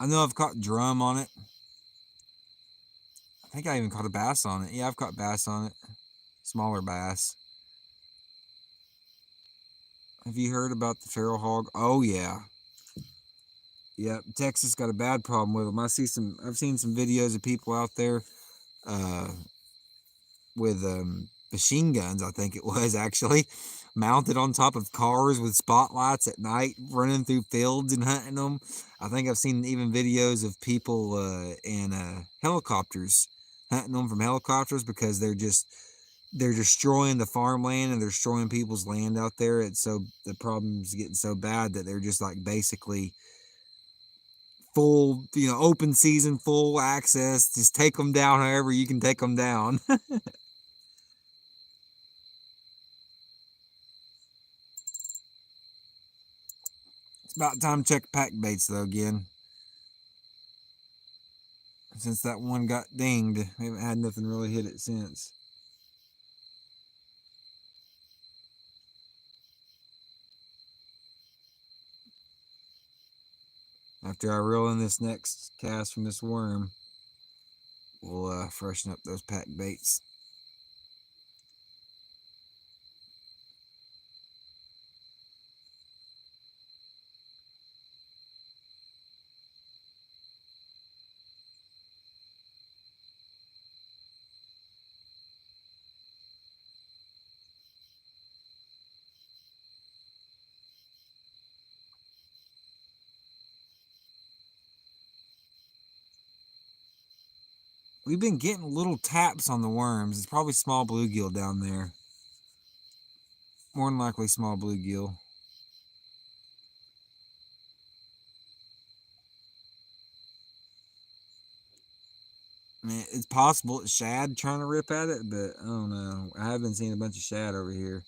I know I've caught drum on it. I think I even caught a bass on it. Yeah, I've caught bass on it. Smaller bass. Have you heard about the feral hog? Oh yeah. Yep, Texas got a bad problem with them. I've seen some videos of people out there with machine guns, I think it was actually, mounted on top of cars with spotlights at night, running through fields and hunting them. I think I've seen even videos of people in helicopters, hunting them from helicopters, because they're destroying the farmland and they're destroying people's land out there. The problem's getting so bad that they're just like basically full, open season, full access. Just take them down however you can take them down. It's about time to check pack baits though again. Since that one got dinged, we haven't had nothing really hit it since. After I reel in this next cast from this worm, we'll freshen up those pack baits. We've been getting little taps on the worms. It's probably small bluegill down there. More than likely small bluegill. I mean, it's possible it's shad trying to rip at it, but I don't know. I have been seeing a bunch of shad over here.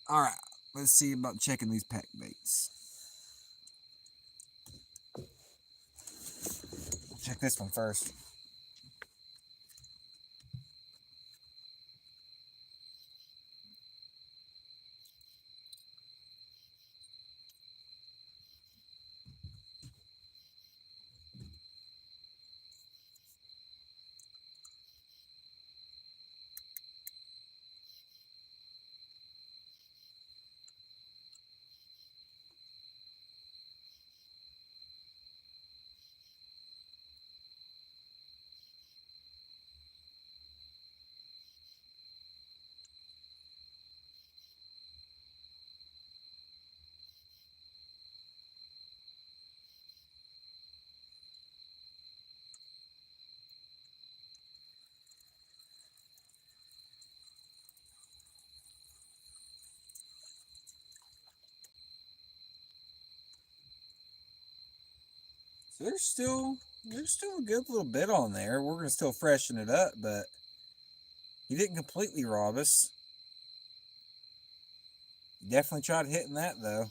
All right, let's see about checking these pack baits. Check this one first. So there's still a good little bit on there. We're gonna still freshen it up, but he didn't completely rob us. He definitely tried hitting that though.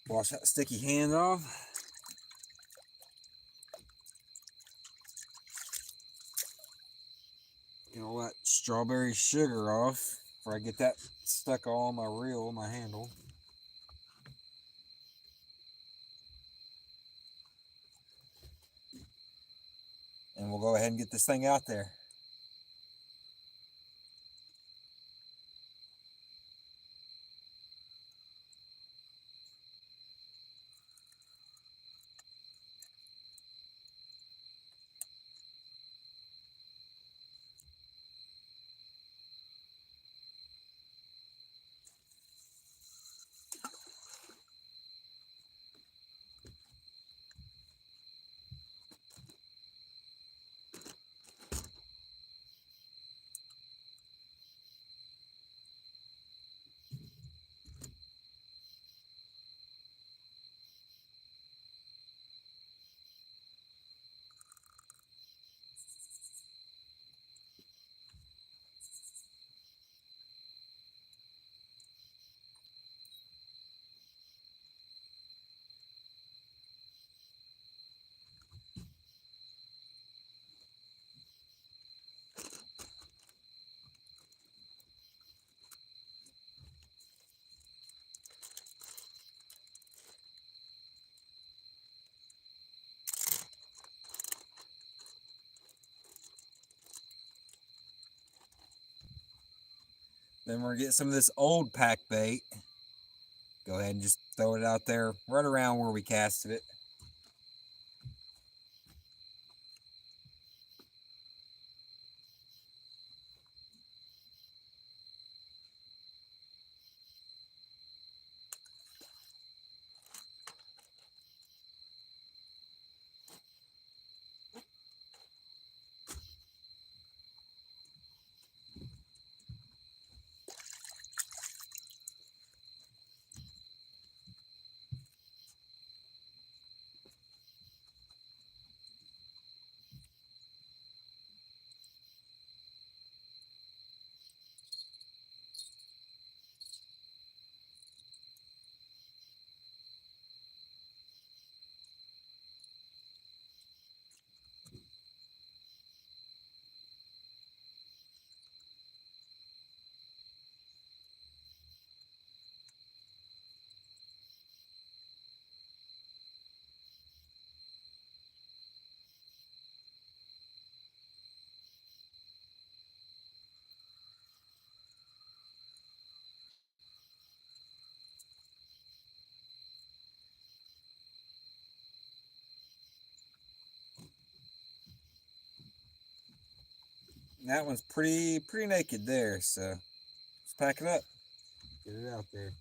Wash that sticky hand off. Get all that strawberry sugar off before I get that stuck all on my reel, my handle. And we'll go ahead and get this thing out there. Then we're gonna get some of this old pack bait. Go ahead and just throw it out there right around where we casted it. That one's pretty naked there, so let's pack it up. Get it out there.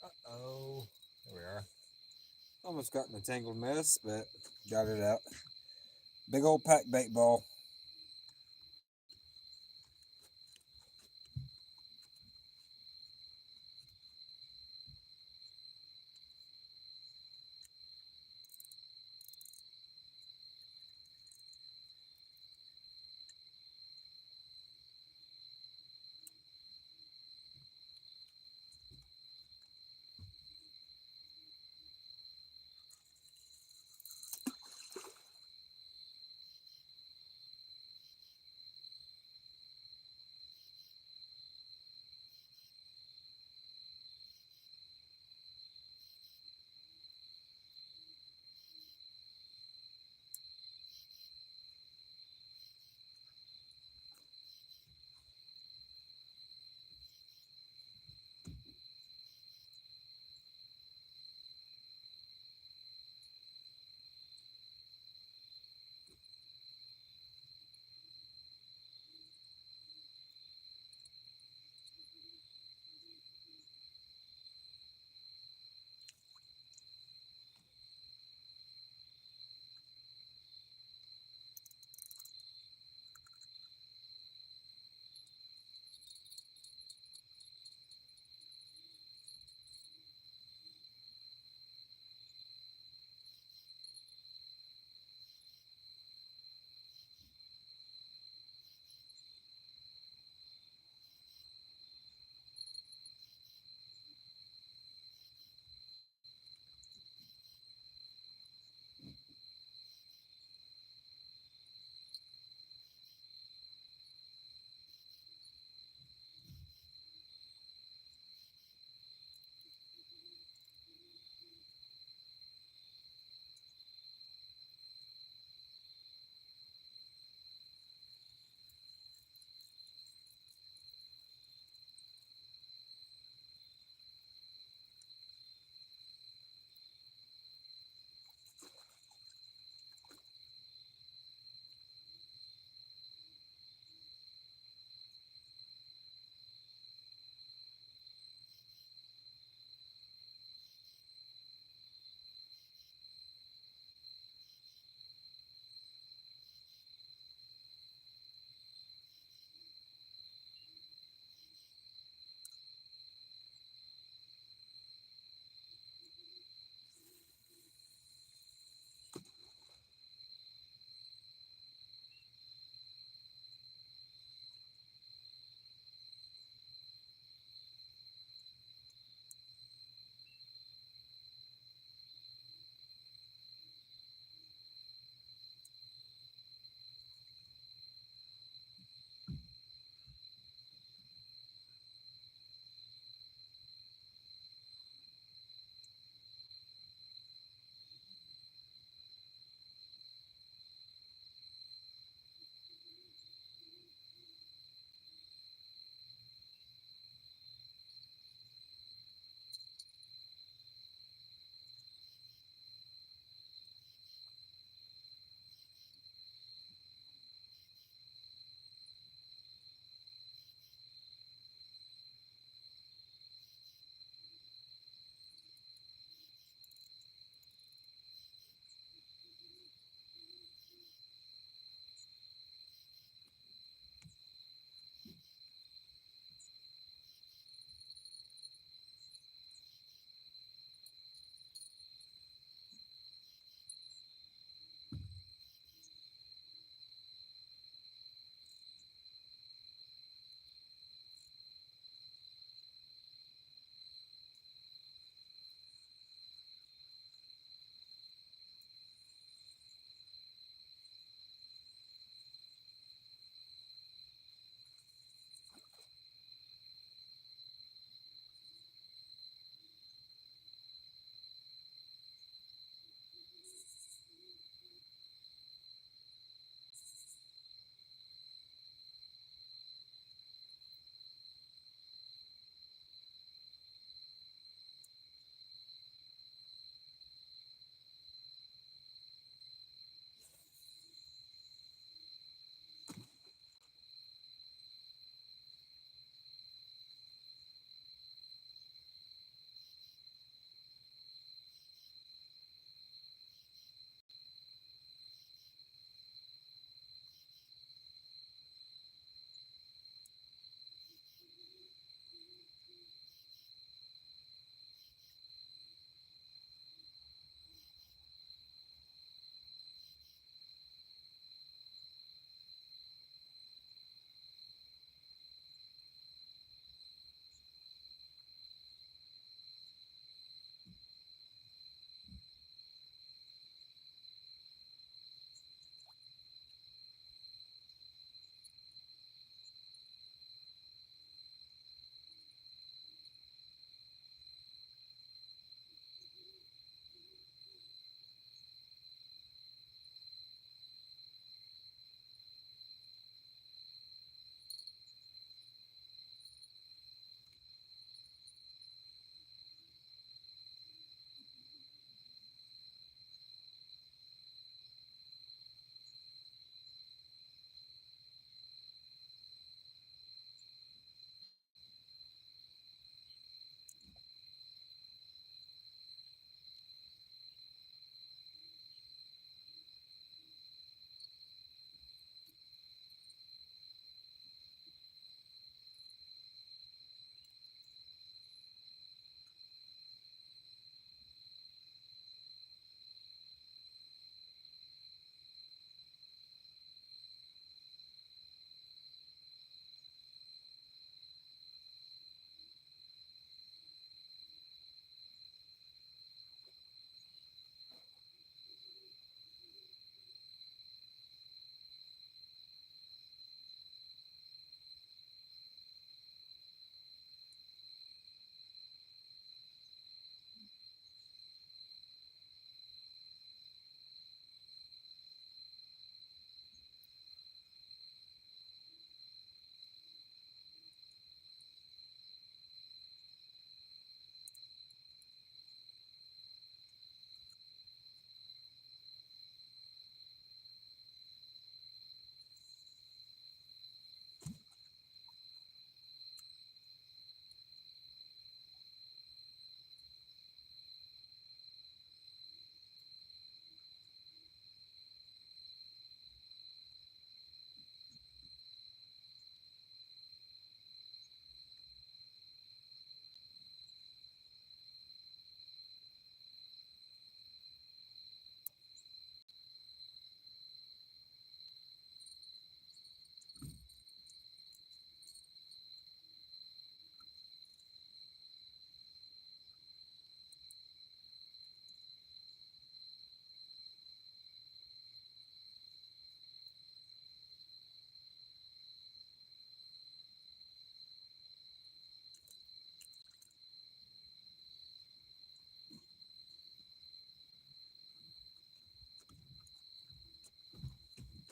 Uh-oh. There we are. Almost got in a tangled mess, but got it out. Big old pack bait ball.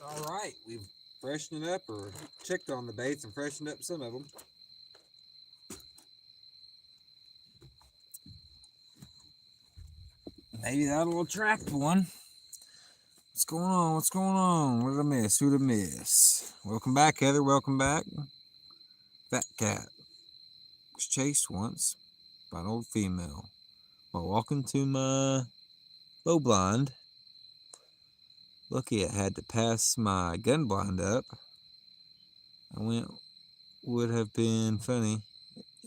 All right, we've freshened it up or checked on the baits and freshened up some of them. Maybe that'll attract one. What's going on? What's going on? What did I miss? Who did I miss? Welcome back, Heather. Welcome back. Fat cat was chased once by an old female while walking to my bow blind. Lucky I had to pass my gun blind up. Would have been funny.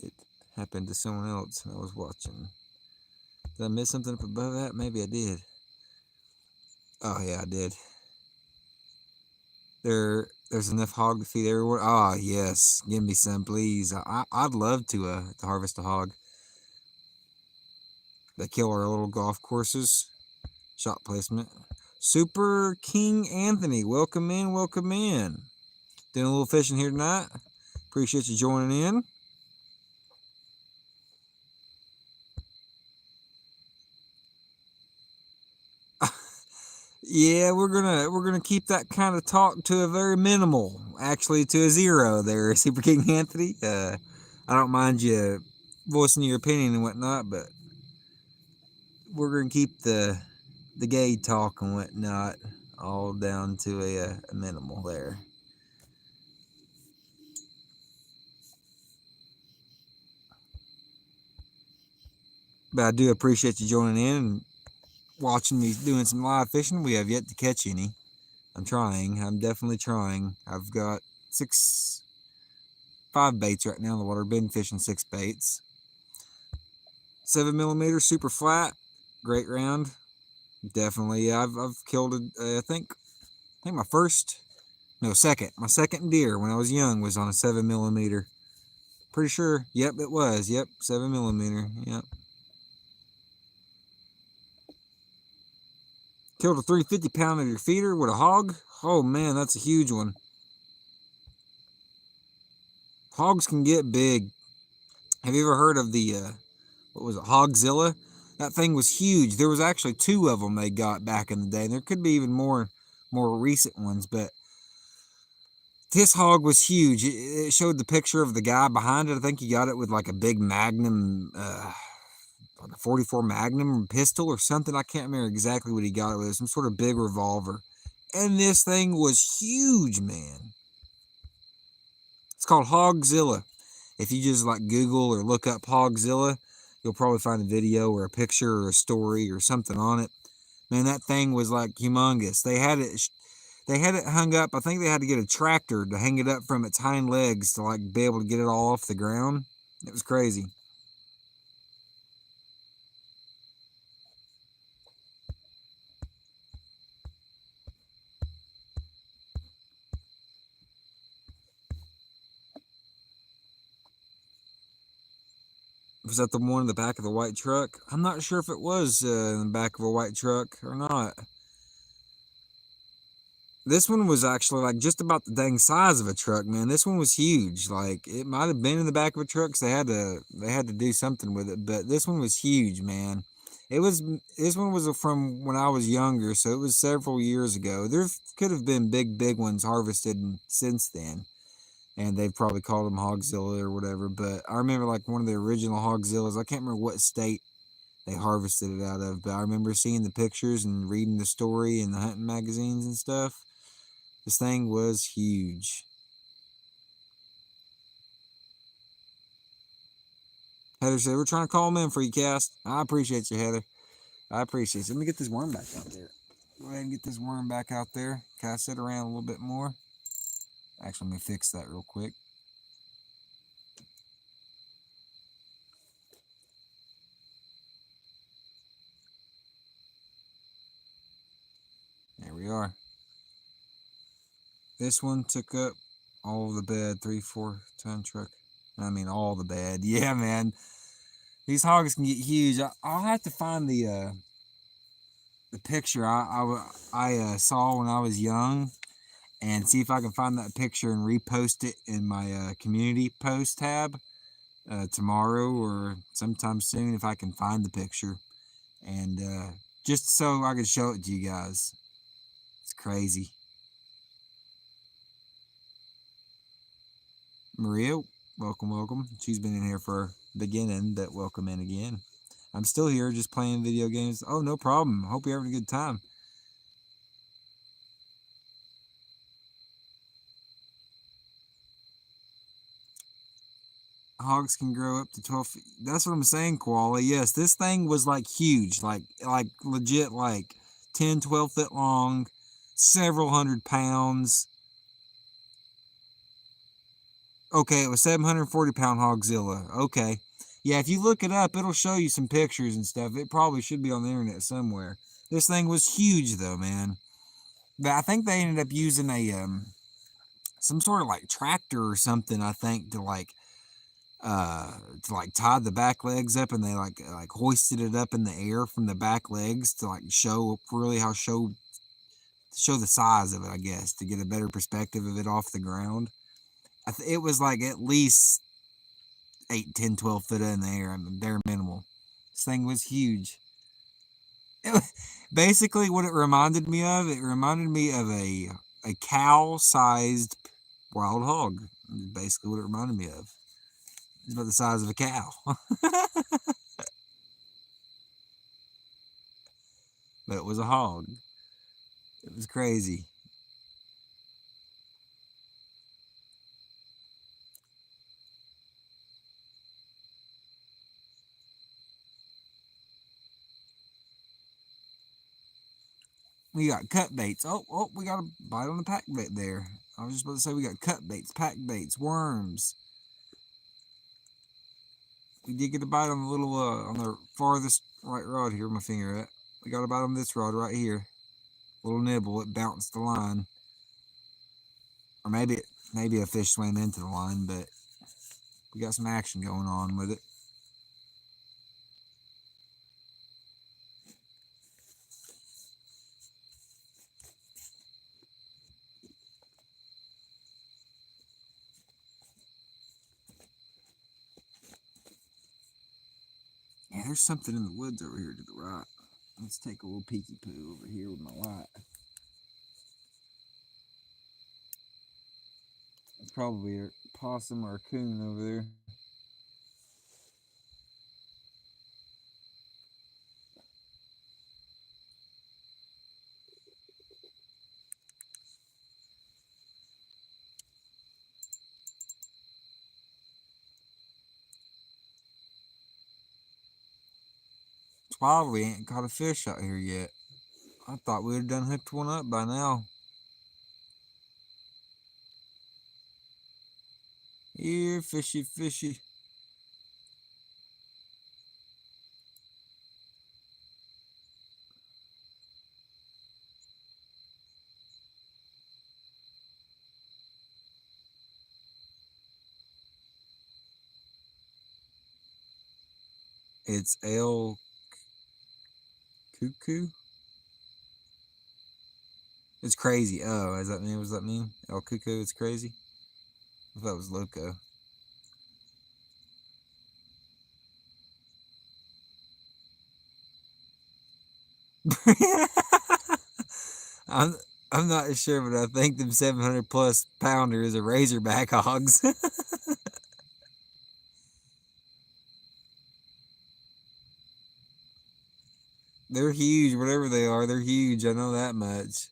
It happened to someone else I was watching. Did I miss something up above that? Maybe I did. Oh yeah, I did. There's enough hog to feed everyone. Ah, yes, give me some, please. I'd love to harvest a hog. They kill our little golf courses. Shot placement. Super King Anthony, welcome in, welcome in. Doing a little fishing here tonight. Appreciate you joining in. Yeah, we're gonna keep that kind of talk to a very minimal, actually to a zero there, Super King Anthony. I don't mind you voicing your opinion and whatnot, but we're gonna keep the gay talk and whatnot all down to a minimal there. But I do appreciate you joining in and watching me doing some live fishing. We have yet to catch any. I'm trying. I'm definitely trying. I've got 5 baits right now in the water. Been fishing 6 baits. 7mm, super flat, great round. Definitely, I've killed it. I think my second deer when I was young was on a 7mm. Pretty sure. Yep, it was. Yep, 7mm. Yep. Killed a 350-pounder feeder with a hog. Oh man, that's a huge one. Hogs can get big. Have you ever heard of the what was it, Hogzilla? That thing was huge. There was actually 2 of them they got back in the day. There could be even more recent ones, but this hog was huge. It showed the picture of the guy behind it. I think he got it with like a big Magnum, like a 44 Magnum pistol or something. I can't remember exactly what he got it with. Some sort of big revolver. And this thing was huge, man. It's called Hogzilla. If you just like Google or look up Hogzilla, you'll probably find a video or a picture or a story or something on it. Man, that thing was like humongous. They had it hung up. I think they had to get a tractor to hang it up from its hind legs to like be able to get it all off the ground. It was crazy. Was that the one in the back of the white truck? I'm not sure if it was in the back of a white truck or not. This one was actually like just about the dang size of a truck, man. This one was huge. Like it might have been in the back of a truck, so they had to do something with it. But this one was huge, man. This one was from when I was younger, so it was several years ago. There could have been big ones harvested since then, and they've probably called them Hogzilla or whatever. But I remember like one of the original Hogzillas. I can't remember what state they harvested it out of, but I remember seeing the pictures and reading the story in the hunting magazines and stuff. This thing was huge. Heather said, we're trying to call him in for you, Cast. I appreciate you, Heather. I appreciate you. Let me get this worm back out there. Go ahead and get this worm back out there. Cast it around a little bit more. Actually, let me fix that real quick. There we are. This one took up all of the bed, 3-4 ton truck. I mean, all the bed. Yeah, man. These hogs can get huge. I'll have to find the picture I saw when I was young and see if I can find that picture and repost it in my community post tab tomorrow or sometime soon if I can find the picture. And just so I can show it to you guys. It's crazy. Maria, welcome, welcome. She's been in here for beginning, but welcome in again. I'm still here just playing video games. Oh, no problem. Hope you're having a good time. Hogs can grow up to 12 feet. That's what I'm saying, Koala. Yes, this thing was like huge, like legit, like 10, 12 foot long, several hundred pounds. Okay, it was 740-pound Hogzilla. Okay. Yeah, if you look it up, it'll show you some pictures and stuff. It probably should be on the internet somewhere. This thing was huge, though, man. But I think they ended up using a some sort of like tractor or something. I think to like tie the back legs up, and they like hoisted it up in the air from the back legs to like show really how show the size of it, I guess, to get a better perspective of it off the ground. It was like at least 8, 10, 12 foot in the air. I mean, bare minimal. This thing was huge. Basically, what it reminded me of, a cow-sized wild hog. Basically, what it reminded me of. It's about the size of a cow. But it was a hog. It was crazy. We got cut baits. Oh, we got a bite on the pack bait there. I was just about to say we got cut baits, pack baits, worms. We did get a bite on the little on the farthest right rod here. My finger at. We got a bite on this rod right here. Little nibble. It bounced the line, or maybe a fish swam into the line, but we got some action going on with it. Yeah, there's something in the woods over here to the right. Let's take a little peeky poo over here with my light. It's probably a possum or a coon over there. It's wild we ain't caught a fish out here yet. I thought we would have done hooked one up by now. Here, fishy, fishy. It's El Cuckoo. It's crazy. Oh, does that mean? What does that mean? El Cuckoo, it's crazy. I thought it was loco. I'm I'm not sure, but I think them 700 plus pounders are Razorback hogs. They're huge, whatever they are. They're huge. I know that much.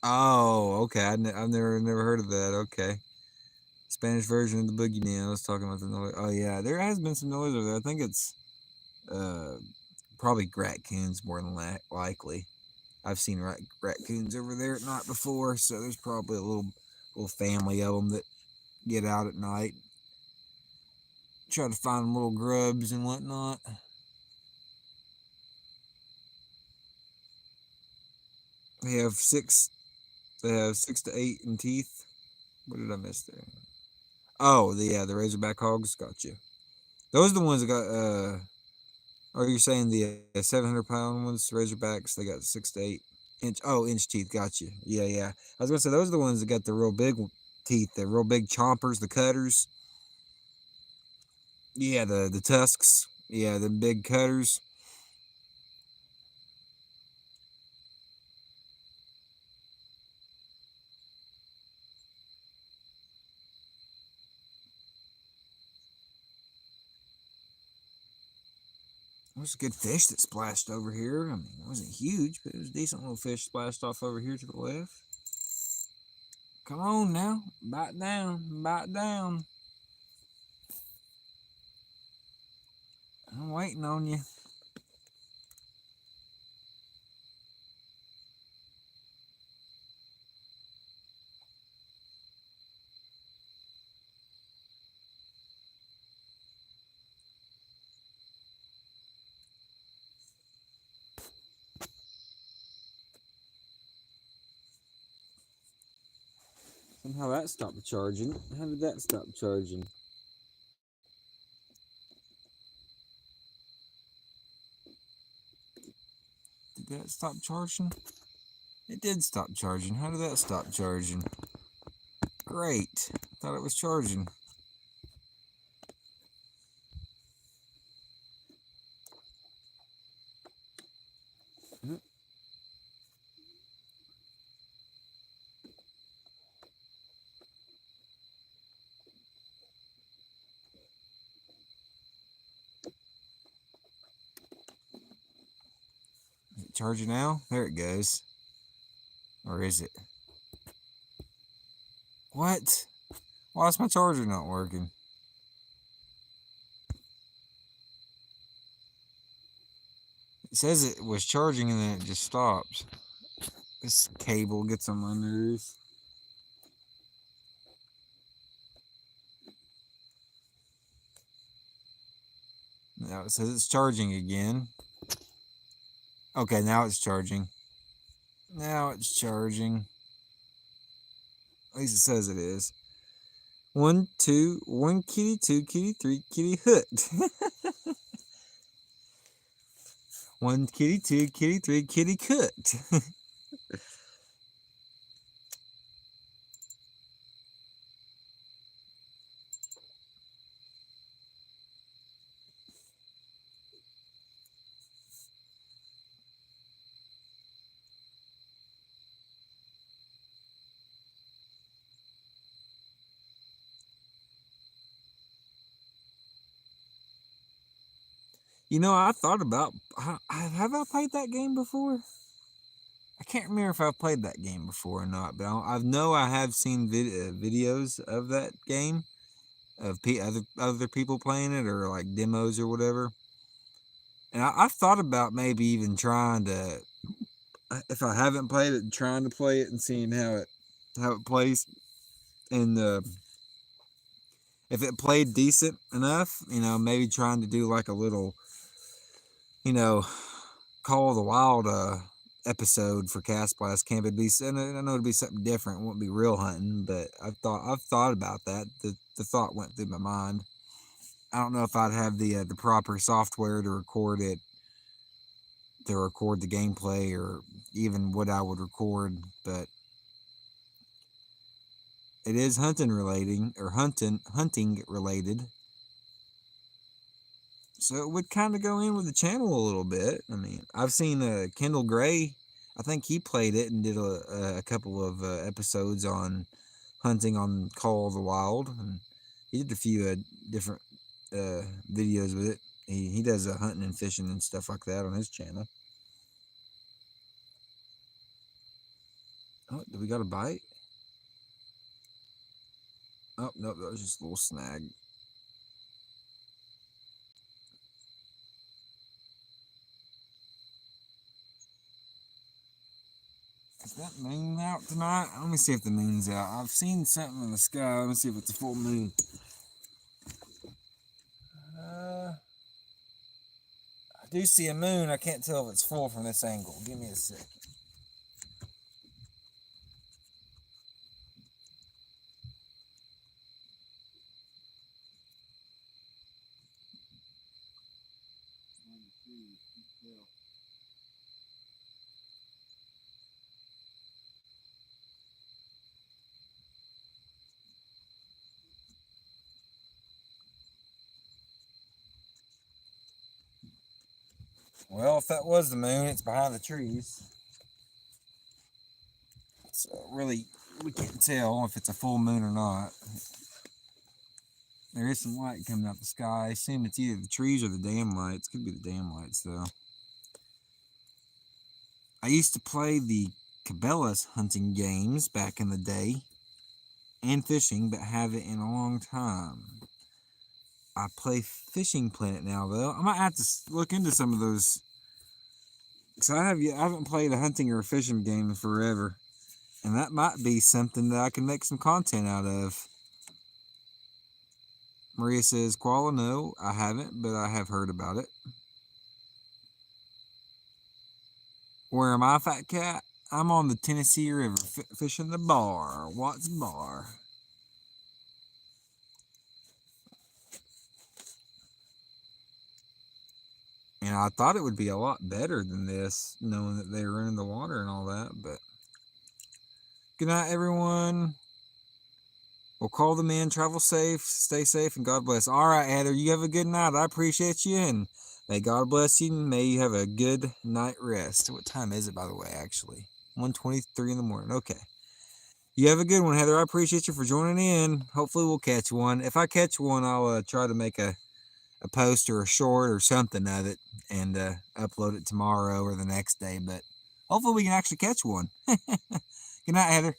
Oh, okay. I've never heard of that. Okay. Spanish version of the boogeyman. I was talking about the noise. Oh yeah, there has been some noise over there. I think it's uh probably raccoons more than likely. I've seen raccoons over there at night before, so there's probably a little family of them that get out at night, try to find little grubs and whatnot. They have six. They have 6 to 8 in teeth. What did I miss there? Oh, the Razorback hogs. Got you. Those are the ones that got. Are you saying the 700-pound ones, Razorbacks? They got 6 to 8 inch. Oh, inch teeth. Got you. Yeah, yeah. I was gonna say those are the ones that got the real big teeth, the real big chompers, the cutters. Yeah, the tusks. Yeah, the big cutters. It was a good fish that splashed over here. I mean, it wasn't huge, but it was a decent little fish splashed off over here to the left. Come on now. Bite down. Bite down. I'm waiting on you. Somehow that stopped charging. How did that stop charging? Did that stop charging? It did stop charging. How did that stop charging? Great. Thought it was charging. Is it charging now? There it goes. Or is it? What? Why is my charger not working? It says it was charging and then it just stops. This cable gets on my nerves. Now it says it's charging again. Okay, now it's charging. Now it's charging. At least it says it is. 1, 2, 1 kitty, 2 kitty, 3 kitty, hooked. 1 kitty, 2 kitty, 3 kitty, cooked. You know, I thought about, have I played that game before? I can't remember if I've played that game before or not, but I know I have seen videos of that game, of other people playing it, or like demos or whatever. And I've thought about maybe even trying to, if I haven't played it, trying to play it and seeing how it plays. And if it played decent enough, maybe trying to do like a little, you know, Call of the Wild episode for Cast Blast Camp. It'd be, and I know it'd be something different. It won't be real hunting, but I've thought about that. The thought went through my mind. I don't know if I'd have the proper software to record it, to record the gameplay, or even what I would record, but it is hunting relating, or hunting related. So it would kind of go in with the channel a little bit. I mean, I've seen Kendall Gray. I think he played it and did a couple of episodes on hunting on Call of the Wild, and he did a few different videos with it. He does hunting and fishing and stuff like that on his channel. Oh, did we got a bite? Oh, no, that was just a little snag. Is that moon out tonight? Let me see if the moon's out. I've seen something in the sky. Let me see if it's a full moon. I do see a moon. I can't tell if it's full from this angle. Give me a second. Well, if that was the moon, it's behind the trees. So really, we can't tell if it's a full moon or not. There is some light coming out the sky. I assume it's either the trees or the dam lights. Could be the dam lights, though. I used to play the Cabela's hunting games back in the day and fishing, but haven't in a long time. I play Fishing Planet now, though. I might have to look into some of those. Because I haven't played a hunting or a fishing game in forever. And that might be something that I can make some content out of. Maria says, Koala, no, I haven't, but I have heard about it. Where am I, Fat Cat? I'm on the Tennessee River fishing the bar. Watts Bar. And I thought it would be a lot better than this, knowing that they were in the water and all that, but good night, everyone. We'll call them in. Travel safe, stay safe, and God bless. All right, Heather, you have a good night. I appreciate you, and may God bless you, and may you have a good night rest. What time is it, by the way, actually? 1:23 in the morning. Okay. You have a good one, Heather. I appreciate you for joining in. Hopefully we'll catch one. If I catch one, I'll try to make a post or a short or something of it and upload it tomorrow or the next day. But hopefully we can actually catch one. Good night, Heather.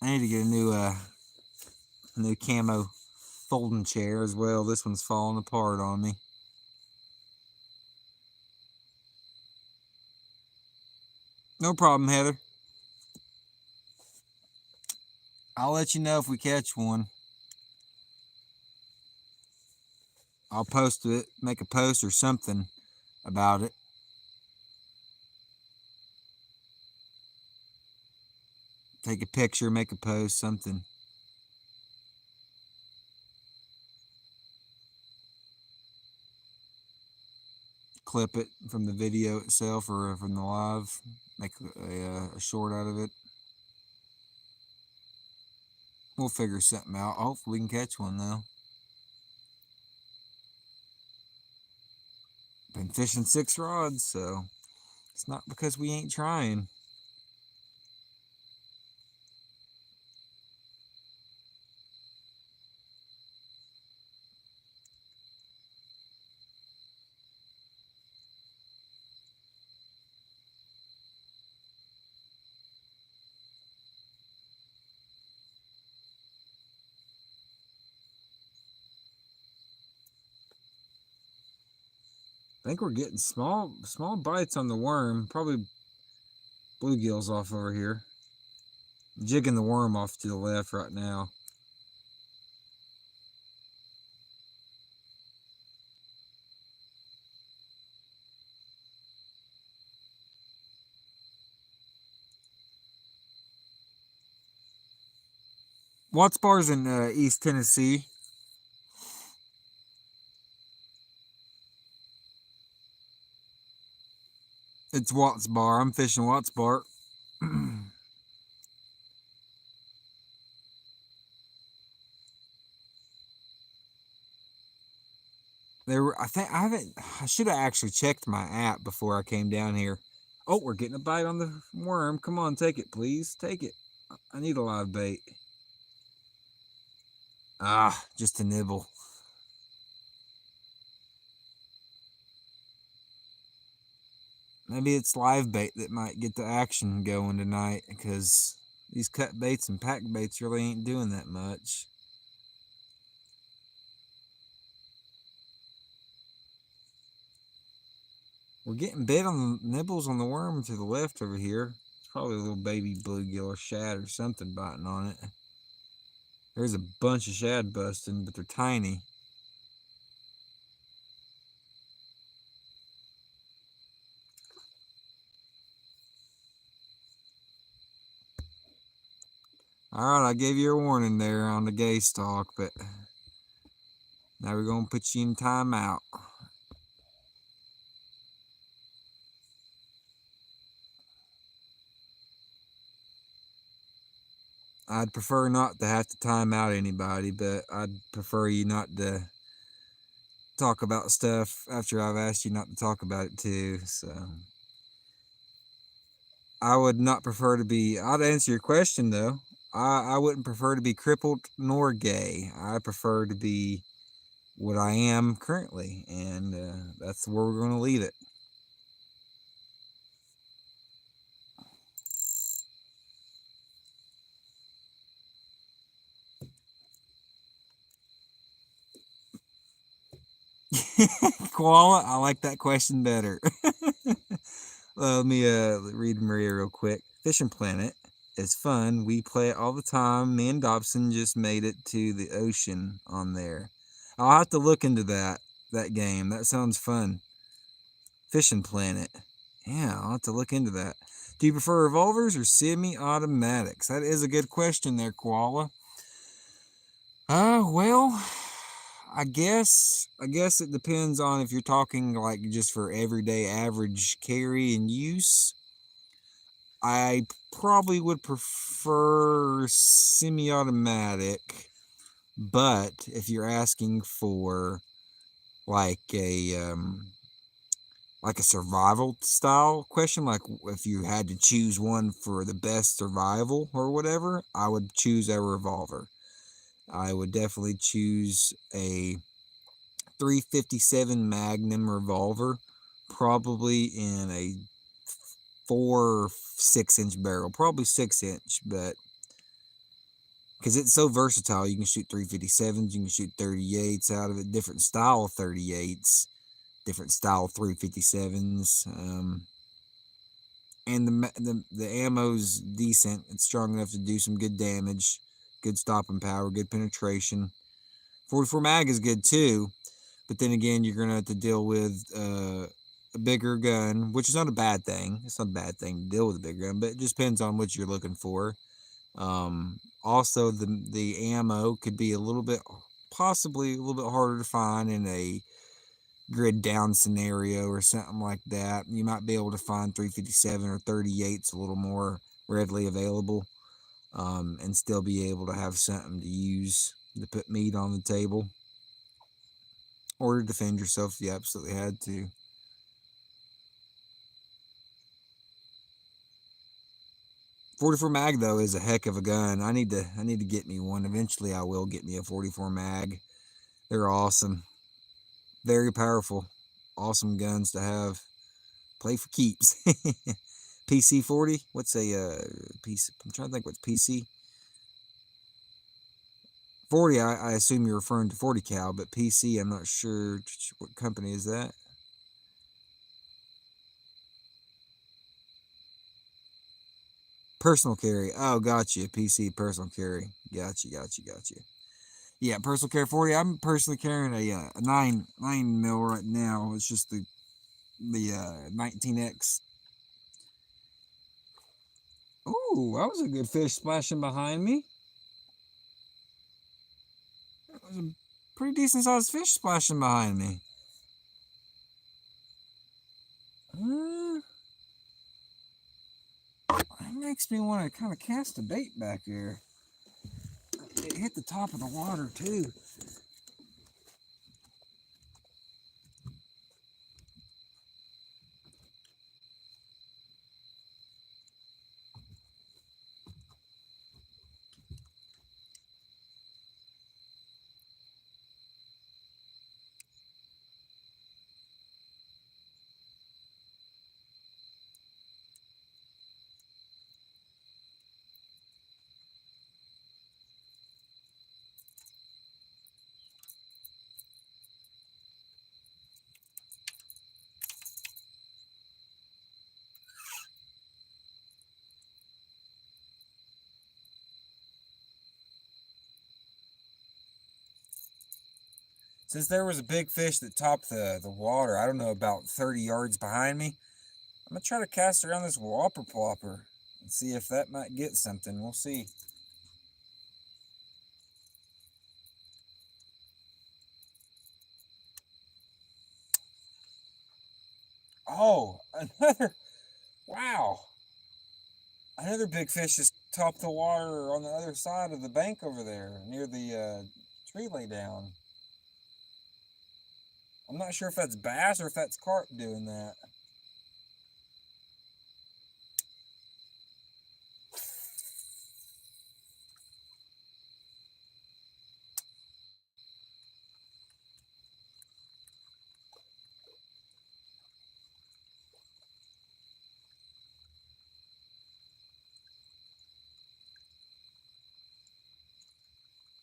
I need to get a new camo folding chair as well. This one's falling apart on me. No problem, Heather. I'll let you know if we catch one. I'll post it, make a post or something about it. Take a picture, make a post, something. Clip it from the video itself or from the live. Make a short out of it. We'll figure something out. Hopefully we can catch one, though. Been fishing 6 rods, so it's not because we ain't trying. I think we're getting small bites on the worm. Probably bluegills off over here. Jigging the worm off to the left right now. Watts Bar's in East Tennessee. It's Watts Bar. I'm fishing Watts Bar. I should have actually checked my app before I came down here. Oh, we're getting a bite on the worm. Come on, take it, please. Take it. I need a live bait. Ah, just a nibble. Maybe it's live bait that might get the action going tonight, because these cut baits and pack baits really ain't doing that much. We're getting bit on the nibbles on the worm to the left over here. It's probably a little baby bluegill or shad or something biting on it. There's a bunch of shad busting, but they're tiny. Alright, I gave you a warning there on the gay stalk, but now we're going to put you in timeout. I'd prefer not to have to time out anybody, but I'd prefer you not to talk about stuff after I've asked you not to talk about it too. So I would not prefer to be. I'd answer your question though. I wouldn't prefer to be crippled nor gay. I prefer to be what I am currently, and that's where we're going to leave it. Koala, I like that question better. Let me read Maria real quick. Fishing Planet is fun. We play it all the time. Me and Dobson just made it to the ocean on there. I'll have to look into that game. That sounds fun. Fishing Planet. Yeah, I'll have to look into that. Do you prefer revolvers or semi-automatics? That is a good question there, Koala. Well, I guess it depends on if you're talking like just for everyday average carry and use. I probably would prefer semi-automatic, but if you're asking for like a survival style question, like if you had to choose one for the best survival or whatever, I would choose a revolver. I would definitely choose a 357 Magnum revolver, probably in a 4 or 6 inch barrel, probably 6 inch, but because it's so versatile, you can shoot 357s, you can shoot 38s out of it, different style 38s, different style 357s, and the ammo's decent. It's strong enough to do some good damage, good stopping power, good penetration. 44 mag is good too, but then again, you're gonna have to deal with a bigger gun, which is not a bad thing. It's not a bad thing to deal with a big gun, but it just depends on what you're looking for. Also, the ammo could be possibly a little bit harder to find in a grid down scenario or something like that. You might be able to find 357 or 38s a little more readily available, and still be able to have something to use to put meat on the table or to defend yourself if you absolutely had to. 44 mag though is a heck of a gun. I need to get me one. Eventually I will get me a 44 mag. They're awesome. Very powerful. Awesome guns to have. Play for keeps. PC 40? What's a PC? I'm trying to think what's PC. 40, I assume you're referring to 40 cal, but PC, I'm not sure what company is that. Personal carry. Oh, gotcha. PC personal carry. Gotcha. Yeah, personal carry 40. I'm personally carrying a 9 mil right now. It's just the 19X. Ooh, that was a good fish splashing behind me. That was a pretty decent sized fish splashing behind me. Uh, that makes me want to kind of cast a bait back there. It hit the top of the water too. Since there was a big fish that topped the water, I don't know, about 30 yards behind me, I'm going to try to cast around this whopper plopper and see if that might get something. We'll see. Oh, another. Wow. Another big fish just topped the water on the other side of the bank over there near the tree lay down. I'm not sure if that's bass or if that's carp doing that.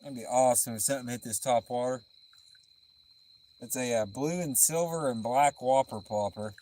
That'd be awesome if something hit this top water. It's a blue and silver and black whopper plopper.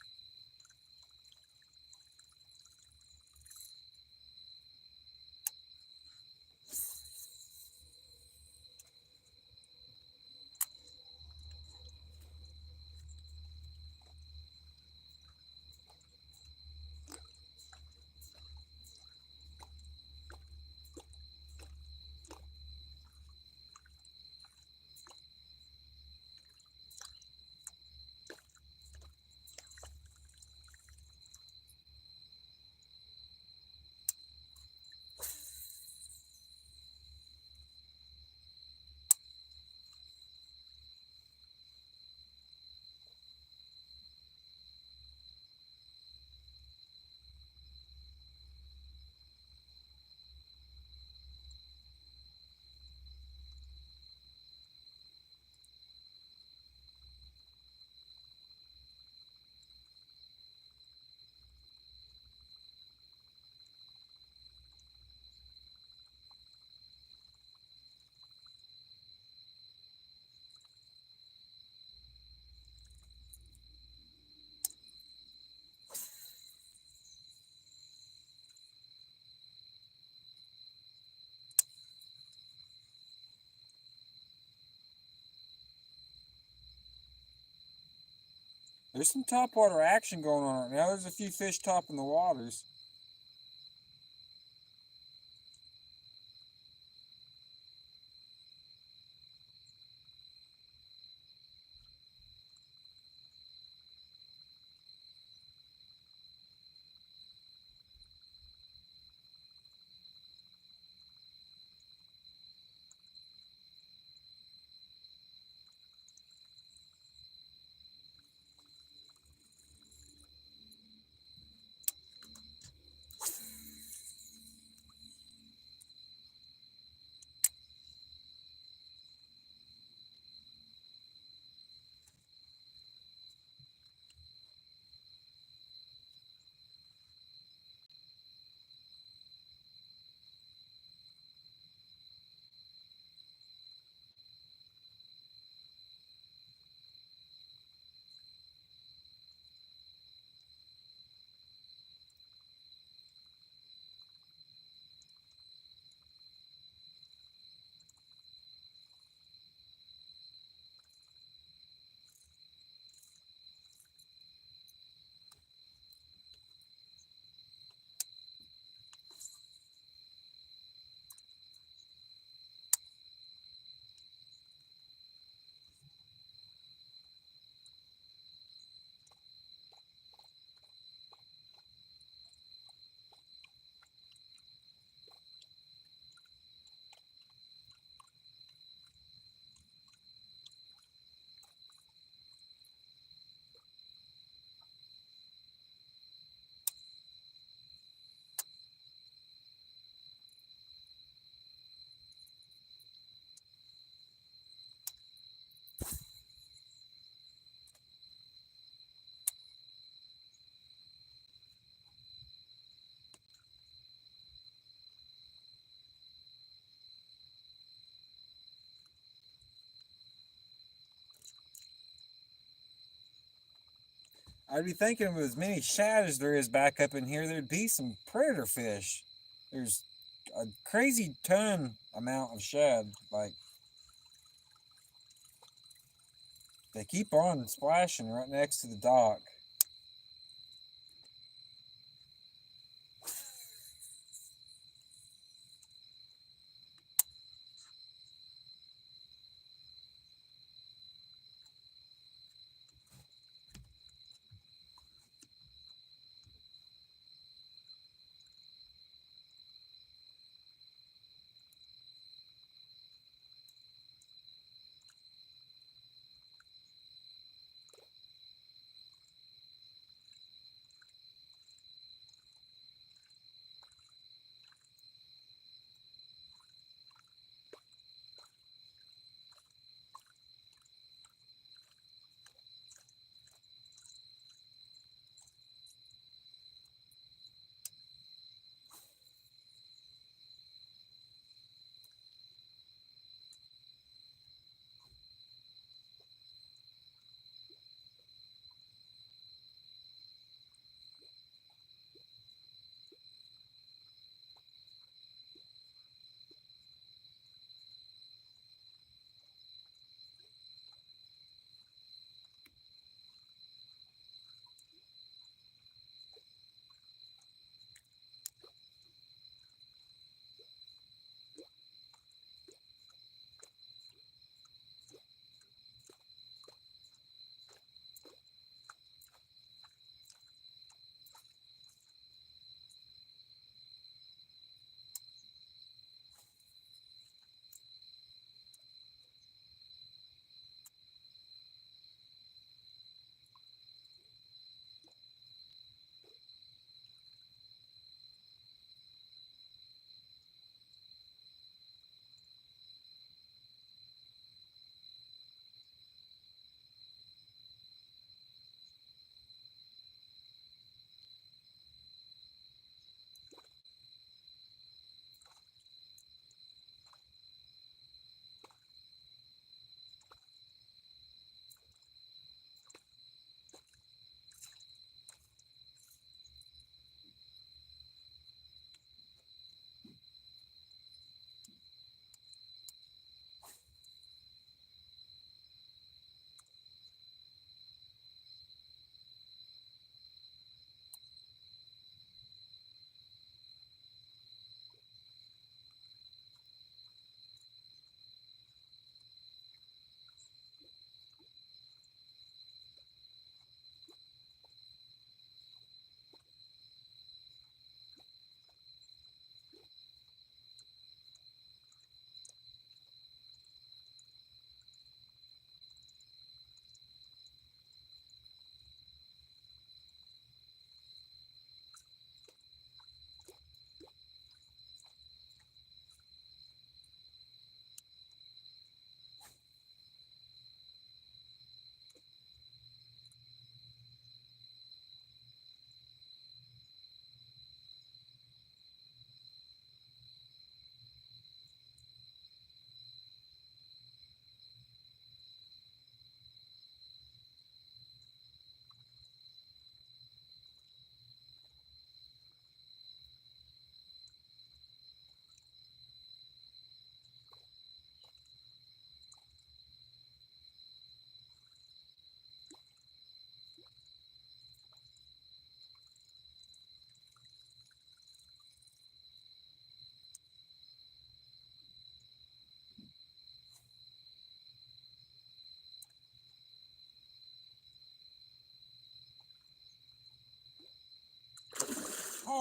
There's some topwater action going on right now. There's a few fish topping the waters. I'd be thinking with as many shad as there is back up in here, there'd be some predator fish. There's a crazy ton amount of shad. Like, they keep on splashing right next to the dock.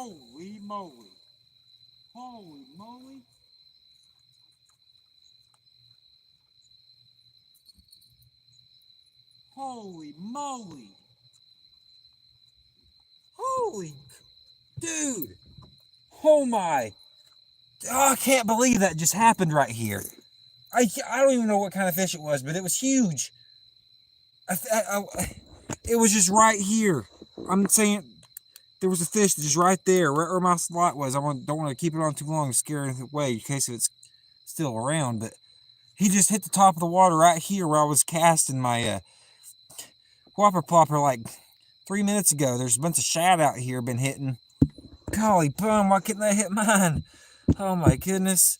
Holy moly. Holy moly. Holy moly. Holy, dude. Oh my. Oh, I can't believe that just happened right here. I don't even know what kind of fish it was, but it was huge. It was just right here. I'm saying there was a fish just right there, right where my slot was. Don't want to keep it on too long and scare it away in case it's still around. But he just hit the top of the water right here where I was casting my whopper plopper like 3 minutes ago. There's a bunch of shad out here been hitting. Golly bum, why couldn't I hit mine? Oh my goodness.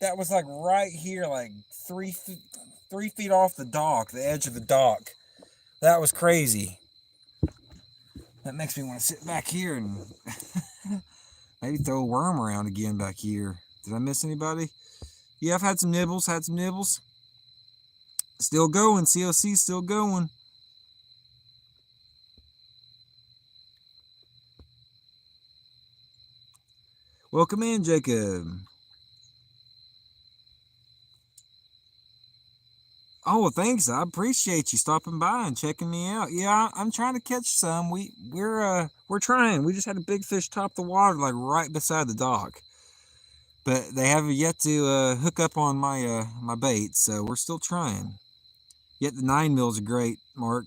That was like right here, like 3 feet off the dock, the edge of the dock. That was crazy. That makes me want to sit back here and maybe throw a worm around again back here. Did I miss anybody? Yeah, I've had some nibbles, Still going, COC still going. Welcome in, Jacob. Oh, thanks. I appreciate you stopping by and checking me out. Yeah, I'm trying to catch some. We're trying. We just had a big fish top the water, like right beside the dock. But they haven't yet to hook up on my bait, so we're still trying. Yet the 9 mils are great, Mark.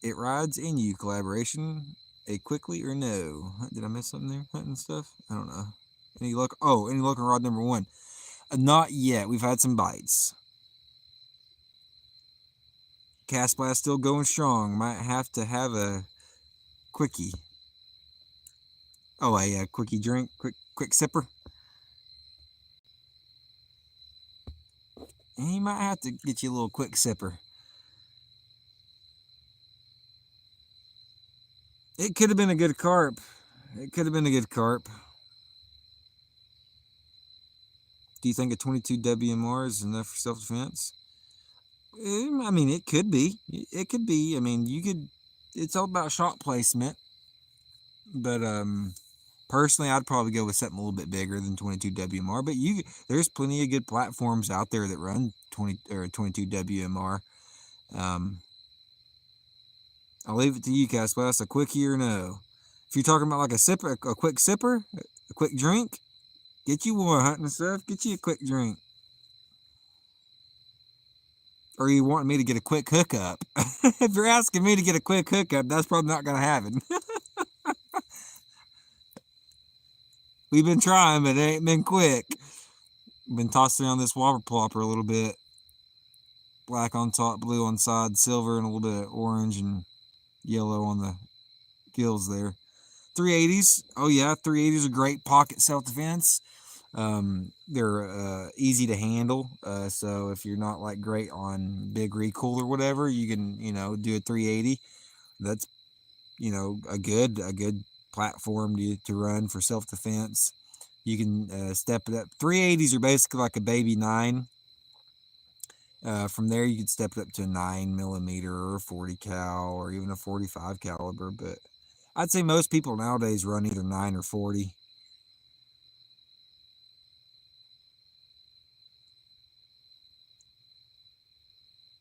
It rides in you collaboration. A quickly or no? Did I miss something there? Hunting stuff? I don't know. Any luck? Oh, any luck on rod number 1? Not yet. We've had some bites. Cast blast still going strong. Might have to have a quickie. Oh, a quickie drink. Quick sipper. He might have to get you a little quick sipper. It could have been a good carp. It could have been a good carp. Do you think a 22 WMR is enough for self-defense? I mean, it could be. It could be. I mean, you could. It's all about shot placement. But personally, I'd probably go with something a little bit bigger than 22 WMR. But there's plenty of good platforms out there that run 20 or 22 WMR. I'll leave it to you, Caspas. A quickie or no? If you're talking about like a quick sipper, a quick drink, get you one hunting stuff. Get you a quick drink. Or you want me to get a quick hookup? If you're asking me to get a quick hookup, that's probably not going to happen. We've been trying, but it ain't been quick. Been tossing around this whopper plopper a little bit. Black on top, blue on side, silver, and a little bit of orange and yellow on the gills there. 380s. Oh yeah, 380s are great pocket self-defense. They're easy to handle. So if you're not like great on big recoil or whatever, you can, do a 380. That's, a good platform to run for self-defense. You can step it up. 380s are basically like a baby 9. From there, you could step it up to a 9mm or a 40 cal or even a 45 caliber. But I'd say most people nowadays run either 9 or 40.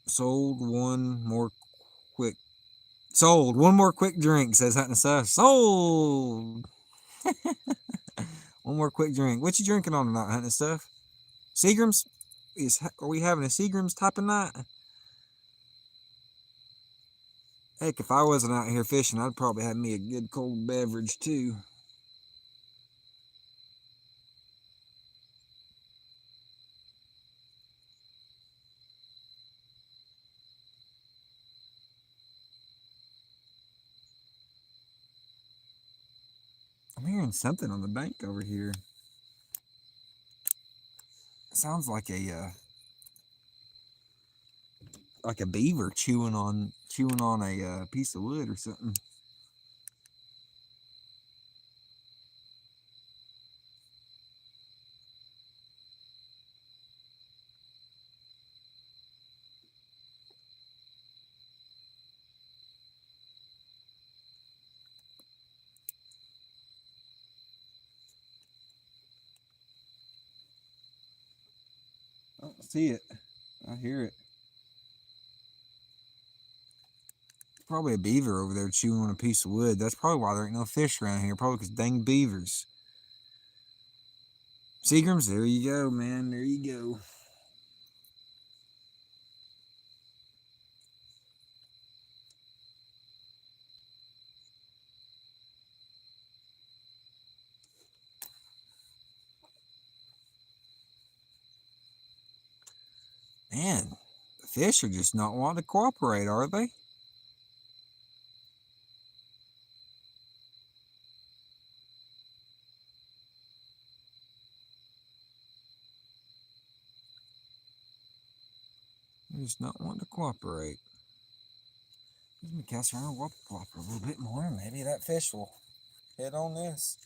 Sold one more quick drink, says Hunting Stuff. Sold. One more quick drink. What you drinking on tonight, Hunting Stuff? Seagram's? Are we having a Seagram's type of night? Heck, if I wasn't out here fishing, I'd probably have me a good cold beverage too. I'm hearing something on the bank over here. It sounds like a beaver chewing on a piece of wood or something. see it. I hear it. Probably a beaver over there chewing on a piece of wood. That's probably why there ain't no fish around here. Probably because dang beavers. Seagrams, there you go, man. There you go. Man, the fish are just not wanting to cooperate, are they? They're just not wanting to cooperate. Let me cast around and cooperate a little bit more. Maybe that fish will hit on this.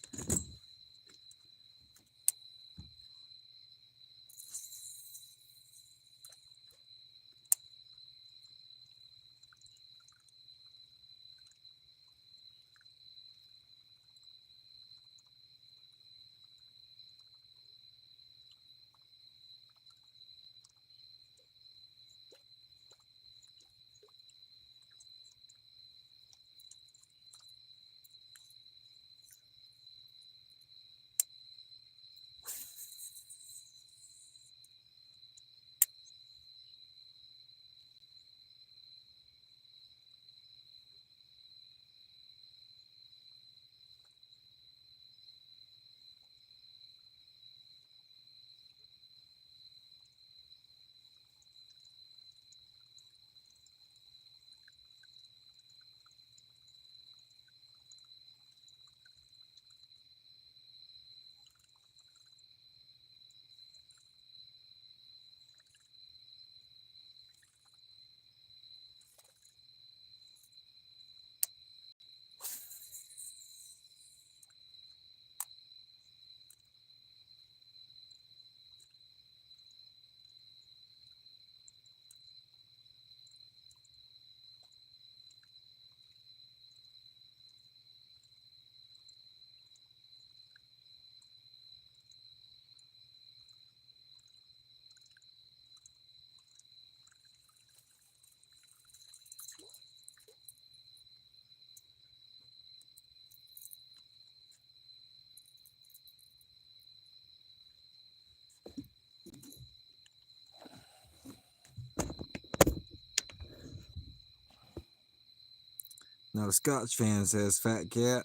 Now the Scotch fan says fat cat.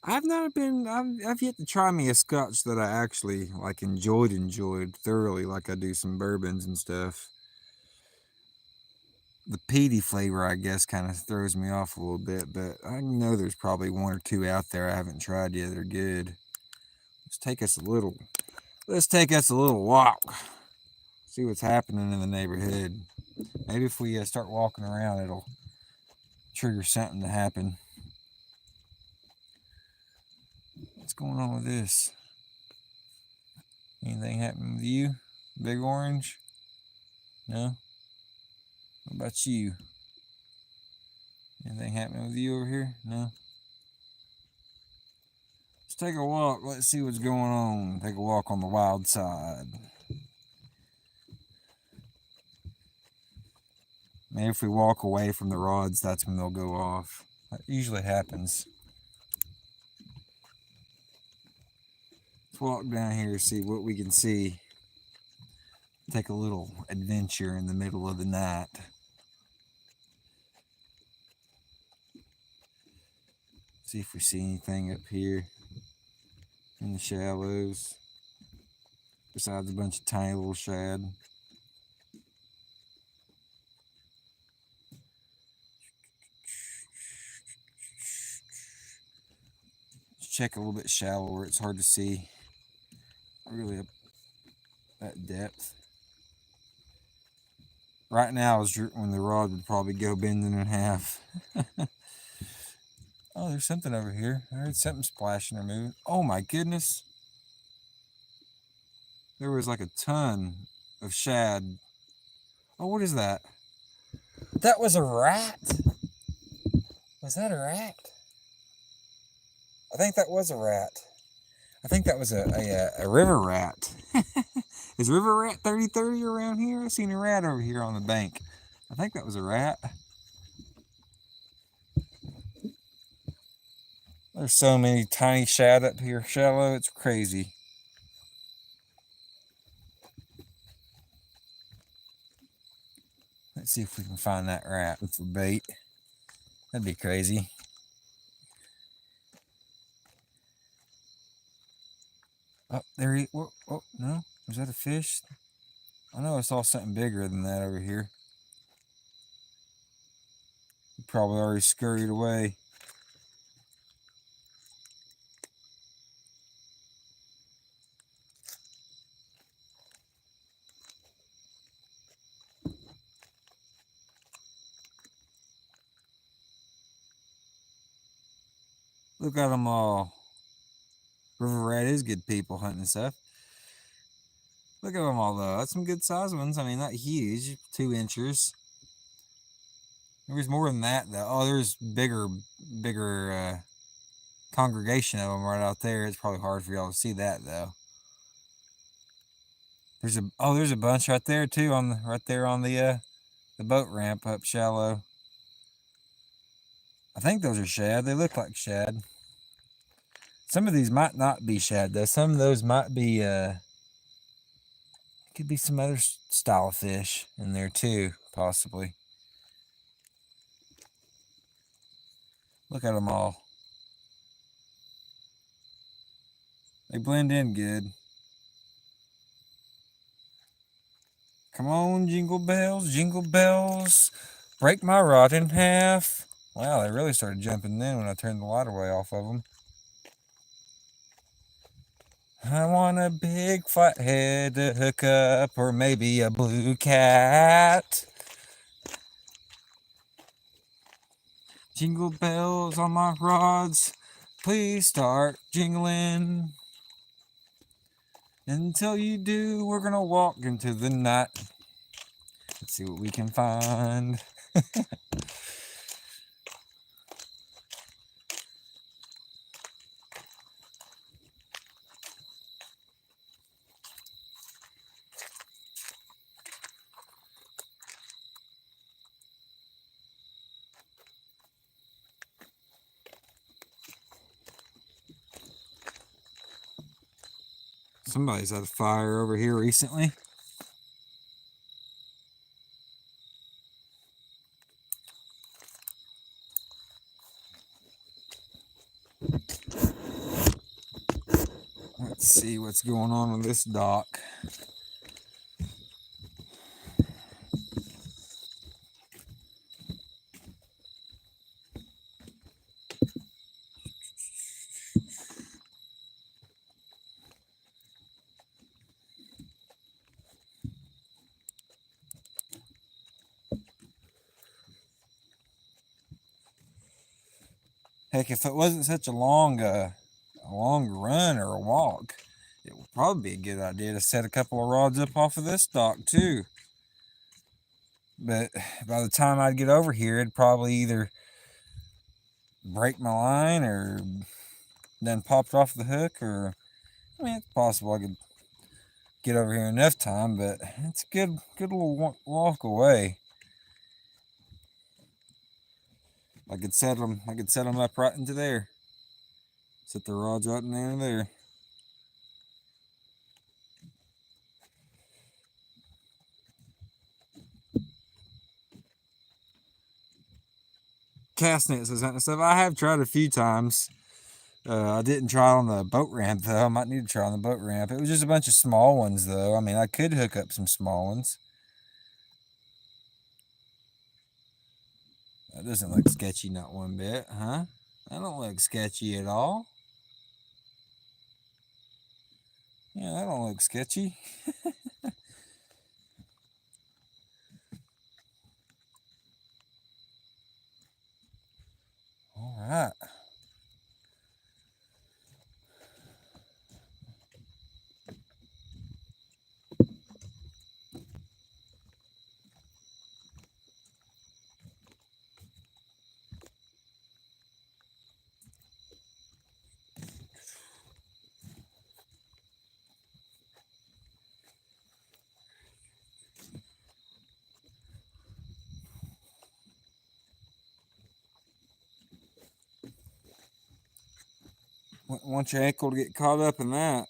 I've not been. I've yet to try me a Scotch that I actually like enjoyed thoroughly, like I do some bourbons and stuff. The peaty flavor, I guess, kind of throws me off a little bit, but I know there's probably one or two out there I haven't tried yet that are good. Let's take us a little. Let's take us a little walk. See what's happening in the neighborhood. Maybe if we start walking around, it'll trigger something to happen. What's going on with this? Anything happening with you? Big Orange? No? What about you? Anything happening with you over here? No? Let's take a walk. Let's see what's going on. Take a walk on the wild side. Maybe if we walk away from the rods, that's when they'll go off. That usually happens. Let's walk down here, see what we can see. Take a little adventure in the middle of the night. See if we see anything up here in the shallows. Besides a bunch of tiny little shad. Check a little bit shallower. It's hard to see really up that depth. Right now is when the rod would probably go bending in half. Oh, there's something over here. I heard something splashing or moving. Oh my goodness. There was like a ton of shad. Oh, what is that? That was a rat. Was that a rat? I think that was a rat. I think that was a river rat. Is river rat 3030 around here? I seen a rat over here on the bank. I think that was a rat. There's so many tiny shad up here, shallow, it's crazy. Let's see if we can find that rat with the bait. That'd be crazy. Oh, there he, oh, no, was that a fish? I know I saw something bigger than that over here. He probably already scurried away. Look at them all. River rat is good people hunting stuff. Look at them all though. That's some good sized ones. I mean, not huge, 2 inches. There's more than that though. Oh, there's bigger congregation of them right out there. It's probably hard for y'all to see that though. There's a bunch right there too right there on the boat ramp up shallow. I think those are shad. They look like shad. Some of these might not be shad though. Some of those might be could be some other style of fish in there too, possibly. Look at them all. They blend in good. Come on, jingle bells, break my rod in half. Wow, they really started jumping then when I turned the light away off of them. I want a big flathead to hook up, or maybe a blue cat. Jingle bells on my rods, please start jingling. Until you do, we're gonna walk into the night. Let's see what we can find. Somebody's had a fire over here recently. Let's see what's going on this dock. Heck, if it wasn't such a long run or a walk, it would probably be a good idea to set a couple of rods up off of this dock too. But by the time I'd get over here, it'd probably either break my line or then popped off the hook, or I mean, it's possible I could get over here enough time, but it's a good little walk away. I could set them up right into there. Set the rods right in there and there. Cast nets and stuff. I have tried a few times. I didn't try on the boat ramp though. I might need to try on the boat ramp. It was just a bunch of small ones though. I mean, I could hook up some small ones. That doesn't look sketchy, not one bit, huh? That don't look sketchy at all. Yeah, that don't look sketchy. All right. want your ankle to get caught up in that.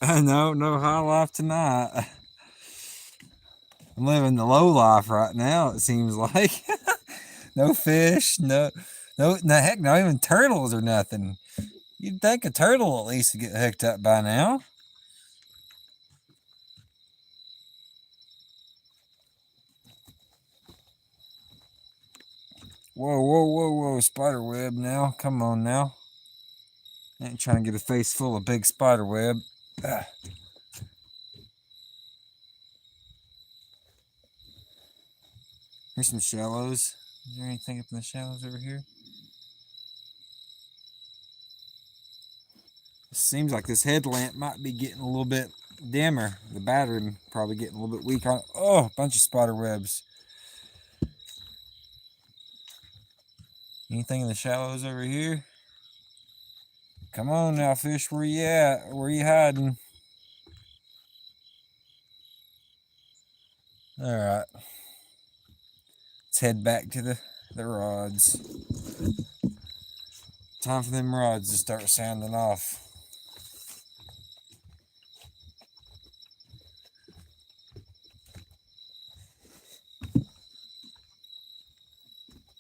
No high life tonight. I'm living the low life right now, it seems like. No fish, no, heck, not even turtles or nothing. You'd think a turtle at least would get hooked up by now. Whoa, spider web now. Come on now. I ain't trying to get a face full of big spider web. Ugh. Here's some shallows. Is there anything up in the shallows over here? It seems like this headlamp might be getting a little bit dimmer. The battery probably getting a little bit weak on. Oh, a bunch of spider webs. Anything in the shallows over here? Come on now, fish. Where you at? Where you hiding? All right. Let's head back to the rods. Time for them rods to start sounding off.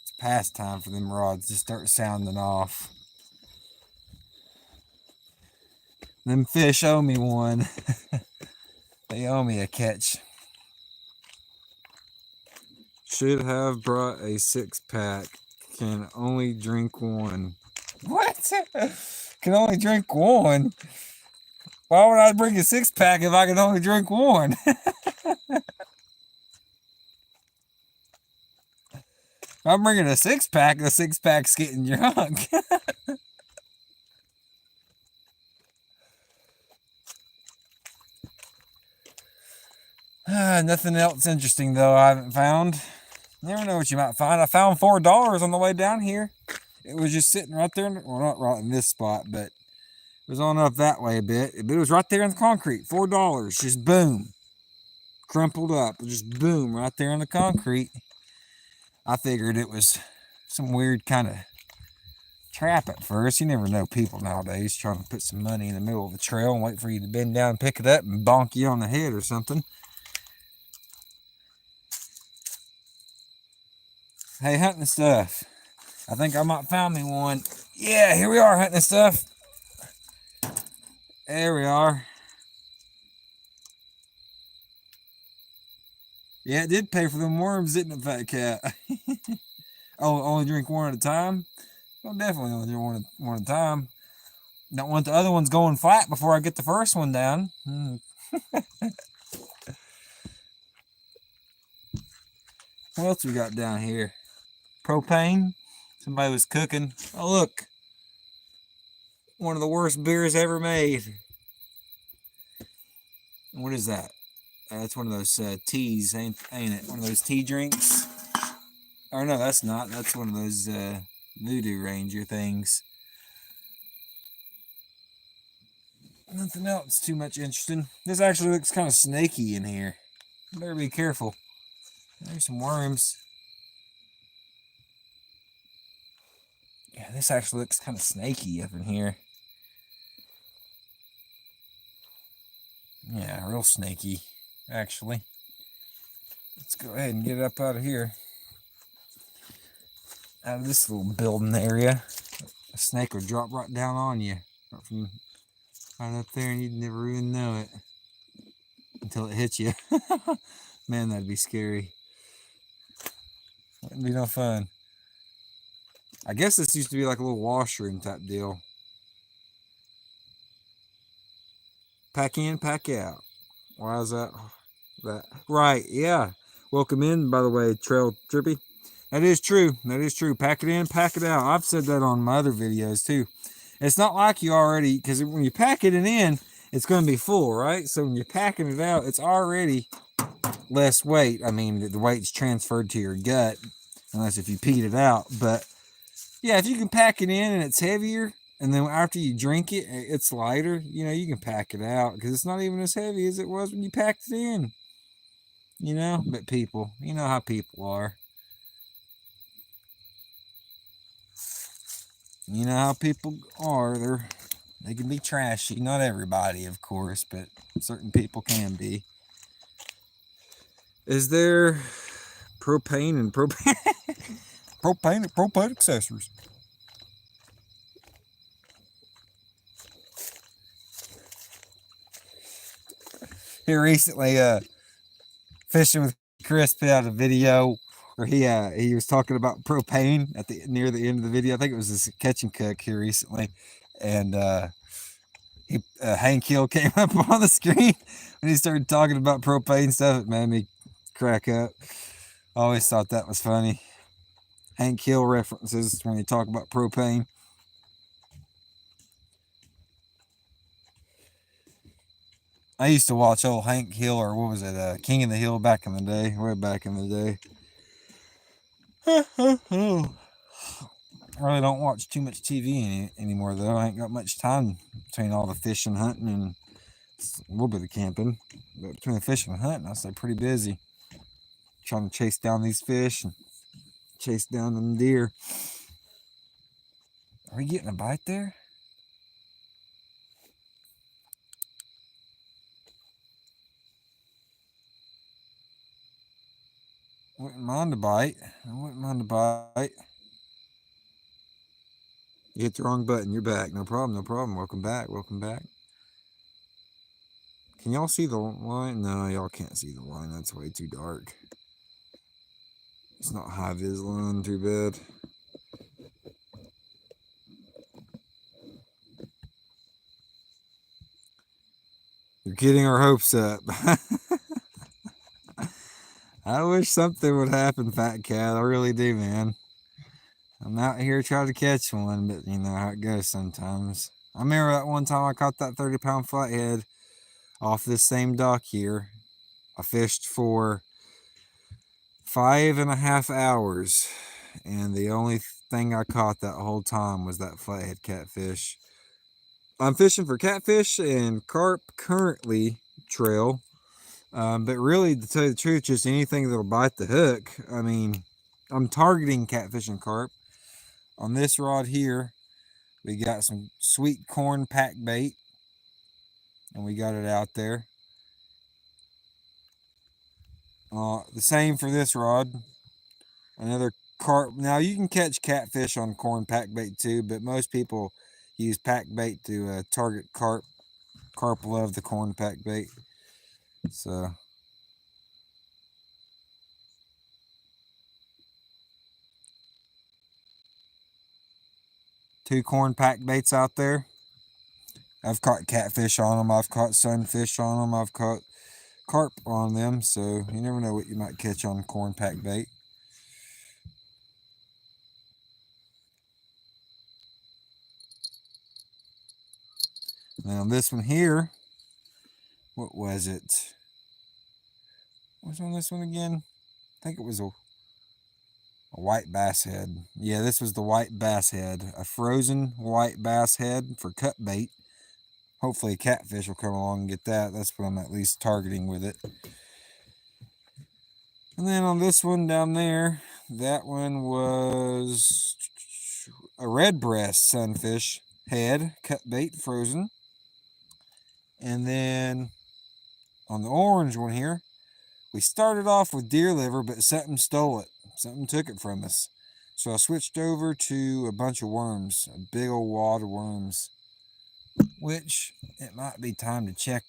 It's past time for them rods to start sounding off. Them fish owe me one. They owe me a catch. Should have brought a 6-pack. Can only drink one. What? Can only drink one? Why would I bring a 6-pack if I can only drink one? If I'm bringing a 6-pack, the 6-pack's getting drunk. Nothing else interesting, though, I haven't found. You never know what you might find. I found $4 on the way down here. It was just sitting right there. Well, not right in this spot, but it was on up that way a bit. But it was right there in the concrete. $4. Just boom. Crumpled up. Just boom. Right there in the concrete. I figured it was some weird kind of trap at first. You never know people nowadays trying to put some money in the middle of the trail and wait for you to bend down and pick it up and bonk you on the head or something. Hey, hunting stuff. I think I might found me one. Yeah, here we are hunting stuff. There we are. Yeah, it did pay for them worms, didn't it, fat cat? Oh, only drink one at a time? Well, definitely only drink one at a time. Don't want the other ones going flat before I get the first one down. What else we got down here? Propane. Somebody was cooking. Oh, look. One of the worst beers ever made. What is that? That's one of those teas, ain't it? One of those tea drinks. Or no, that's not. That's one of those Voodoo Ranger things. Nothing else too much interesting. This actually looks kind of snaky in here. Better be careful. There's some worms. Yeah, this actually looks kind of snaky up in here. Yeah, real snaky, actually. Let's go ahead and get up out of here. Out of this little building area. A snake will drop right down on you. Right from right up there, and you'd never even know it. Until it hits you. Man, that'd be scary. Wouldn't be no fun. I guess this used to be like a little washroom type deal. Pack in, pack out. Why is that? Right, yeah. Welcome in, by the way, Trail Trippy. That is true. That is true. Pack it in, pack it out. I've said that on my other videos too. It's not like you already, because when you pack it in, it's going to be full, right? So when you're packing it out, it's already less weight. I mean, the weight's transferred to your gut, unless if you peed it out. But yeah, if you can pack it in and it's heavier, and then after you drink it, it's lighter, you know, you can pack it out because it's not even as heavy as it was when you packed it in. You know, but people, you know how people are. You know how people are. They can be trashy. Not everybody, of course, but certain people can be. Is there propane and propane accessories? Here recently, Fishing with Chris put out a video where he was talking about propane at the near the end of the video. I think it was this catch and cook here recently, and Hank Hill came up on the screen when he started talking about propane stuff. It made me crack up. I always thought that was funny. Hank Hill references when you talk about propane. I used to watch old Hank Hill, or what was it, King of the Hill back in the day, way back in the day. I really don't watch too much TV anymore, though. I ain't got much time between all the fishing, hunting, and a little bit of camping. But between the fishing and hunting, I stay pretty busy trying to chase down these fish and chase down them deer. Are we getting a bite there? I wouldn't mind a bite. I wouldn't mind a bite. You hit the wrong button. You're back. No problem. No problem. Welcome back. Welcome back. Can y'all see the line? No, y'all can't see the line. That's way too dark. It's not high vis line. Too bad. You're getting our hopes up. I wish something would happen, Fat Cat. I really do, man. I'm out here trying to catch one, but you know how it goes sometimes. I remember that one time I caught that 30-pound flathead off this same dock here. I fished for 5.5 hours, and the only thing I caught that whole time was that flathead catfish. I'm fishing for catfish and carp currently, trail. But really, to tell you the truth, just anything that'll bite the hook. I mean, I'm targeting catfish and carp. On this rod here, we got some sweet corn pack bait, and we got it out there. The same for this rod. Another carp. Now, you can catch catfish on corn pack bait too, but most people use pack bait to target carp. Carp love the corn pack bait. So, two corn pack baits out there. I've caught catfish on them. I've caught sunfish on them. I've caught carp on them. So you never know what you might catch on corn pack bait. Now this one here, what was it? What's on this one again? I think it was a white bass head. Yeah, this was the white bass head. A frozen white bass head for cut bait. Hopefully a catfish will come along and get that. That's what I'm at least targeting with it. And then on this one down there, that one was a red breast sunfish head, cut bait, frozen. And then on the orange one here, we started off with deer liver, but something stole it. Something took it from us. So I switched over to a bunch of worms, a big old wad of worms, which it might be time to check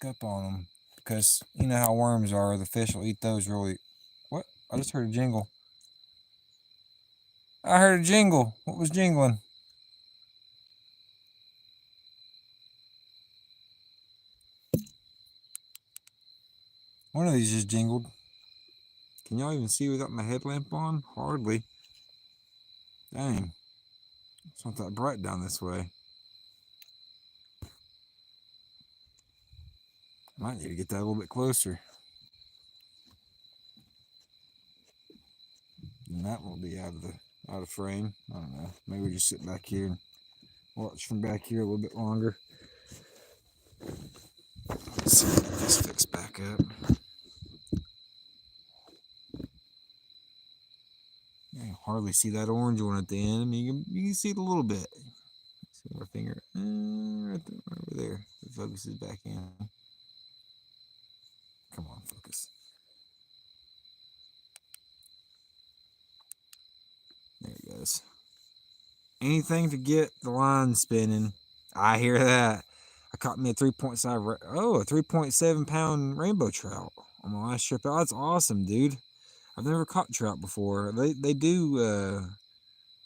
up on them, because you know how worms are. The fish will eat those really. What? I just heard a jingle. I heard a jingle. What was jingling? One of these just jingled. Can y'all even see without my headlamp on? Hardly. Dang. It's not that bright down this way. Might need to get that a little bit closer. And that will be out of frame. I don't know. Maybe we just sit back here and watch from back here a little bit longer. Let's see if this fixed back up. Yeah, hardly hardly see that orange one at the end. I mean, you can see it a little bit. See my finger right there, right over there. It focuses back in. Come on, focus. There it goes. Anything to get the line spinning. I hear that. I caught me a 3.7 pound rainbow trout on my last trip out. That's awesome, dude. I've never caught trout before. They do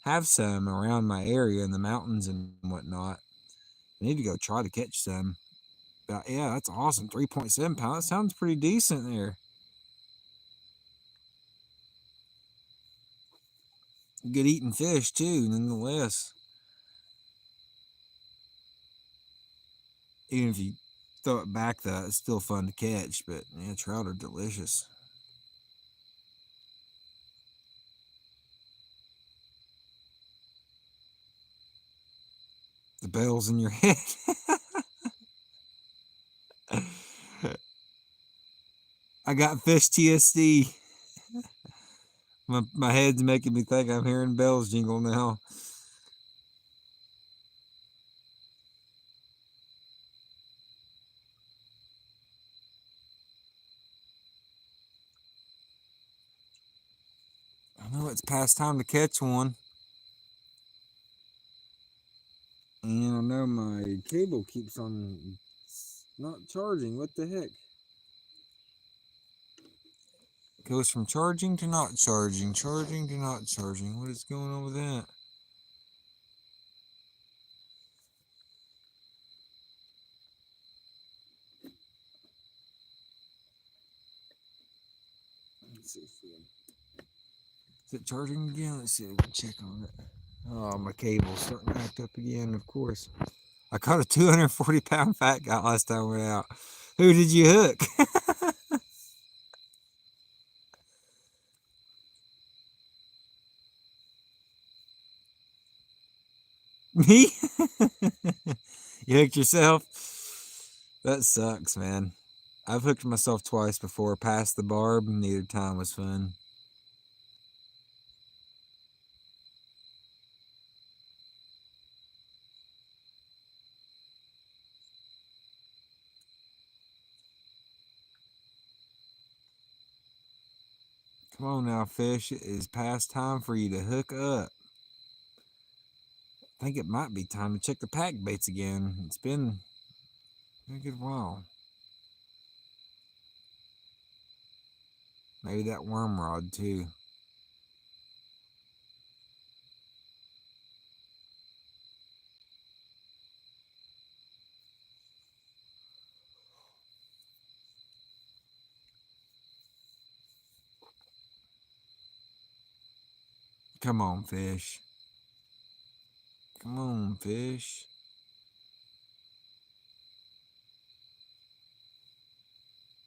have some around my area in the mountains and whatnot. I need to go try to catch some. But yeah, that's awesome. 3.7 pounds. That sounds pretty decent there. Good eating fish too, nonetheless. Even if you throw it back, though, it's still fun to catch. But yeah, trout are delicious. The bells in your head. I got fish TSD. My head's making me think I'm hearing bells jingle now. I know it's past time to catch one. And I know my cable keeps on not charging. What the heck? It goes from charging to not charging, charging to not charging. What is going on with that? Let's see if is it charging again? Let's see. We'll check on it. Oh, my cable's starting to act up again, of course. I caught a 240-pound fat guy last time we went out. Who did you hook? Me? You hooked yourself? That sucks, man. I've hooked myself twice before, past the barb, and neither time was fun. Come on now, fish. It is past time for you to hook up. I think it might be time to check the pack baits again. It's been a good while. Maybe that worm rod, too. Come on, fish. Come on, fish.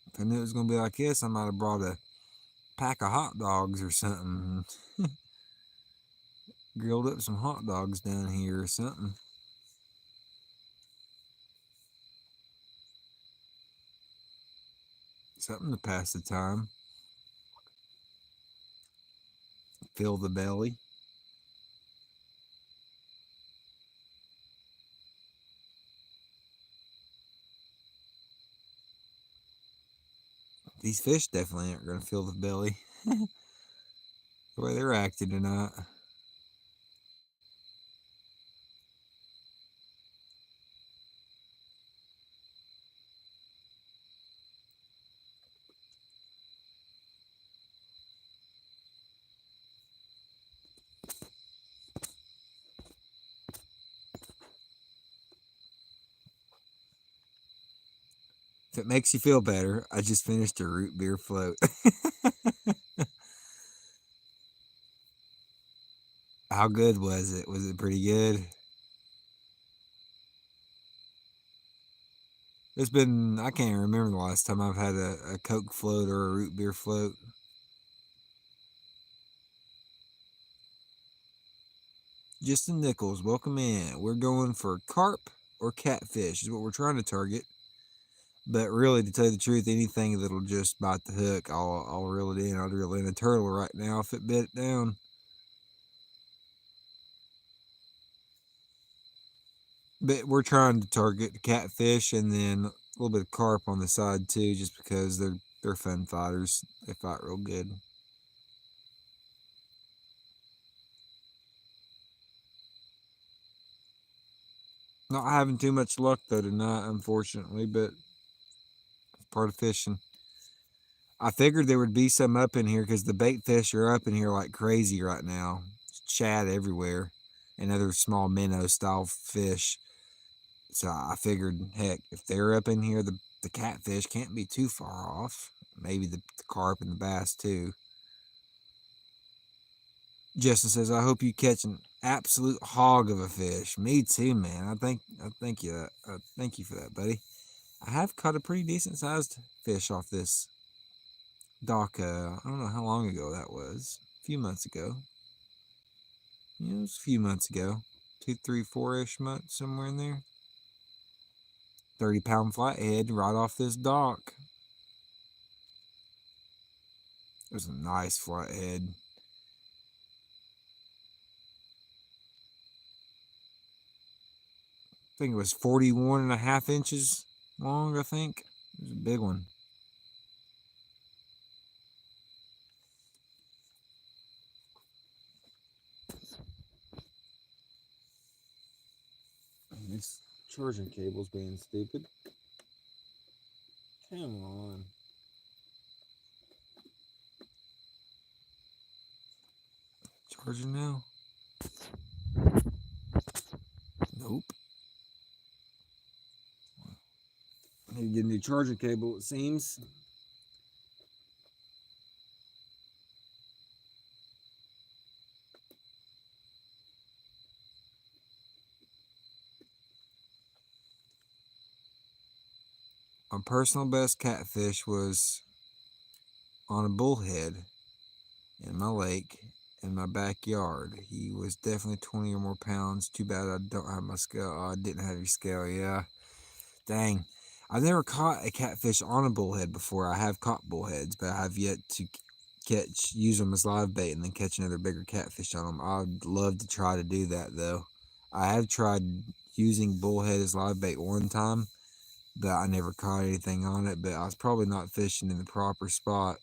If I knew it was going to be like this, I might have brought a pack of hot dogs or something. Grilled up some hot dogs down here or something. Something to pass the time. Fill the belly. These fish definitely aren't going to fill the belly. The way they're acting tonight. If it makes you feel better, I just finished a root beer float. How good was it? Was it pretty good? It's been, I can't remember the last time I've had a Coke float or a root beer float. Justin Nichols, welcome in. We're going for carp or catfish is what we're trying to target. But really, to tell you the truth, anything that'll just bite the hook, I'll reel it in. I'll reel in a turtle right now if it bit it down. But we're trying to target the catfish and then a little bit of carp on the side too, just because they're fun fighters. They fight real good. Not having too much luck though tonight, unfortunately, but it's part of fishing. I figured there would be some up in here because the bait fish are up in here like crazy right now. It's shad everywhere and other small minnow style fish. So I figured, heck, if they're up in here, the catfish can't be too far off. Maybe the carp and the bass too. Justin says, "I hope you catch an absolute hog of a fish." Me too, man. Thank you for that, buddy. I have caught a pretty decent sized fish off this dock. I don't know how long ago that was. A few months ago. Yeah, it was a few months ago. 2, 3, 4-ish months, somewhere in there. 30-pound flathead right off this dock. It was a nice flathead. I think it was 41.5 inches long, I think. It was a big one. This charging cable's being stupid. Come on. Charging now? Nope. I need to get a new charging cable, it seems. My personal best catfish was on a bullhead in my lake in my backyard. He was definitely 20 or more pounds. Too bad I don't have my scale. I didn't have your scale, yeah. Dang. I've never caught a catfish on a bullhead before. I have caught bullheads, but I have yet to use them as live bait and then catch another bigger catfish on them. I'd love to try to do that though. I have tried using bullhead as live bait one time, but I never caught anything on it. But I was probably not fishing in the proper spot.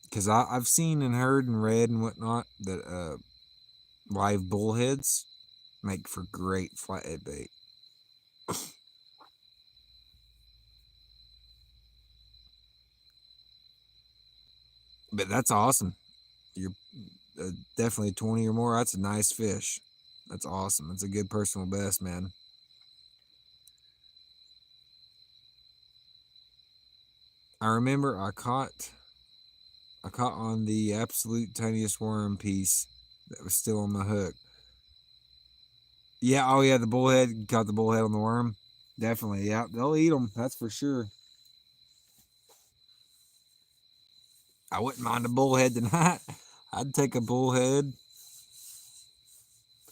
Because I've seen and heard and read and whatnot that live bullheads make for great flathead bait. But that's awesome. You're definitely 20 or more. That's a nice fish. That's awesome. That's a good personal best, man. I remember I caught on the absolute tiniest worm piece that was still on my hook. Yeah, oh yeah, the bullhead. Caught the bullhead on the worm. Definitely, yeah. They'll eat them. That's for sure. I wouldn't mind a bullhead tonight. I'd take a bullhead.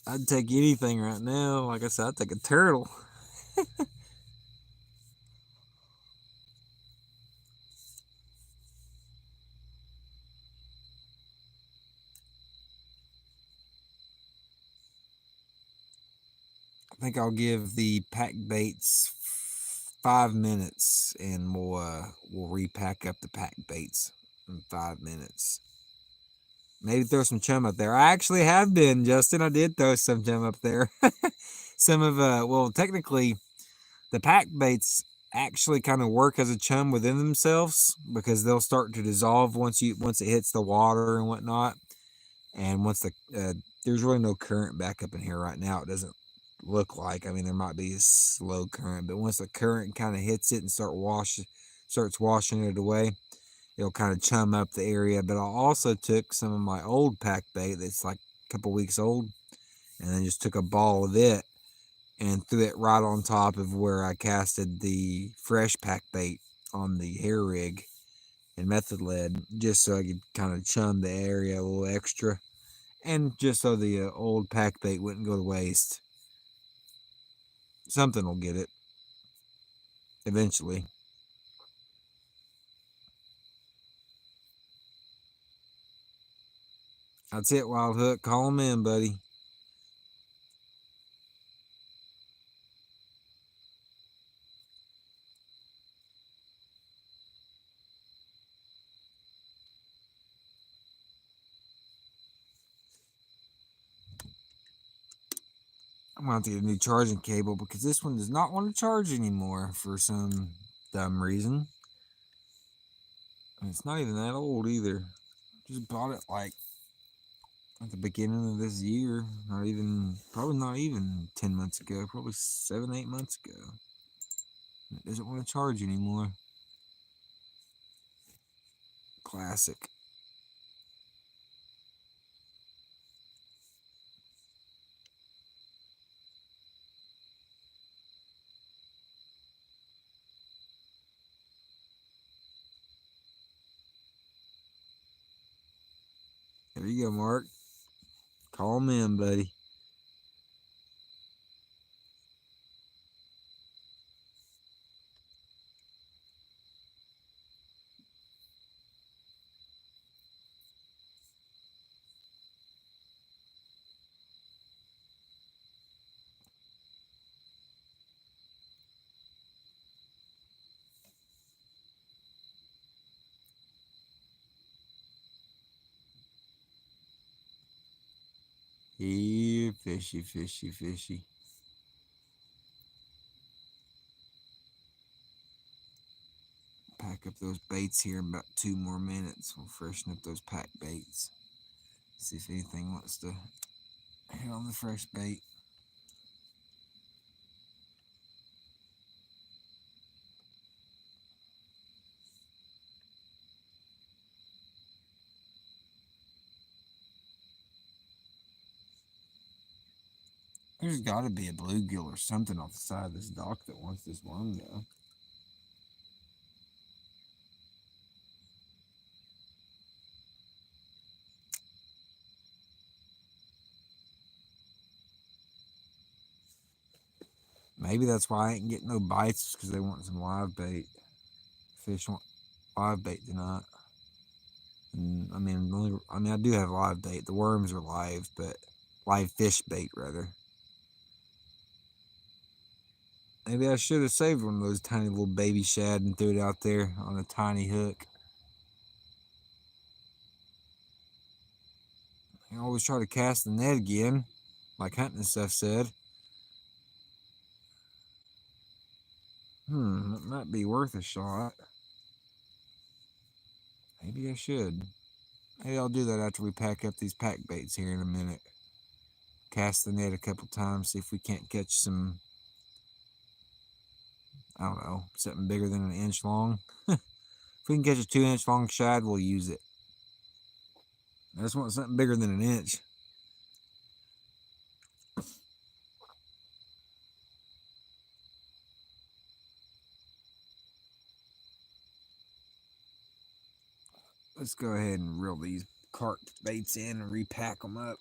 I'd take anything right now. Like I said, I'd take a turtle. I think I'll give the pack baits 5 minutes, and we'll repack up the pack baits in 5 minutes. Maybe throw some chum up there. I actually have been, Justin. I did throw some chum up there. Some of well, technically, the pack baits actually kind of work as a chum within themselves because they'll start to dissolve once it hits the water and whatnot. And once there's really no current back up in here right now. It doesn't look like. I mean, there might be a slow current, but once the current kind of hits it and starts washing it away, it'll kind of chum up the area. But I also took some of my old pack bait that's like a couple weeks old, and then just took a ball of it and threw it right on top of where I casted the fresh pack bait on the hair rig and method lead, just so I could kind of chum the area a little extra, and just so the old pack bait wouldn't go to waste. Something will get it eventually. That's it, Wild Hook. Call him in, buddy. I'm going to have to get a new charging cable because this one does not want to charge anymore for some dumb reason. And it's not even that old either. Just bought it like at the beginning of this year. Probably not even 10 months ago. Probably 7, 8 months ago. It doesn't want to charge anymore. Classic. There you go, Mark. Call him in, buddy. Here, fishy, fishy, fishy. Pack up those baits here in about 2 more minutes. We'll freshen up those pack baits. See if anything wants to hit on the fresh bait. There's got to be a bluegill or something off the side of this dock that wants this worm, though. Maybe that's why I ain't getting no bites, because they want some live bait. Fish want live bait tonight. And I do have live bait. The worms are live, but live fish bait rather. Maybe I should have saved one of those tiny little baby shad and threw it out there on a tiny hook. I always try to cast the net again, like Hunting and stuff said. That might be worth a shot. Maybe I should. Maybe I'll do that after we pack up these pack baits here in a minute. Cast the net a couple times, see if we can't catch some, I don't know, something bigger than an inch long. If we can catch a 2-inch long shad, we'll use it. I just want something bigger than an inch. Let's go ahead and reel these cart baits in and repack them up.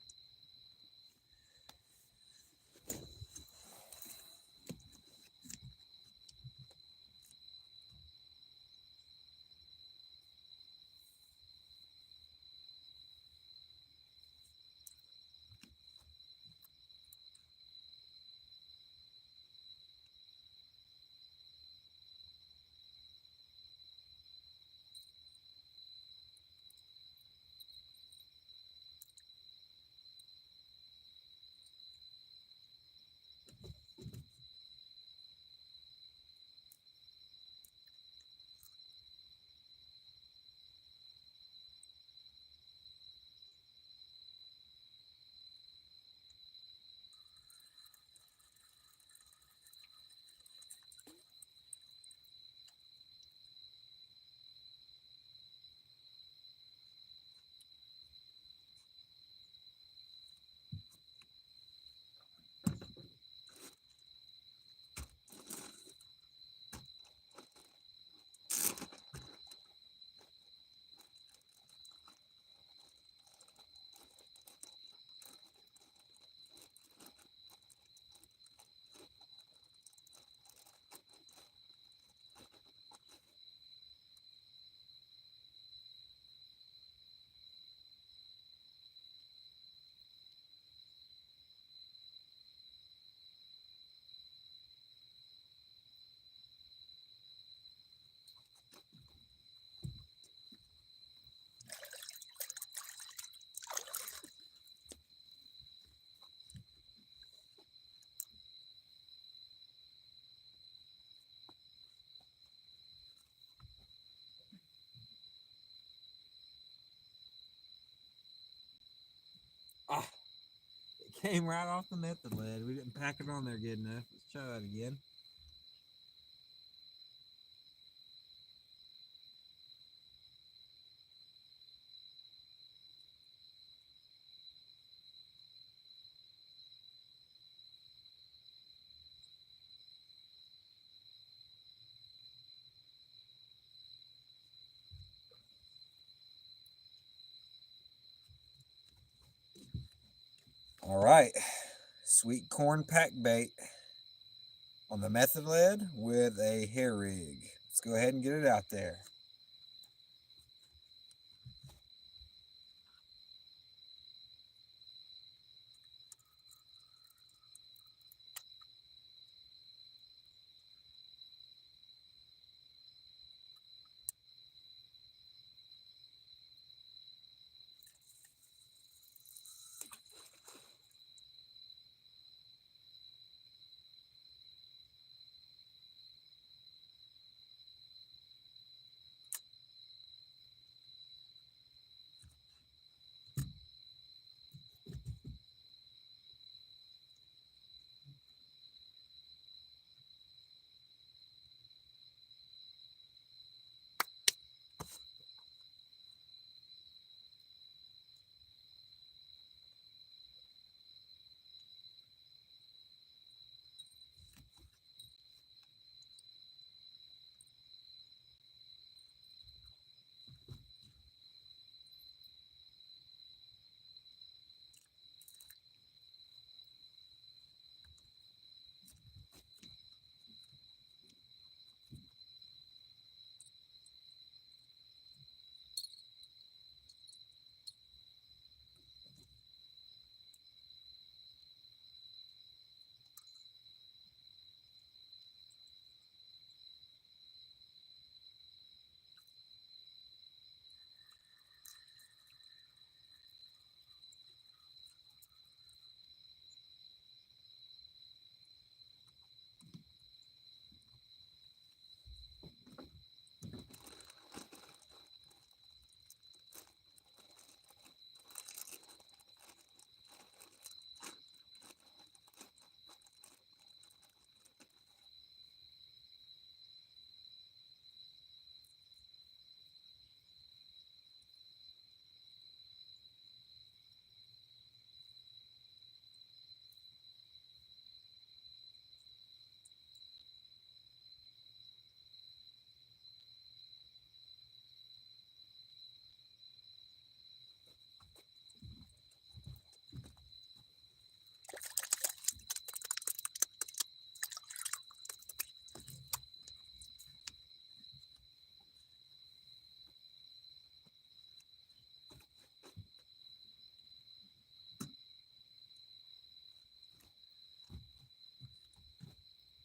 came right off the method lead. We didn't pack it on there good enough. Let's try that again. All right, sweet corn pack bait on the method lead with a hair rig. Let's go ahead and get it out there.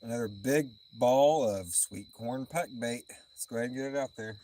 Another big ball of sweet corn pack bait. Let's go ahead and get it out there.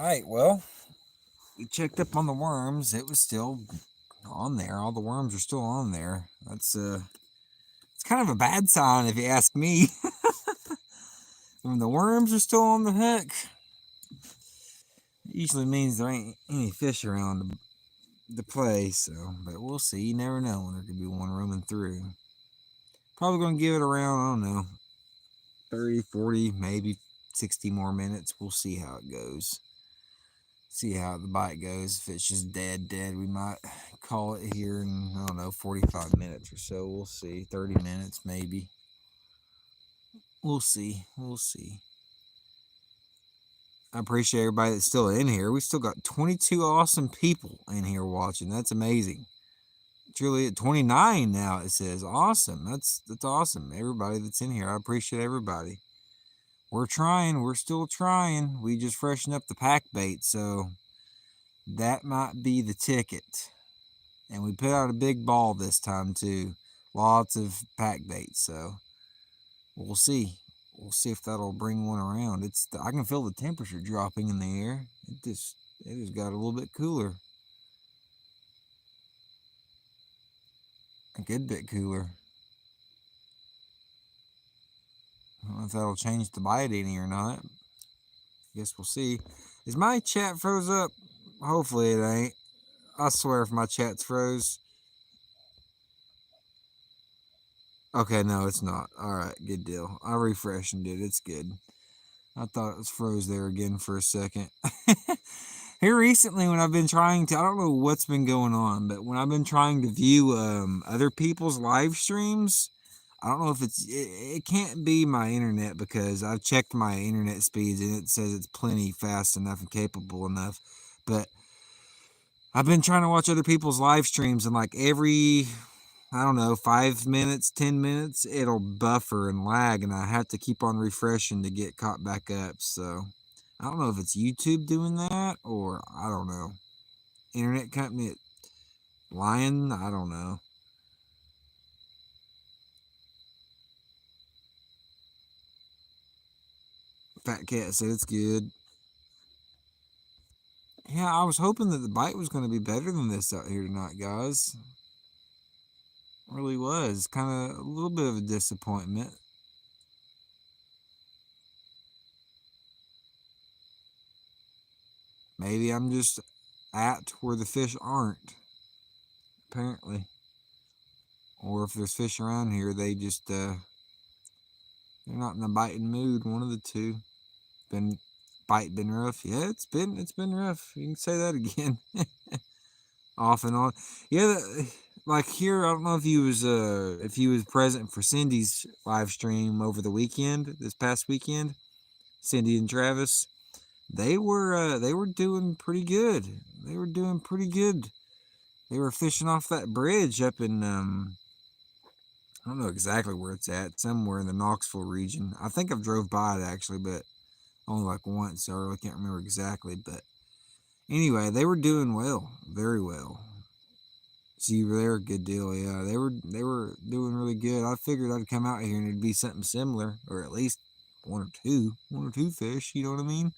right, well, we checked up on the worms. It was still on there. All the worms are still on there. That's it's kind of a bad sign if you ask me. When the worms are still on the hook, it usually means there ain't any fish around to play. So, but we'll see. You never know when there could be one roaming through. Probably gonna give it around, I don't know, 30, 40, maybe 60 more minutes. We'll see how it goes. See how the bite goes. If it's just dead, we might call it here in, I don't know, 45 minutes or so. We'll see. 30 minutes, maybe. We'll see. We'll see. I appreciate everybody that's still in here. We still got 22 awesome people in here watching. That's amazing. It's really at 29 now, it says. Awesome. That's awesome. Everybody that's in here. I appreciate everybody. We're trying. We're still trying. We just freshened up the pack bait, so that might be the ticket. And we put out a big ball this time too. Lots of pack baits, so we'll see. We'll see if that'll bring one around. I can feel the temperature dropping in the air. It just got a little bit cooler. A good bit cooler. I don't know if that'll change the bite any or not. I guess we'll see. Is my chat froze up? Hopefully it ain't. I swear if my chat's froze. Okay, no, it's not. Alright, good deal. I refreshed and did. It's good. I thought it was froze there again for a second. Here recently, when I've been trying to, I don't know what's been going on, but when I've been trying to view other people's live streams, I don't know if it can't be my internet because I've checked my internet speeds and it says it's plenty fast enough and capable enough. But I've been trying to watch other people's live streams and like every, I don't know, 5 minutes, 10 minutes, it'll buffer and lag and I have to keep on refreshing to get caught back up. So I don't know if it's YouTube doing that or I don't know. Internet company lying, I don't know. Fat Cat said it's good. Yeah, I was hoping that the bite was going to be better than this out here tonight, guys. It really was. Kind of a little bit of a disappointment. Maybe I'm just at where the fish aren't, apparently. Or if there's fish around here, they just, they're not in a biting mood. One of the two. Been rough. Yeah, it's been rough. You can say that again. Off and on. Yeah, like here, I don't know if you was present for Cindy's live stream over the weekend, this past weekend. Cindy and Travis, they were doing pretty good. They were doing pretty good. They were fishing off that bridge up in I don't know exactly where it's at, somewhere in the Knoxville region. I think I've drove by it actually, but only like once, so I really can't remember exactly. But anyway, they were doing well, very well. So you were there, a good deal. Yeah, they were doing really good. I figured I'd come out here and it'd be something similar, or at least one or two fish. You know what I mean?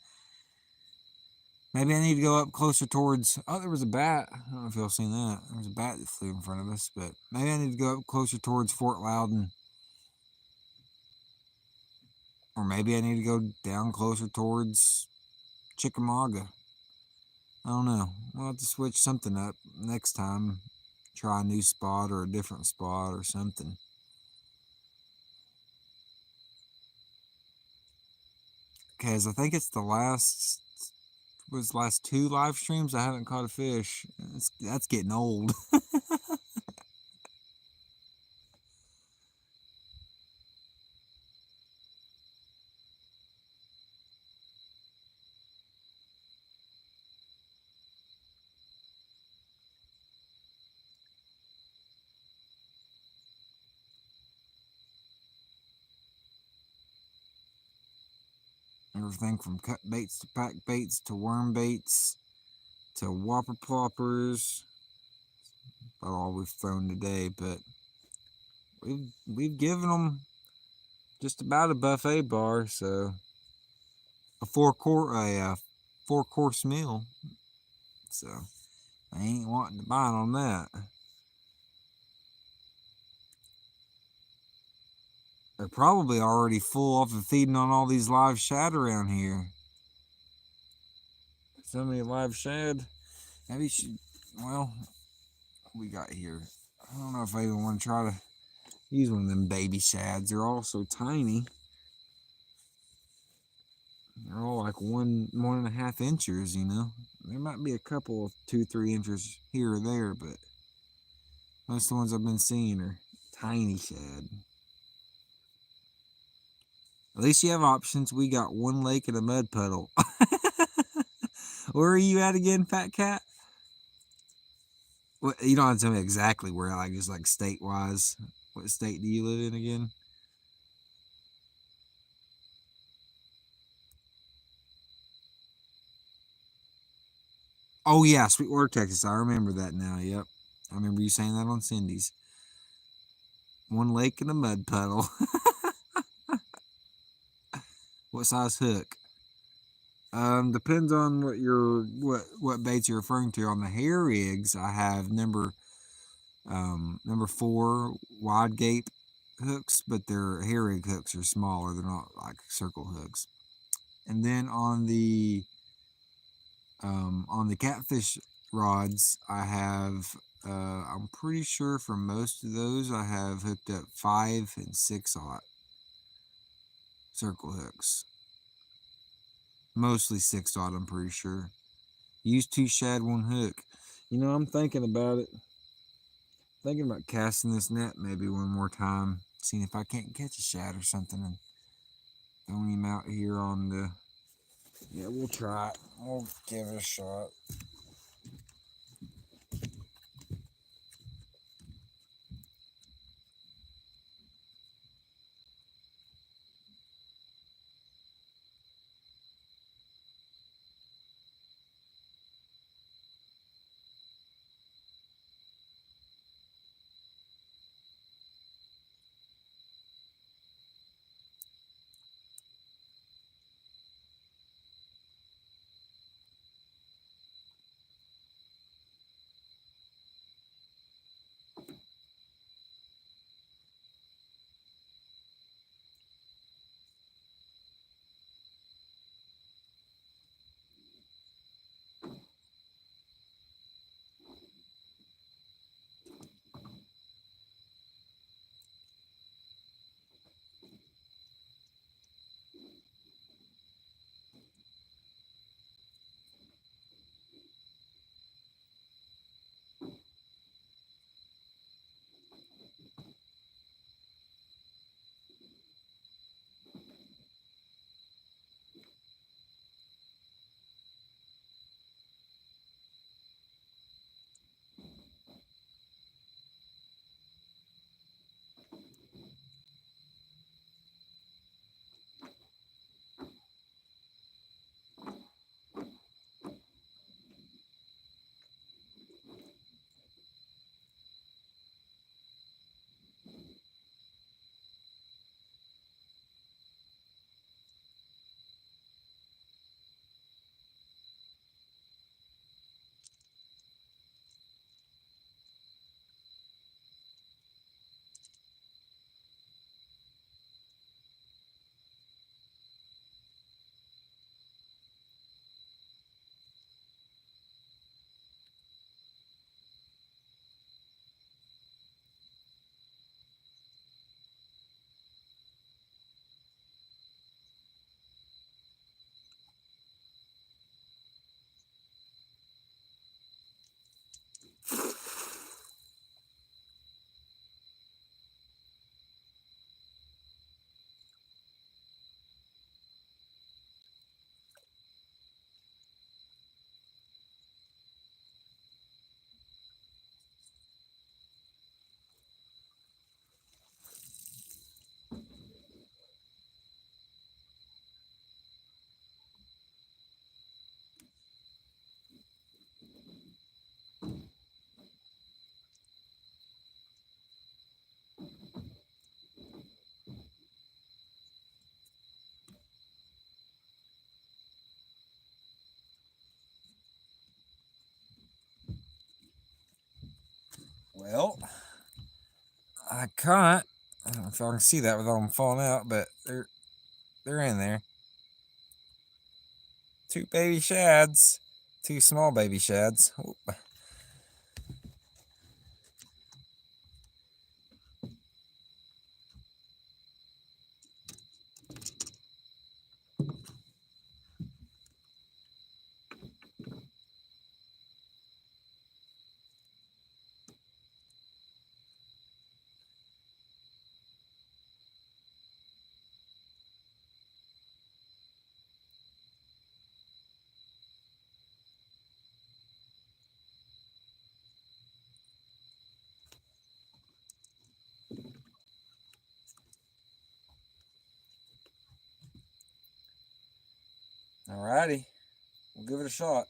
Maybe I need to go up closer towards. Oh, there was a bat. I don't know if y'all seen that. There was a bat that flew in front of us, but maybe I need to go up closer towards Fort Loudon, or maybe I need to go down closer towards Chickamauga. I don't know. We'll have to switch something up next time. Try a new spot or a different spot or something. Because I think it's the last two live streams I haven't caught a fish. That's getting old. Everything from cut baits to pack baits to worm baits to whopper ploppers. About all we've thrown today, but we've given them just about a buffet bar. So a 4 quart, 4-course meal. So I ain't wanting to bite on that. They're probably already full off of feeding on all these live shad around here. So many live shad. Maybe she, well, we got here. I don't know if I even want to try to use one of them baby shads. They're all so tiny. They're all like 1.5 inches, you know. There might be a couple of 2-3 inches here or there, but most of the ones I've been seeing are tiny shad. At least you have options. We got one lake and a mud puddle. Where are you at again, Fat Cat? What, you don't have to tell me exactly where, like just like state wise. What state do you live in again? Oh yeah, Sweetwater, Texas. I remember that now. Yep, I remember you saying that on Cindy's. One lake and a mud puddle. What size hook? Depends on what baits you're referring to. On the hair rigs, I have number 4 wide gape hooks, but their hair rig hooks are smaller. They're not like circle hooks. And then on the catfish rods, I have I'm pretty sure for most of those I have hooked up 5 and 6/0 circle hooks. Mostly 6/0, I'm pretty sure. Use 2 shad, 1 hook. You know, I'm thinking about it. Thinking about casting this net maybe one more time, seeing if I can't catch a shad or something, and throwing him out here on the. Yeah, we'll try it. We'll give it a shot. Well, I can't. I don't know if y'all can see that without them falling out, but they're in there. Two baby shads. Two small baby shads. Oop. Alrighty. We'll give it a shot.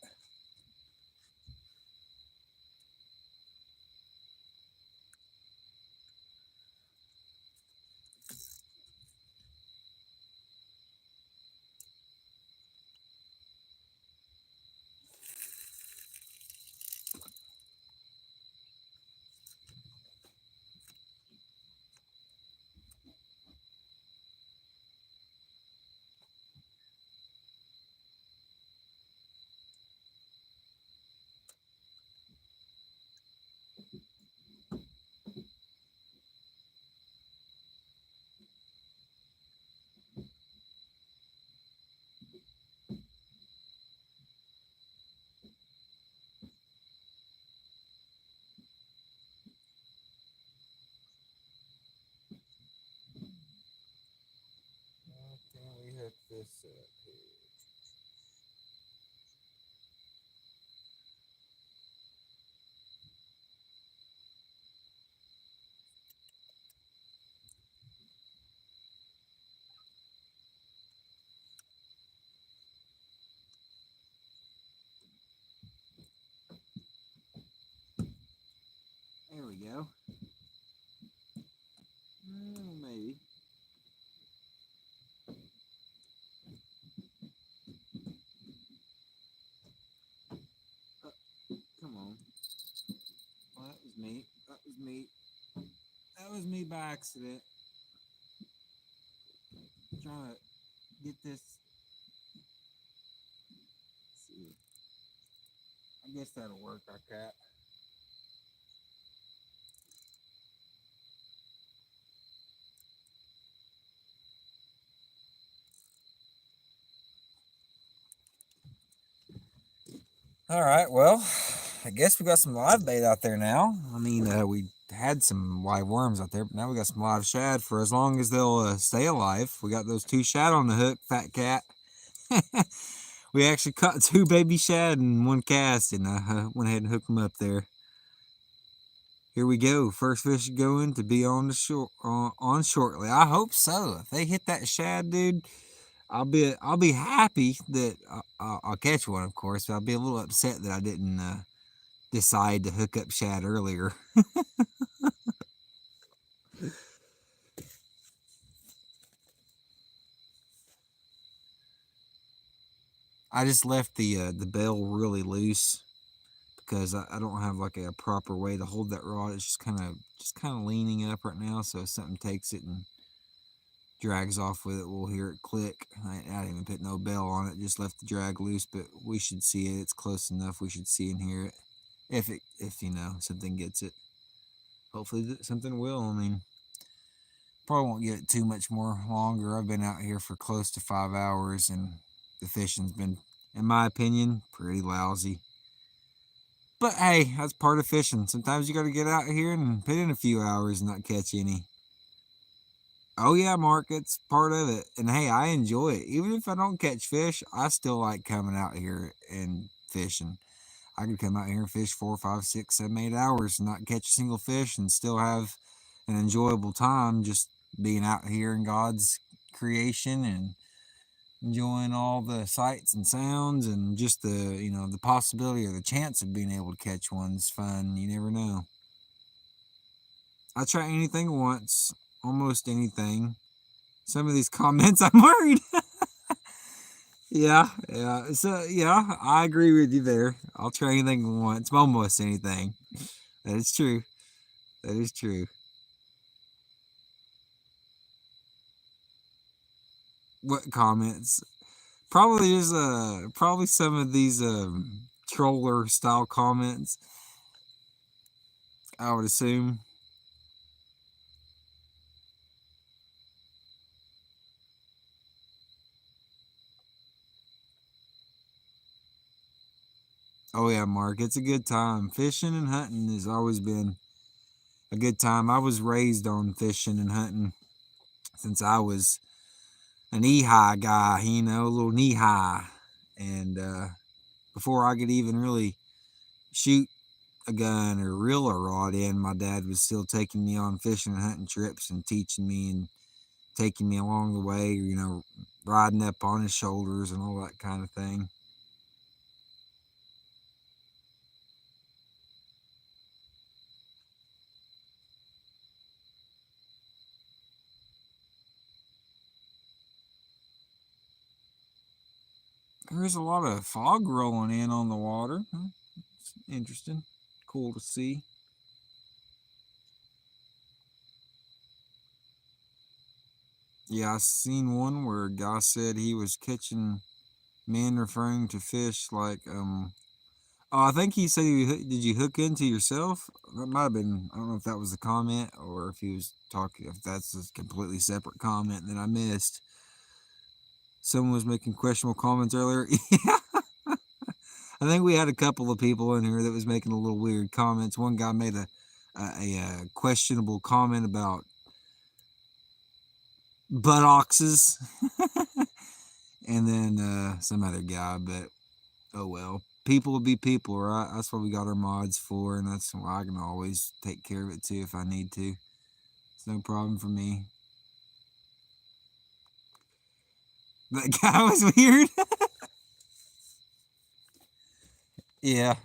How can we hook this up here? There we go. Maybe. Come on. Well, that was me. That was me. That was me by accident. Trying to get this. Let's see. I guess that'll work like that. All right, well, I guess we got some live bait out there now. I mean, we had some live worms out there, but now we got some live shad for as long as they'll stay alive. We got those two shad on the hook, fat cat. We actually caught two baby shad in one cast, and I went ahead and hooked them up there. Here we go. First fish going to be on the shore on shortly. I hope so. If they hit that shad, dude, I'll be happy that I'll catch one, of course. But I'll be a little upset that I didn't decide to hook up shad earlier. I just left the bell really loose because I don't have like a proper way to hold that rod. It's just kind of leaning up right now. So if something takes it and drags off with it, we'll hear it click. I didn't even put no bell on it. Just left the drag loose, but we should see it. It's close enough. We should see and hear it. If you know something gets it. Hopefully something will. I mean, probably won't get it too much more longer. I've been out here for close to 5 hours, and the fishing's been, in my opinion, pretty lousy. But hey, that's part of fishing. Sometimes you got to get out here and put in a few hours and not catch any. Oh yeah, Mark, it's part of it. And hey, I enjoy it. Even if I don't catch fish, I still like coming out here and fishing. I could come out here and fish 4, 5, 6, 7, 8 hours and not catch a single fish and still have an enjoyable time just being out here in God's creation and enjoying all the sights and sounds and just the possibility or the chance of being able to catch one's fun. You never know. I try anything once, almost anything. Some of these comments, I'm worried. Yeah. So yeah, I agree with you there. I'll try anything once, almost anything. That is true. That is true. What comments? Probably is probably some of these troller style comments, I would assume. Oh yeah, Mark, it's a good time. Fishing and hunting has always been a good time. I was raised on fishing and hunting since I was an knee-high guy, a little knee-high. And before I could even really shoot a gun or reel a rod in, my dad was still taking me on fishing and hunting trips and teaching me and taking me along the way, riding up on his shoulders and all that kind of thing. There's a lot of fog rolling in on the water. It's interesting. Cool to see. Yeah, I seen one where a guy said he was catching men referring to fish like oh, I think he said did you hook into yourself? That might have been, I don't know if that was the comment or if he was talking, if that's a completely separate comment that I missed. Someone was making questionable comments earlier. Yeah, I think we had a couple of people in here that was making a little weird comments. One guy made a questionable comment about buttocks, and then some other guy. But oh well, people will be people, right? That's what we got our mods for, and that's why I can always take care of it too if I need to. It's no problem for me. That guy was weird. Yeah.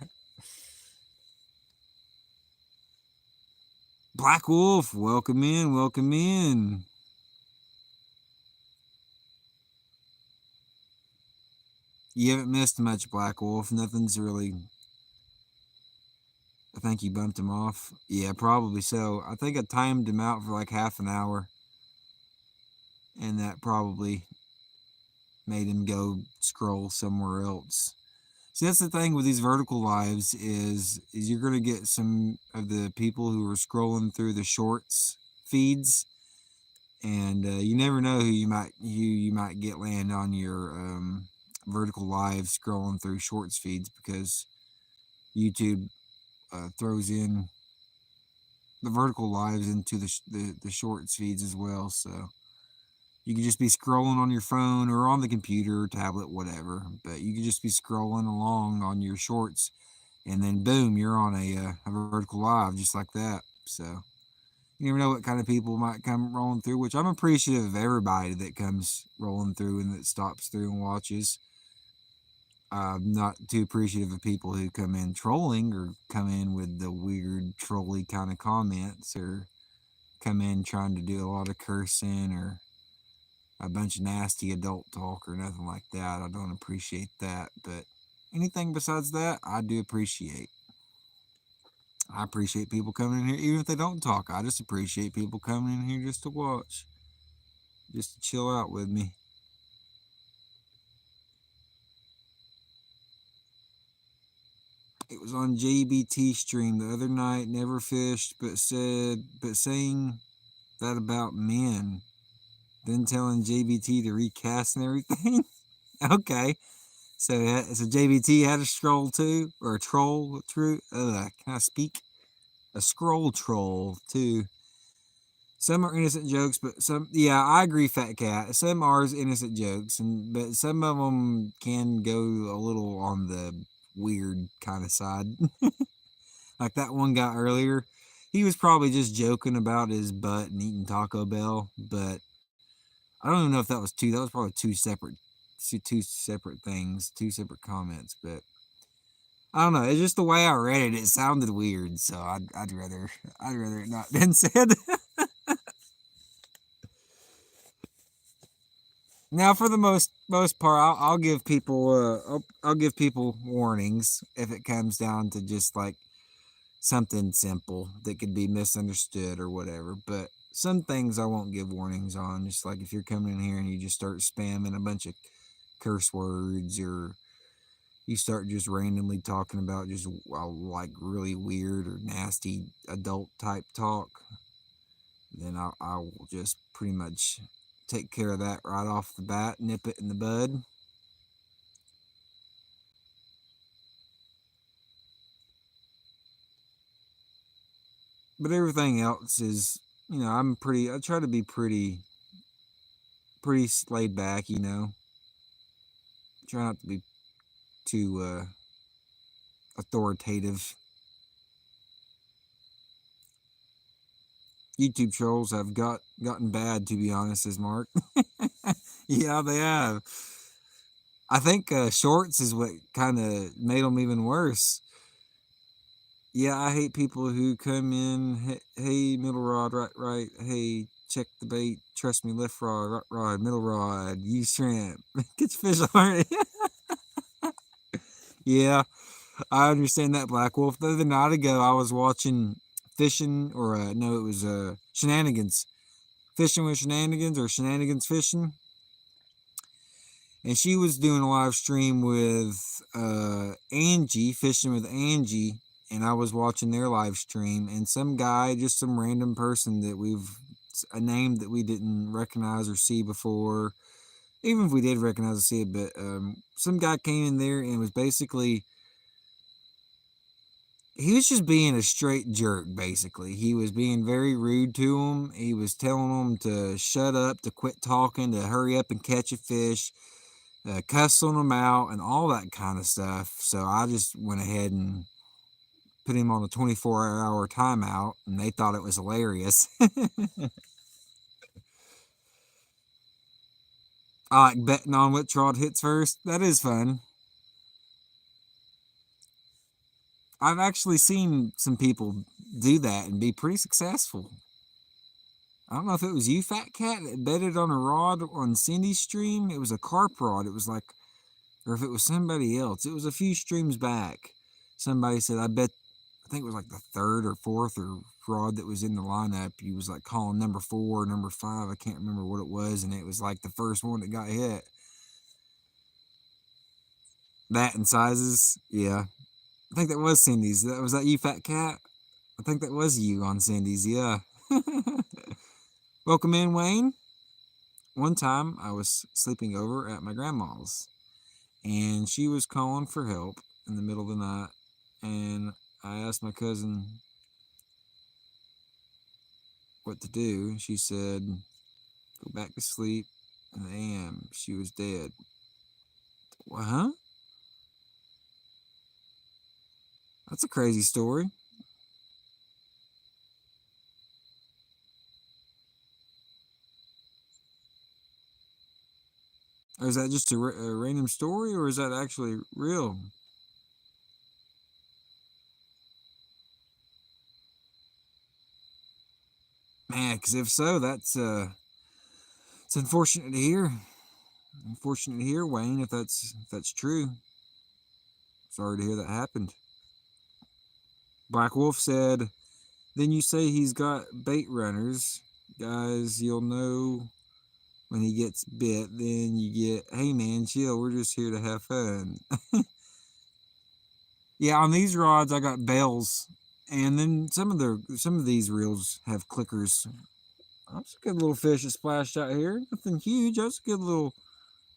Black Wolf, welcome in, welcome in. You haven't missed much, Black Wolf. Nothing's really. I think you bumped him off. Yeah, probably so. I think I timed him out for like half an hour, and that probably made him go scroll somewhere else. See, that's the thing with these vertical lives is you're gonna get some of the people who are scrolling through the shorts feeds, and you never know who you might get land on your vertical live scrolling through shorts feeds because YouTube throws in the vertical lives into the shorts feeds as well. So you can just be scrolling on your phone or on the computer, tablet, whatever. But you can just be scrolling along on your shorts, and then boom, you're on a vertical live just like that. So you never know what kind of people might come rolling through. Which I'm appreciative of everybody that comes rolling through and that stops through and watches. I'm not too appreciative of people who come in trolling or come in with the weird trolly kind of comments or come in trying to do a lot of cursing or a bunch of nasty adult talk or nothing like that. I don't appreciate that. But anything besides that, I do appreciate. I appreciate people coming in here, even if they don't talk. I just appreciate people coming in here just to watch, just to chill out with me. It was on JBT stream the other night. Never fished, but saying that about men. Then telling JBT to recast and everything. Okay, so JBT had a stroll too, or a troll. True. Can I speak? A scroll troll too. Some are innocent jokes, but some, yeah, I agree, Fat Cat. Some are innocent jokes, but some of them can go a little on the weird kind of side. Like that one guy earlier, he was probably just joking about his butt and eating Taco Bell, but I don't even know if that was two. That was probably two separate things, two separate comments. But I don't know. It's just the way I read it. It sounded weird, so I'd rather it not been said. Now, for the most part, I'll give people I'll give people warnings if it comes down to just like something simple that could be misunderstood or whatever. But some things I won't give warnings on. Just like if you're coming in here and you just start spamming a bunch of curse words, or you start just randomly talking about just like really weird or nasty adult type talk, then I will just pretty much take care of that right off the bat, nip it in the bud. But everything else is, I try to be pretty laid back, try not to be too authoritative. YouTube trolls have gotten bad, to be honest, as Mark. Yeah, they have. I think shorts is what kind of made them even worse. Yeah, I hate people who come in, hey, middle rod, right, hey, check the bait, trust me, left rod, right rod, middle rod, use shrimp, get your fish already. Yeah, I understand that, Black Wolf. The other night ago, I was watching fishing, or no, it was shenanigans, fishing with shenanigans, or shenanigans fishing, and she was doing a live stream with Angie, fishing with Angie, and I was watching their live stream, and some guy, just some random person that a name that we didn't recognize or see before, even if we did recognize or see it, but some guy came in there and was basically, he was just being a straight jerk, basically. He was being very rude to him. He was telling them to shut up, to quit talking, to hurry up and catch a fish, cussing them out, and all that kind of stuff. So I just went ahead and put him on a 24-hour timeout, and they thought it was hilarious. I like betting on which rod hits first. That is fun. I've actually seen some people do that and be pretty successful. I don't know if it was you, Fat Cat, that betted on a rod on Cindy's stream. It was a carp rod. It was like, or if it was somebody else. It was a few streams back. Somebody said, I think it was like the third or fourth or rod that was in the lineup. He was like calling number 4, number 5. I can't remember what it was. And it was like the first one that got hit. That and sizes. Yeah. I think that was Cindy's. Was that you, Fat Cat? I think that was you on Cindy's. Yeah. Welcome in, Wayne. One time I was sleeping over at my grandma's, and she was calling for help in the middle of the night, and I asked my cousin what to do. She said, go back to sleep. And I am. She was dead. Well, huh? That's a crazy story. Or is that just a random story, or is that actually real? Man, because if so, it's unfortunate to hear. Unfortunate to hear, Wayne, if that's true. Sorry to hear that happened. Black Wolf said, then you say he's got bait runners. Guys, you'll know when he gets bit. Then you get, hey man, chill. We're just here to have fun. Yeah, on these rods, I got bails. And then some of these reels have clickers. That's a good little fish that splashed out here. Nothing huge. That's a good little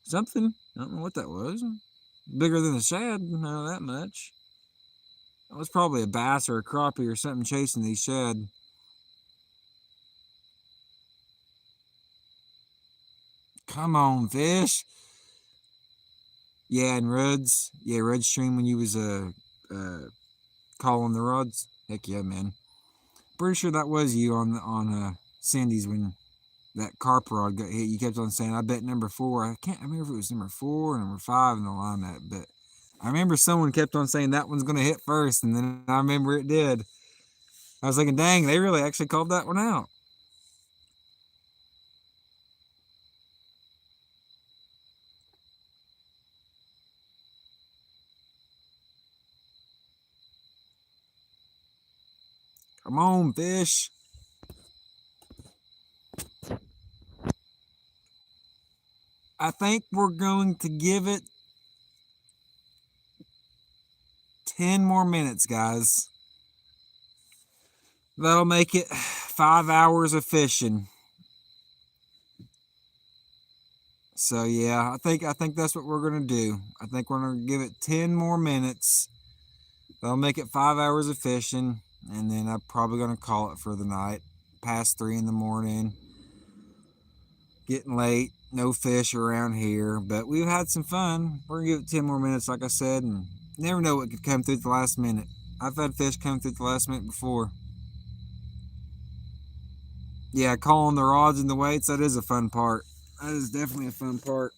something. I don't know what that was. Bigger than a shad, not that much. That was probably a bass or a crappie or something chasing these shad. Come on, fish. Yeah, and Rudd's. Yeah, Rudd's stream when you was calling the rods. Heck yeah, man. Pretty sure that was you on Sandy's when that carp rod got hit. You kept on saying, I bet number 4. I can't remember if it was number 4 or number 5 in the lineup, but I remember someone kept on saying that one's gonna hit first, and then I remember it did. I was thinking, dang, they really actually called that one out. Come on, fish. I think we're going to give it 10 more minutes, guys. That'll make it 5 hours of fishing. So yeah, I think that's what we're gonna do. I think we're gonna give it 10 more minutes. That'll make it 5 hours of fishing, and then I'm probably gonna call it for the night. Past 3 in the morning. Getting late, no fish around here, but we've had some fun. We're gonna give it 10 more minutes, like I said, and never know what could come through at the last minute. I've had fish come through at the last minute before. Yeah, calling the rods and the weights, that is a fun part. That is definitely a fun part.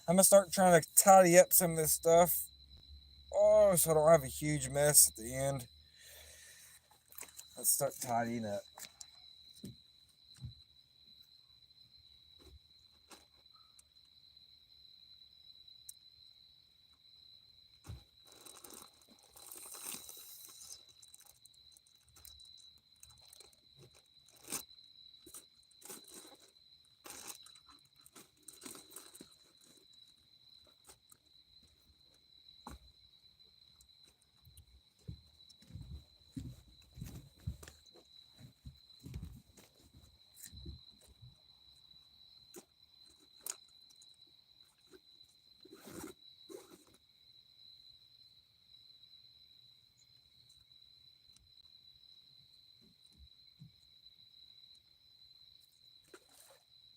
I'm gonna start trying to tidy up some of this stuff. Oh, so I don't have a huge mess at the end. Let's start tidying up.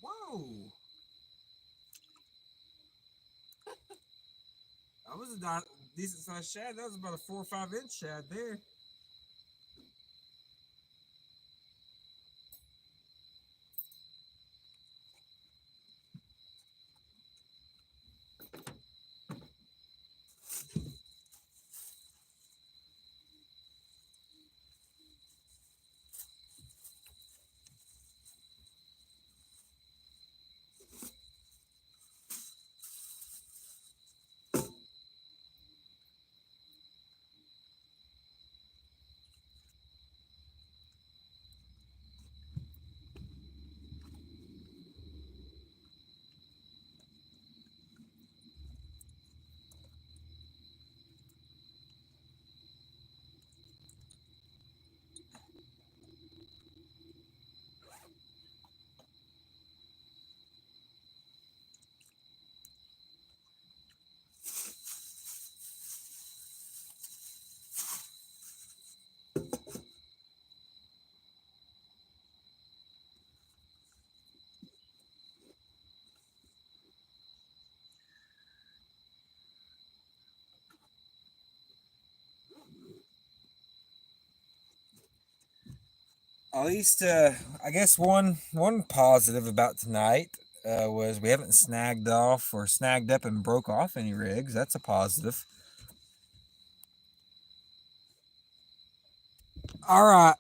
Whoa! That was a decent sized shad. That was about a 4 or 5 inch shad there. At least, I guess one positive about tonight was we haven't snagged off or snagged up and broke off any rigs. That's a positive. All right,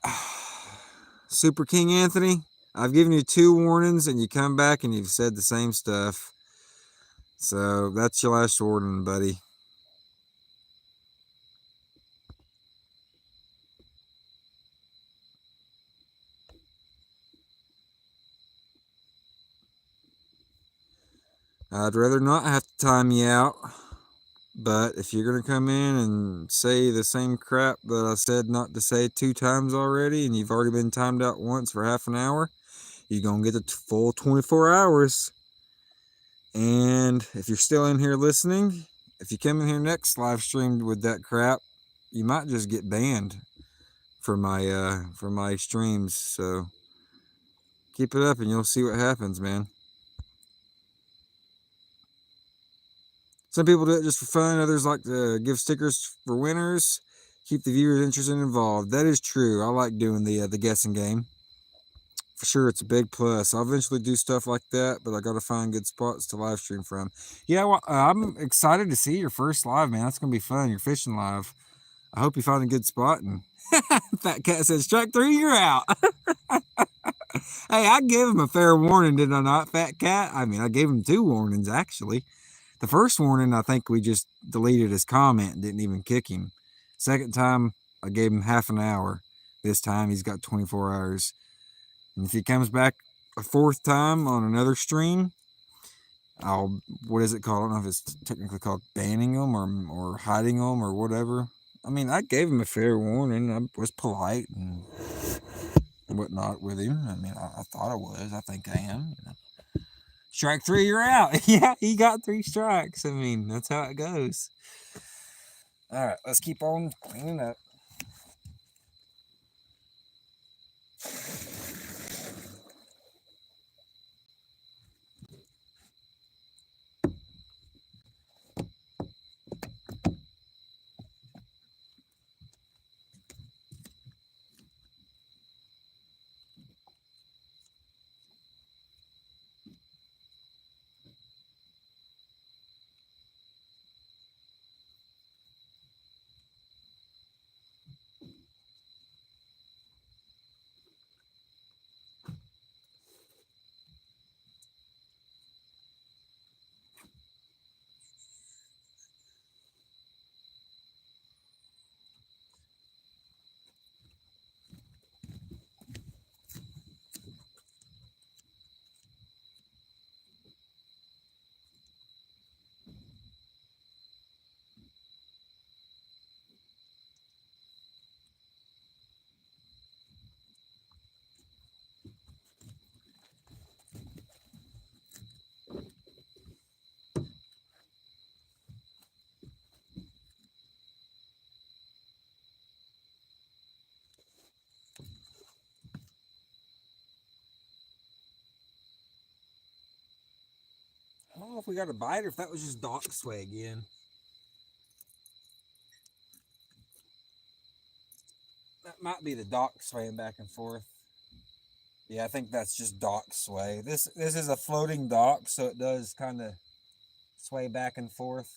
Super King Anthony, I've given you 2 warnings, and you come back and you've said the same stuff. So that's your last warning, buddy. I'd rather not have to time you out. But if you're going to come in and say the same crap that I said not to say 2 times already, and you've already been timed out once for half an hour, you're going to get the full 24 hours. And if you're still in here listening, if you come in here next live stream with that crap, you might just get banned for my streams. So keep it up and you'll see what happens, man. Some people do it just for fun. Others like to give stickers for winners. Keep the viewers interested and involved. That is true. I like doing the guessing game. For sure, it's a big plus. I'll eventually do stuff like that, but I got to find good spots to live stream from. Yeah, well, I'm excited to see your first live, man. That's going to be fun. You're fishing live. I hope you find a good spot. And Fat Cat said, strike 3, you're out. Hey, I gave him a fair warning, did I not, Fat Cat? I mean, I gave him 2 warnings, actually. The first warning, I think we just deleted his comment and didn't even kick him. Second time, I gave him half an hour. This time he's got 24 hours. And if he comes back a fourth time on another stream, what is it called? I don't know if it's technically called banning him or hiding him or whatever. I mean, I gave him a fair warning. I was polite and whatnot with him. I mean, I thought I was. I think I am. Strike 3, you're out. Yeah, he got 3 strikes. I mean, that's how it goes. All right, let's keep on cleaning up. I don't know if we got a bite or if that was just dock sway again. That might be the dock swaying back and forth. Yeah, I think that's just dock sway. This is a floating dock, so it does kind of sway back and forth.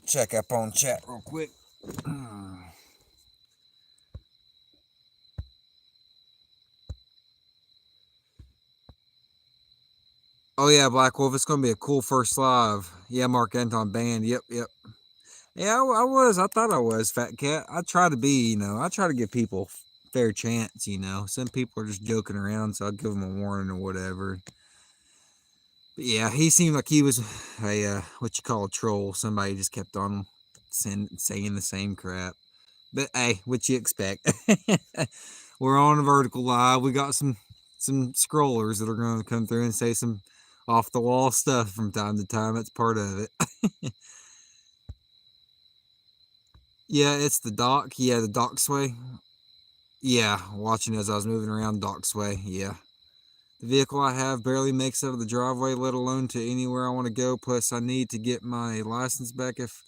check up on chat real quick. Oh yeah, Black Wolf, it's gonna be a cool first live. Yeah, Mark Anton band. Yep. Yeah, I was. I thought I was, Fat Cat. I try to be, I try to give people fair chance, Some people are just joking around, so I'll give them a warning or whatever. But yeah, he seemed like he was a, what you call a troll. Somebody just kept on saying the same crap. But hey, what you expect? We're on a vertical live. We got some scrollers that are going to come through and say some off the wall stuff from time to time. That's part of it. Yeah, it's the dock. Yeah, the dock sway. Yeah, watching as I was moving around dock sway. Yeah. The vehicle I have barely makes it out of the driveway, let alone to anywhere I want to go. Plus, I need to get my license back. If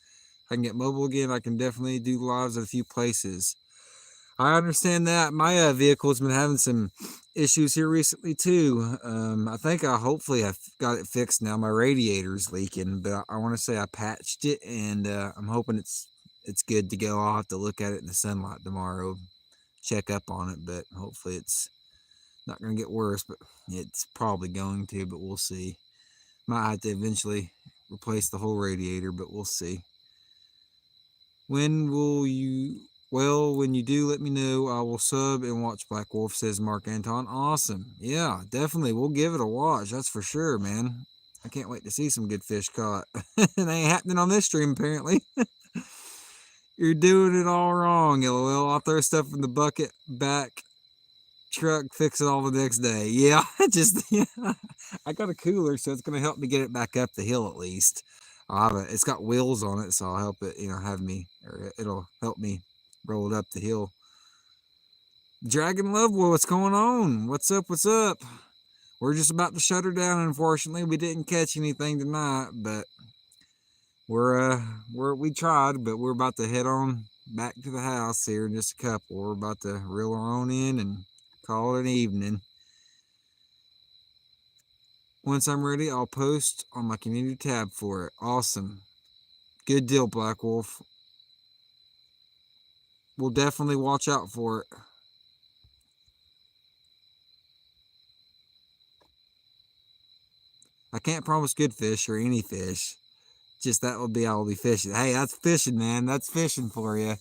I can get mobile again, I can definitely do lives at a few places. I understand that. My vehicle's been having some issues here recently too. I think I hopefully have got it fixed now. My radiator's leaking, but I want to say I patched it, and I'm hoping it's good to go. I'll have to look at it in the sunlight tomorrow, check up on it, but hopefully it's not going to get worse. But it's probably going to, but we'll see. Might have to eventually replace the whole radiator, but we'll see. When will you? Well, when you do, let me know. I will sub and watch Black Wolf, says Mark Anton. Awesome. Yeah, definitely. We'll give it a watch. That's for sure, man. I can't wait to see some good fish caught. It ain't happening on this stream, apparently. You're doing it all wrong, LOL. I'll throw stuff in the bucket, back truck, fix it all the next day. Yeah, I got a cooler, so it's going to help me get it back up the hill at least. It's got wheels on it, so I'll help it, it'll help me roll it up the hill. Dragon Love Boy, what's going on? What's up? We're just about to shut her down, unfortunately. We didn't catch anything tonight, but we tried, but we're about to head on back to the house here in just a couple. We're about to reel her on in and call it an evening. Once I'm ready, I'll post on my community tab for it. Awesome. Good deal, Black Wolf. We'll definitely watch out for it. I can't promise good fish or any fish. Just that will be I'll be fishing. Hey, that's fishing, man. That's fishing for you.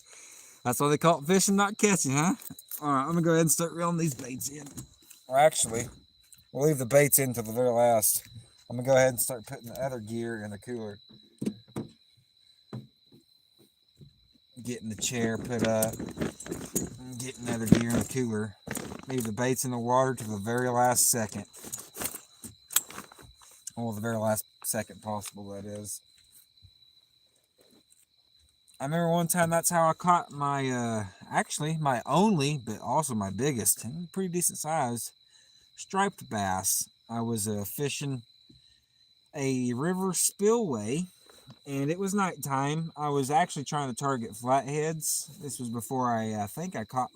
That's why they call it fishing, not catching, huh? All right, I'm going to go ahead and start reeling these baits in. Or actually, we'll leave the baits in till the very last. I'm going to go ahead and start putting the other gear in the cooler. Getting the chair put up. Getting other gear in the cooler. Leave the baits in the water to the very last second. Well, the very last second possible, that is. I remember one time that's how I caught my, actually my only, but also my biggest, pretty decent size, striped bass. I was fishing a river spillway, and it was nighttime. I was actually trying to target flatheads. This was before I think I caught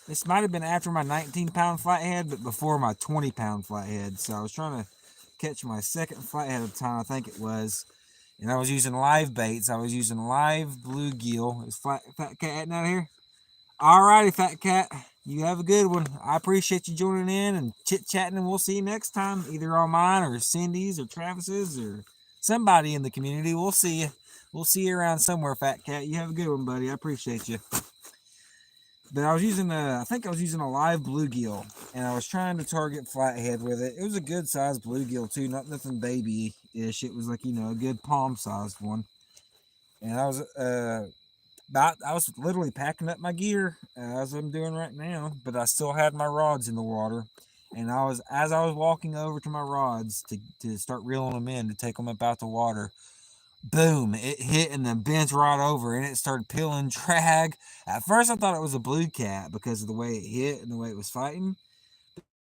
this might have been after my 19-pound flathead, but before my 20-pound flathead. So I was trying to catch my second flathead at the time, I think it was. And I was using live baits. I was using live bluegill. Is Fat Cat out here? Alrighty, Fat Cat. You have a good one. I appreciate you joining in and chit-chatting, and we'll see you next time, either on mine or Cindy's or Travis's or somebody in the community. We'll see you. We'll see you around somewhere, Fat Cat. You have a good one, buddy. I appreciate you. But I was using I think I was using a live bluegill, and I was trying to target flathead with it. It was a good sized bluegill too, not nothing baby-ish. It was like, a good palm-sized one. And I was I was literally packing up my gear as I'm doing right now, but I still had my rods in the water. And as I was walking over to my rods to start reeling them in to take them up out the water, boom, it hit and then bent right over and it started peeling drag. At first I thought it was a blue cat because of the way it hit and the way it was fighting.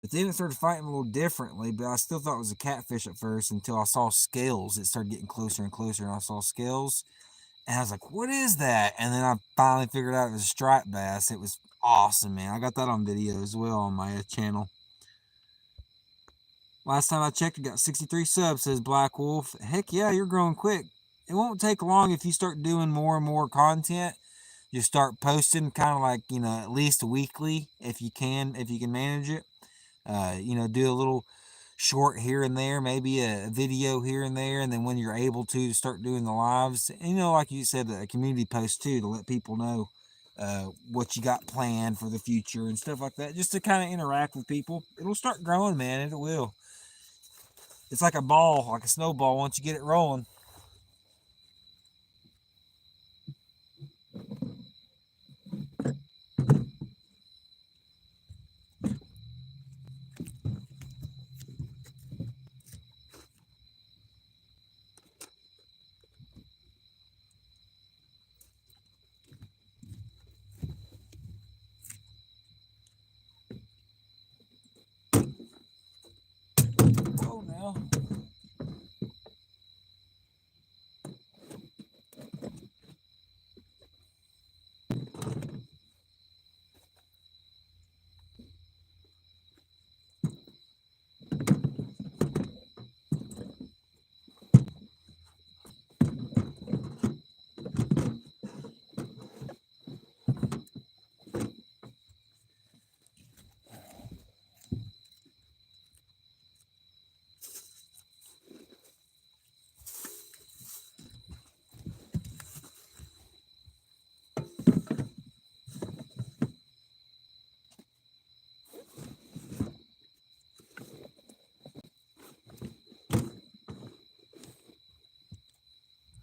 But then it started fighting a little differently, but I still thought it was a catfish at first until I saw scales. It started getting closer and closer and I saw scales. And I was like, what is that? And then I finally figured out it was a striped bass. It was awesome, man. I got that on video as well on my channel. Last time I checked, I got 63 subs, says Black Wolf. Heck yeah, you're growing quick. it won't take long if you start doing more and more content. You start posting kind of like, you know, at least weekly if you can manage it. You know, do a little short here and there, maybe a video here and there, and then when you're able to start doing the lives, and, you know, like you said, a community post too, to let people know what you got planned for the future and stuff like that, just to kind of interact with people. It'll start growing, man. It will. It's like a ball, like a snowball. Once you get it rolling. Oh, now.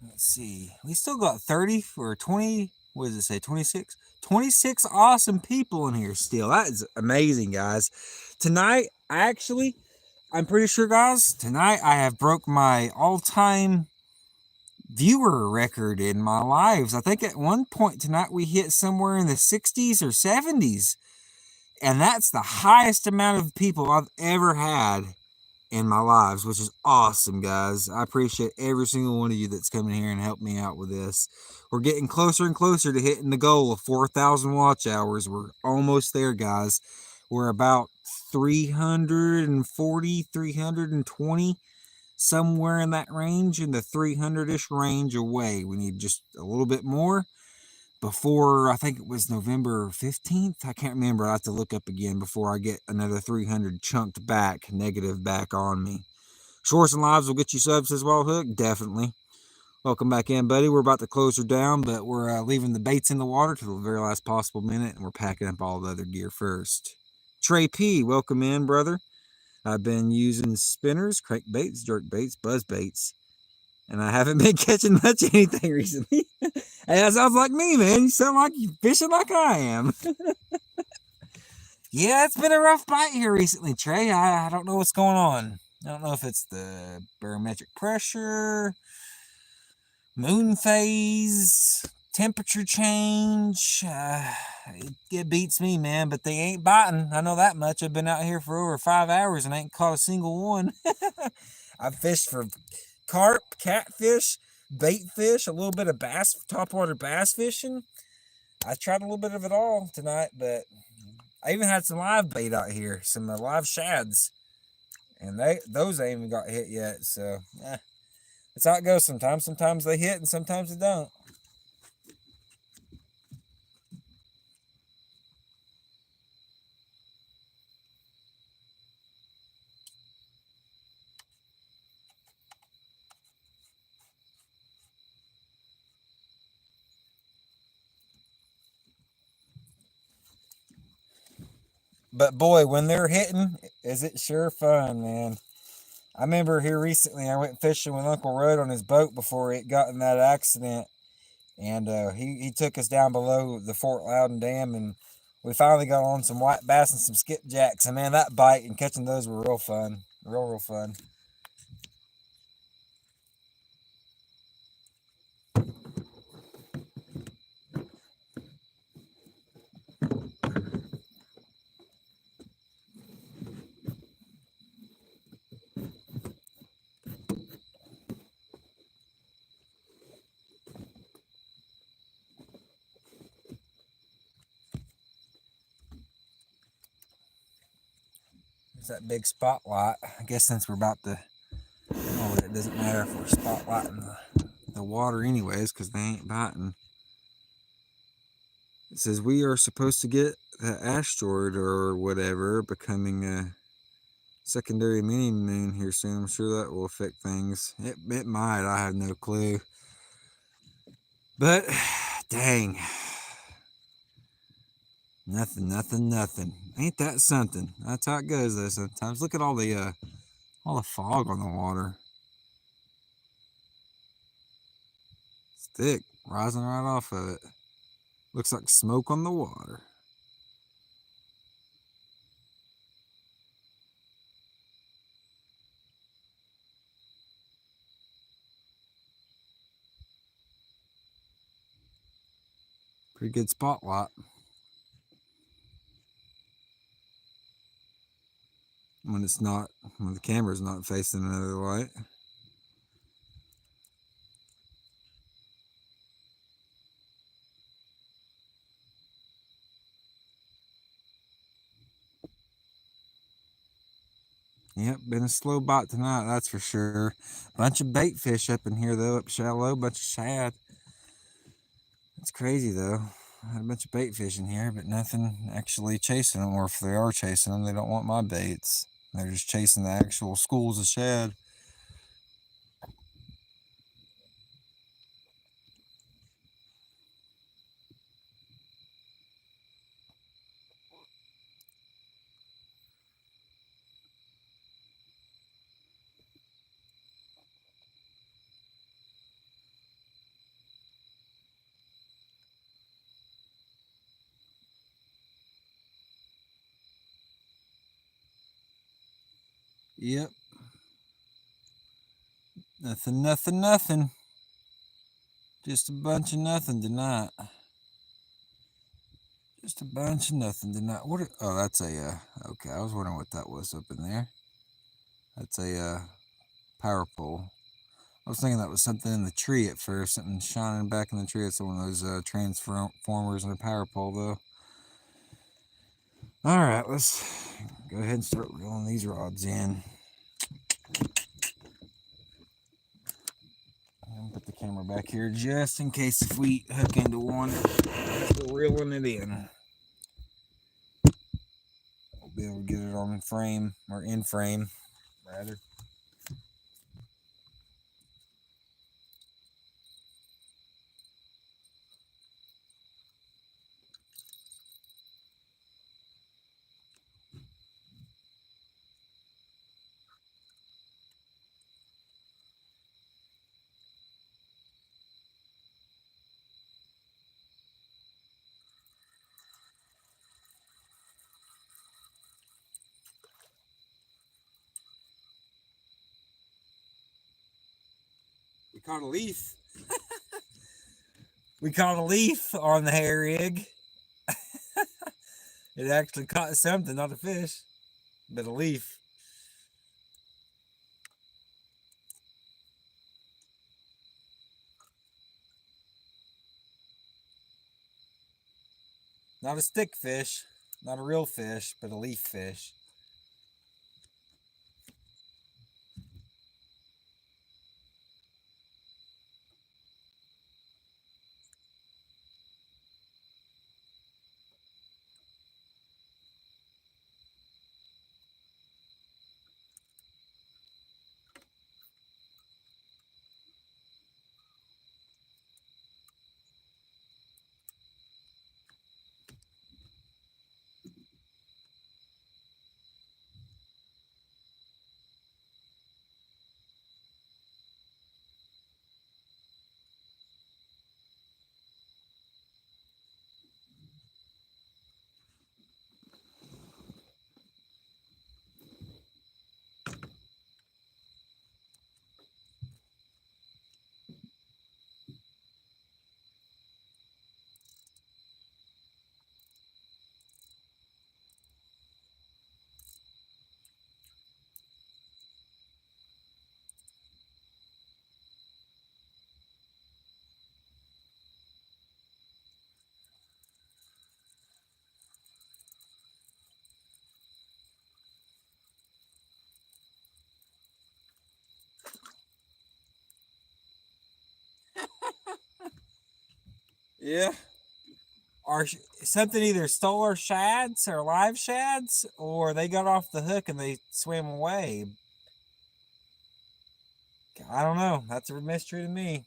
Let's see. We still got 30 or 20. What does it say? 26? 26 awesome people in here still. That is amazing, guys. Tonight, actually, I'm pretty sure, guys, tonight I have broke my all-time viewer record in my lives. I think at one point tonight we hit somewhere in the 60s or 70s. And that's the highest amount of people I've ever had in my lives, which is awesome, guys. I appreciate every single one of you that's coming here and helped me out with this. We're getting closer and closer to hitting the goal of 4,000 watch hours. We're almost there, guys. We're about 340, 320, somewhere in that range, in the 300-ish range away. We need just a little bit more before, I think it was November 15th. I can't remember. I have to look up again before I get another 300 chunked back, negative back on me. Shorts and lives will get you subs as well, Hook. Definitely. Welcome back in, buddy. We're about to close her down, but we're leaving the baits in the water to the very last possible minute, and we're packing up all the other gear first. Trey P, welcome in, brother. I've been using spinners, crank baits, jerk baits, buzz baits, and I haven't been catching much anything recently. Hey, that sounds like me, man. You sound like you're fishing like I am. Yeah, it's been a rough bite here recently, Trey. I don't know what's going on. I don't know if it's the barometric pressure, moon phase, temperature change. It beats me, man, but they ain't biting. I know that much. I've been out here for over 5 hours and I ain't caught a single one. I've fished for carp, catfish, bait fish, a little bit of bass, topwater bass fishing. I tried a little bit of it all tonight, but I even had some live bait out here, some live shads, and those ain't even got hit yet. So that's how it goes sometimes. Sometimes they hit and sometimes they don't. But boy, when they're hitting, is it sure fun, man. I remember here recently, I went fishing with Uncle Rudd on his boat before it got in that accident. And he took us down below the Fort Loudon Dam, and we finally got on some white bass and some skipjacks. And man, that bite and catching those were real fun. Real fun. There's that big spotlight. I guess since we're about to, oh, it doesn't matter if we're spotlighting the the water anyways, because they ain't biting. It says we are supposed to get the asteroid or whatever becoming a secondary mini moon here soon. I'm sure that will affect things. It might. I have no clue. But dang, nothing. Ain't that something? That's how it goes though. Sometimes look at all the fog on the water. It's thick, rising right off of it. Looks like smoke on the water. Pretty good spotlight. When the camera's not facing another light. Yep, been a slow bite tonight, that's for sure. Bunch of bait fish up in here though, up shallow, bunch of shad. It's crazy though. I had a bunch of bait fish in here, but nothing actually chasing them, or if they are chasing them, they don't want my baits. They're just chasing the actual schools of shad. Yep. Nothing. Just a bunch of nothing tonight. Just a bunch of nothing tonight. Oh, that's a, okay, I was wondering what that was up in there. That's a, power pole. I was thinking that was something in the tree at first, something shining back in the tree. It's one of those transformers and a power pole, though. All right, let's go ahead and start reeling these rods in. And put the camera back here just in case if we hook into one, we're reeling it in. We'll be able to get it on frame, or in frame, rather. We caught a leaf. We caught a leaf on the hair rig. It actually caught something, not a fish, but a leaf. Not a stick fish, not a real fish, but a leaf fish. Yeah. Or something either stole our shads or live shads, or they got off the hook and they swam away. I don't know. That's a mystery to me.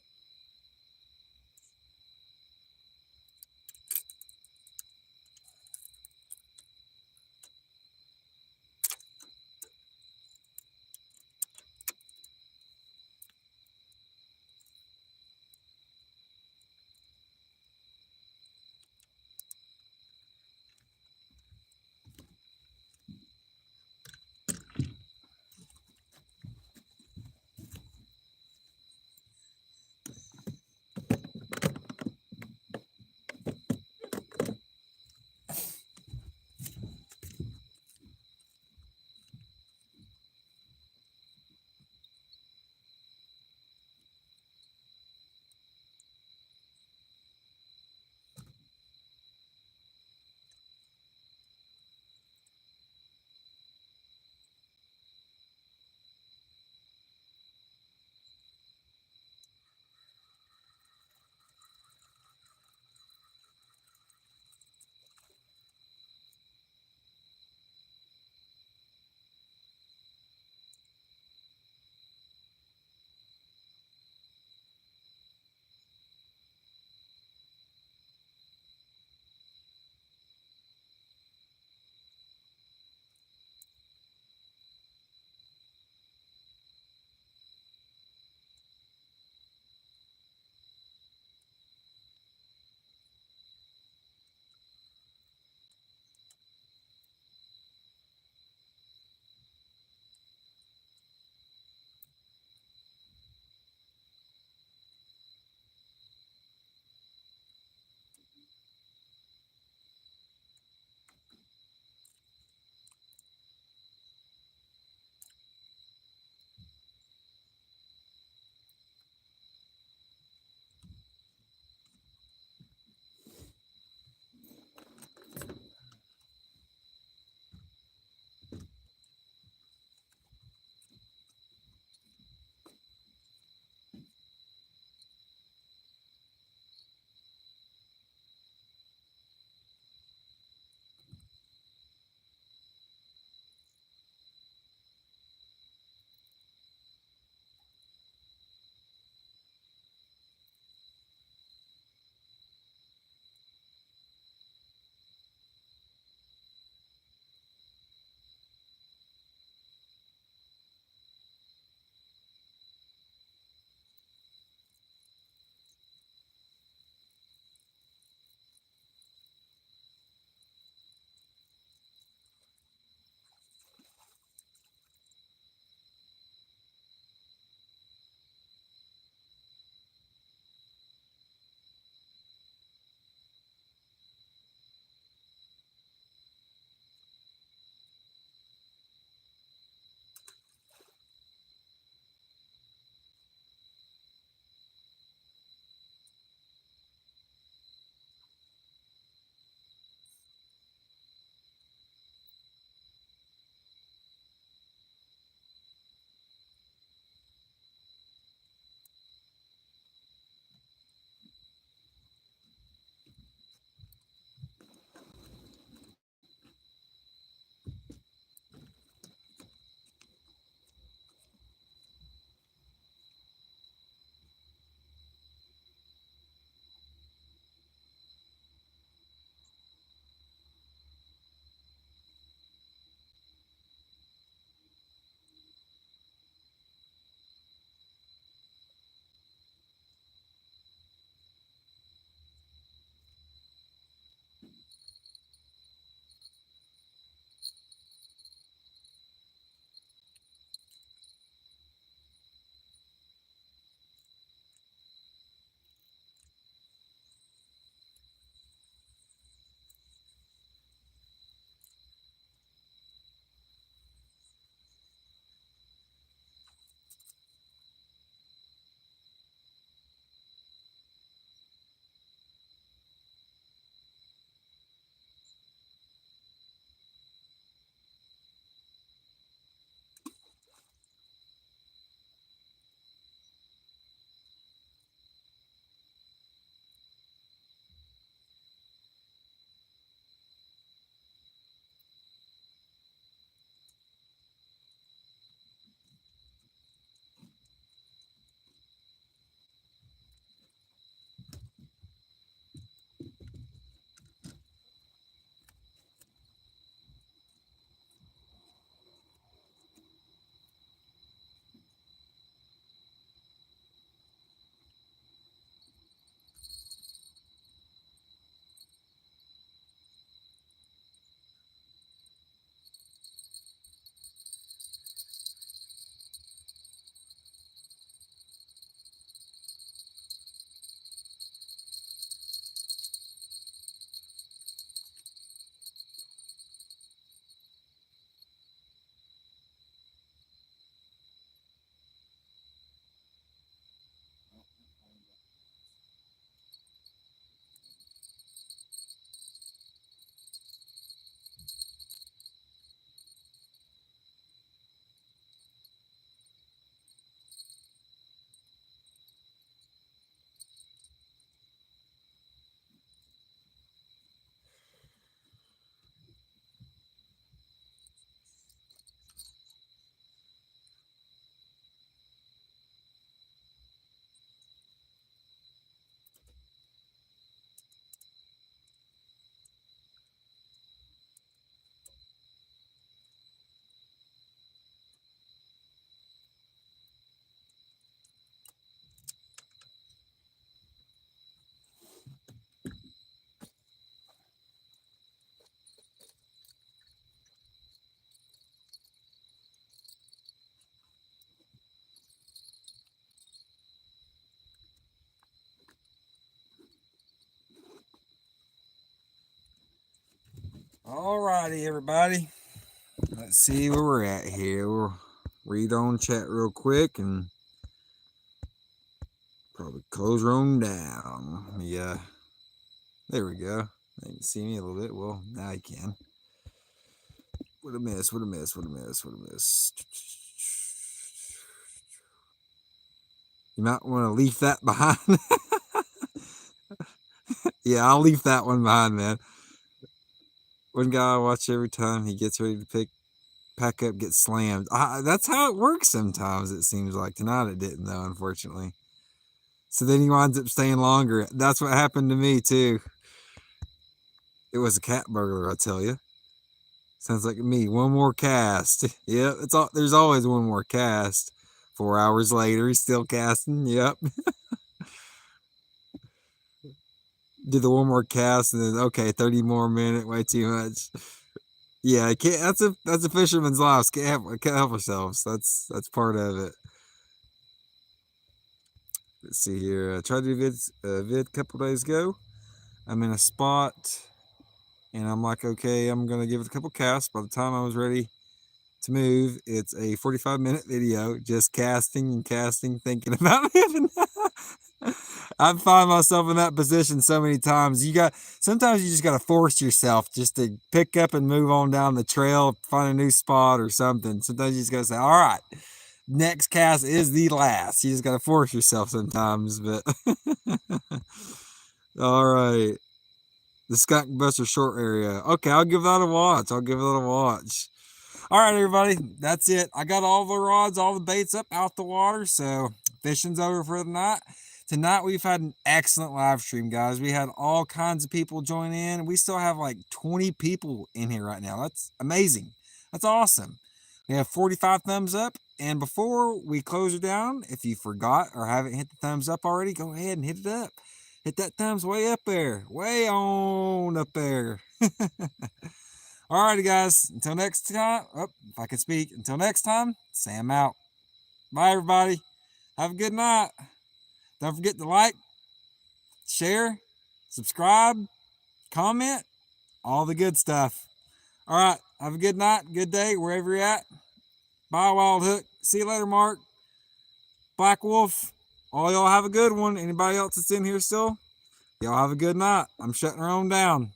Alrighty, everybody. Let's see where we're at here. We'll read on chat real quick and probably close room down. Yeah. There we go. You can see me a little bit. Well, now you can. What a miss, what a miss, what a miss, what a miss. You might want to leave that behind. Yeah, I'll leave that one behind, man. One guy I watch every time he gets ready to pack up, gets slammed. That's how it works sometimes, it seems like. Tonight it didn't, though, unfortunately. So then he winds up staying longer. That's what happened to me, too. It was a cat burglar, I tell you. Sounds like me. One more cast. Yep, there's always one more cast. 4 hours later, he's still casting. Yep. Do the one more cast and then okay, 30 more minute, way too much. Yeah, I can't. That's a fisherman's life. Can't help ourselves. That's part of it. Let's see here. I tried to do vid a couple days ago. I'm in a spot, and I'm like, okay, I'm gonna give it a couple casts. By the time I was ready to move, it's a 45-minute video, just casting and casting, thinking about moving. I find myself in that position so many times. Sometimes you just got to force yourself just to pick up and move on down the trail, find a new spot or something. Sometimes you just got to say, all right, next cast is the last. You just got to force yourself sometimes, but all right. The Skunk Buster short area. Okay, I'll give that a watch. All right, everybody, that's it. I got all the rods, all the baits up out the water, so fishing's over for the night. Tonight, we've had an excellent live stream, guys. We had all kinds of people join in. We still have like 20 people in here right now. That's amazing. That's awesome. We have 45 thumbs up. And before we close it down, if you forgot or haven't hit the thumbs up already, go ahead and hit it up. Hit that thumbs way up there. Way on up there. Alrighty, guys. Until next time. Oh, if I can speak. Until next time, Sam out. Bye, everybody. Have a good night. Don't forget to like, share, subscribe, comment, all the good stuff. All right. Have a good night, good day, wherever you're at. Bye, Wild Hook. See you later, Mark. Black Wolf. All y'all have a good one. Anybody else that's in here still? Y'all have a good night. I'm shutting her on down.